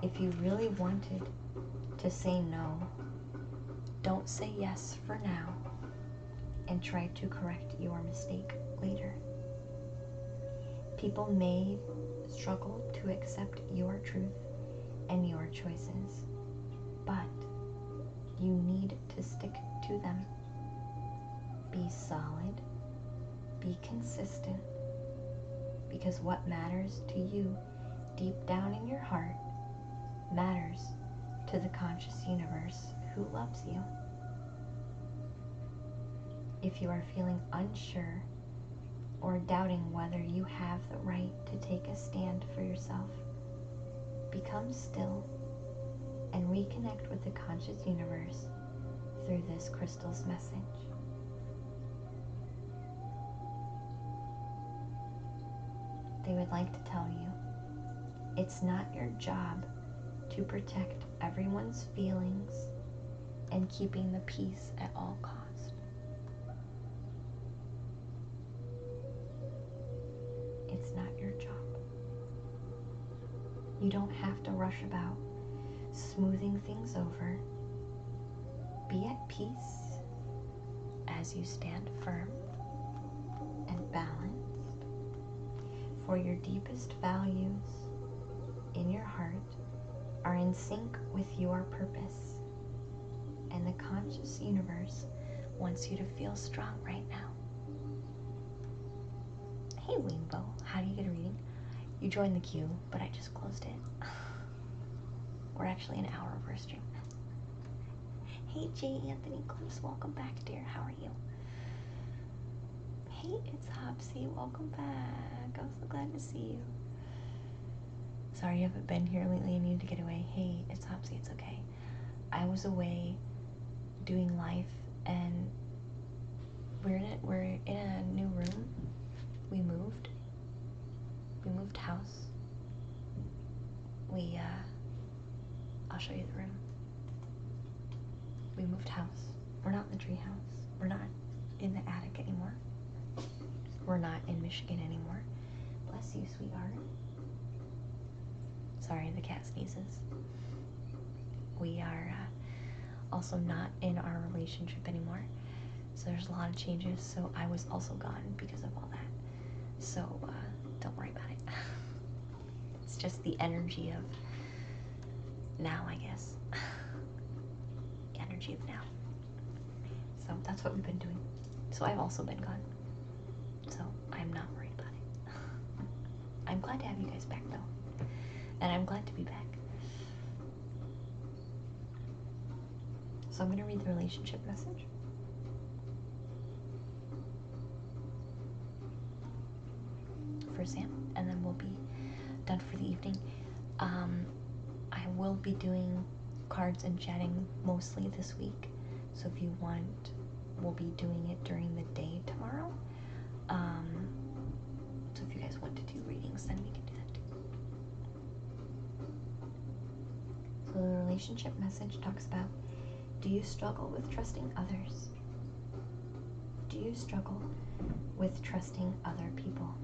If you really wanted to say no, don't say yes for now and try to correct your mistake later. People may struggle to accept your truth and your choices, but you need to stick to them. Be solid, be consistent, because what matters to you deep down in your heart matters to the conscious universe who loves you. If you are feeling unsure or doubting whether you have the right to take a stand for yourself, become still and reconnect with the conscious universe through this crystal's message. They would like to tell you, it's not your job to protect everyone's feelings and keeping the peace at all costs. It's not your job. You don't have to rush about smoothing things over. Be at peace as you stand firm and balanced, for your deepest values in your heart are in sync with your purpose, and the conscious universe wants you to feel strong right now. Hey Rainbow, how do you get a reading? You joined the queue, but I just closed it. We're actually an hour over stream. Hey J. Anthony Clips, welcome back, dear. How are you? Hey, it's Hopsy, welcome back. I'm so glad to see you. Sorry you haven't been here lately. I needed to get away. Hey, it's Hopsy, it's okay. I was away doing life, and we're in a new room. We moved house. I'll show you the room. We moved house. We're not in the tree house. We're not in the attic anymore. We're not in Michigan anymore. Bless you, sweetheart. Sorry, the cat sneezes. We are also not in our relationship anymore. So there's a lot of changes. So I was also gone because of all that. So don't worry about it. It's just the energy of now, I guess. The energy of now. So that's what we've been doing. So I've also been gone. So I'm not worried about it. I'm glad to have you guys back though. And I'm glad to be back. So I'm going to read the relationship message. For Sam, and then we'll be done for the evening. I will be doing cards and chatting mostly this week. So if you want, we'll be doing it during the day tomorrow. So if you guys want to do readings, then we can do that too. So the relationship message talks about, do you struggle with trusting others? Do you struggle with trusting other people?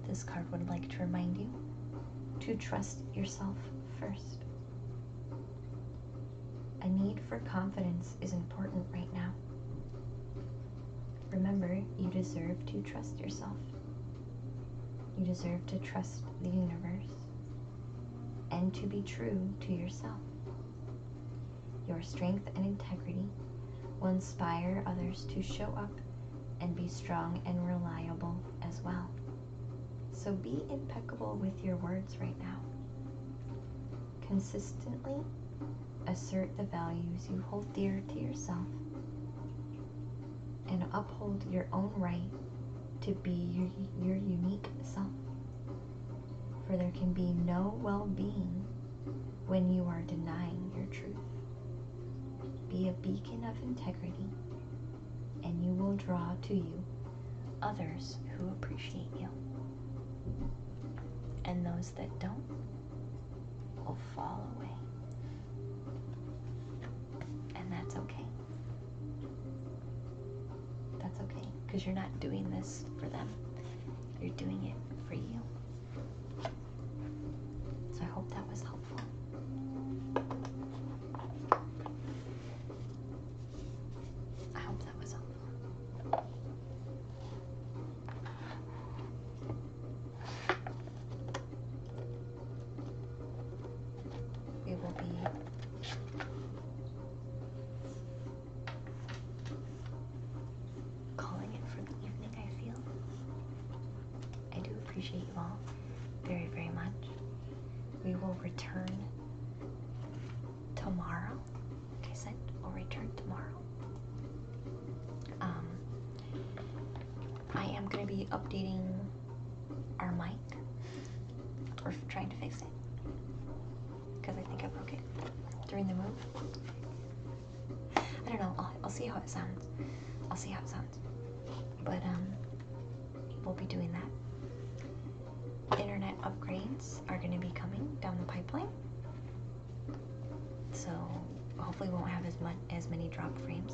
This card would like to remind you to trust yourself first. A need for confidence is important right now. Remember, you deserve to trust yourself. You deserve to trust the universe and to be true to yourself. Your strength and integrity will inspire others to show up and be strong and reliable as well. So be impeccable with your words right now. Consistently assert the values you hold dear to yourself and uphold your own right to be your unique self. For there can be no well-being when you are denying your truth. Be a beacon of integrity, and you will draw to you others who appreciate you. And those that don't will fall away. And that's okay. That's okay, because you're not doing this for them. You're doing it for you. So I hope that was helpful. I hope that was helpful. We will be calling it for the evening, I feel. I do appreciate you all very, very much. We will return tomorrow. Like I said, we'll return tomorrow. I am going to be updating our mic. We're trying to fix it because I think I broke it during the move. I don't know. I'll see how it sounds. I'll see how it sounds. But we'll be doing that. Internet upgrades are going to be coming down the pipeline. So hopefully we won't have as many drop frames.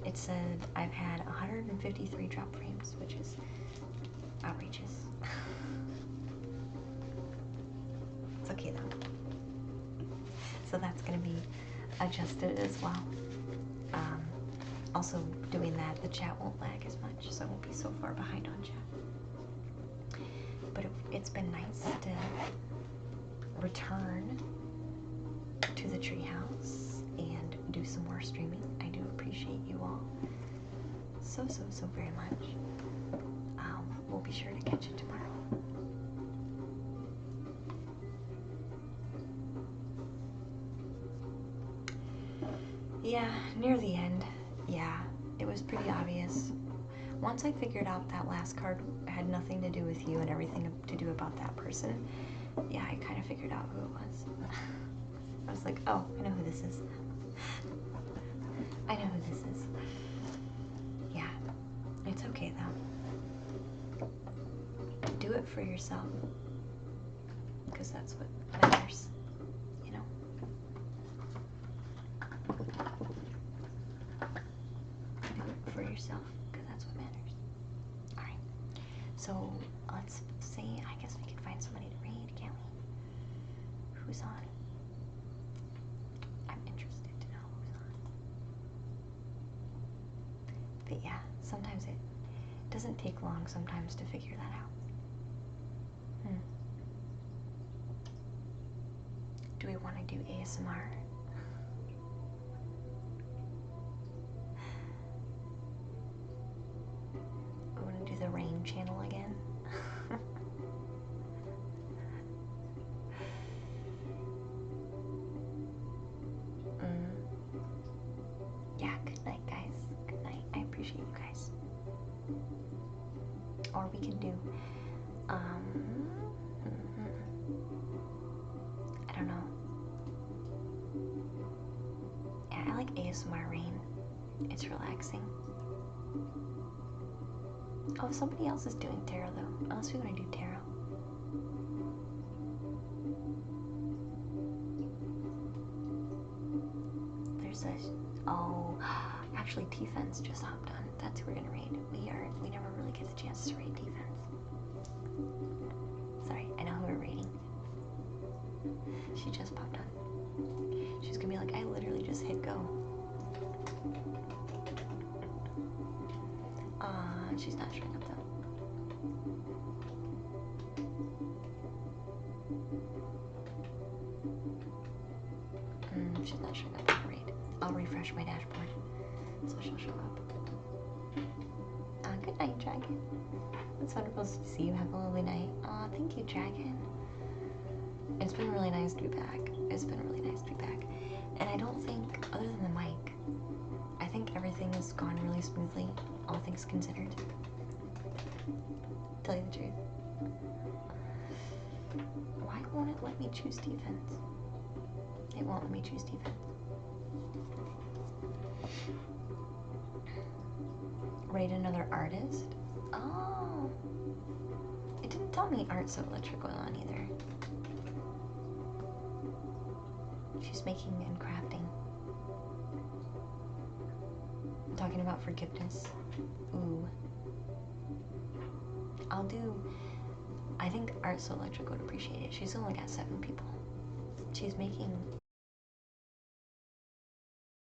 It said I've had 153 drop frames, which is outrageous. It's okay though. So that's going to be adjusted as well. Also doing that, the chat won't lag as much, so I won't be so far behind on chat. But it's been nice to return to the treehouse and do some more streaming. I do appreciate you all so very much. We'll be sure to catch you tomorrow. Yeah, near the end, yeah, it was pretty obvious. Once I figured out that last card had nothing to do with you and everything to do about that person, yeah, I kind of figured out who it was. I was like, oh, I know who this is. I know who this is. Yeah, it's okay though. Do it for yourself, because that's what matters, you know? Do it for yourself, because that's what matters. Alright, so let's see, I guess we can find somebody to read, can't we? Who's on? But yeah, sometimes it doesn't take long sometimes to figure that out. Do we want to do ASMR? I want to do the rain channel again. Yeah, good night, guys. Good night. I appreciate you guys. Or we can do, I don't know. Yeah, I like ASMR rain. It's relaxing. Oh, somebody else is doing tarot though. Unless we want to do tarot. There's a... Oh, actually T-Fence just hopped on. That's who we're gonna raid. We never really get the chance to raid T-Fence. Sorry, I know who we're raiding. She just popped on. She's gonna be like, I literally just hit go. She's not showing up though. She's not showing up in the raid. I'll refresh my dashboard so she'll show up. Good night, Dragon. It's wonderful to see you. Have a lovely night. Aw, thank you, Dragon. It's been really nice to be back. It's been really nice to be back. And I don't think, other than the mic, I think everything has gone really smoothly, all things considered. Tell you the truth. Why won't it let me choose defense? It won't let me choose defense. Rate another artist? Oh. It didn't tell me Art So Electrical on either. She's making and crafting. I'm talking about forgiveness. Ooh. I'll do... I think Art So Electric would appreciate it. She's only got 7 people. She's making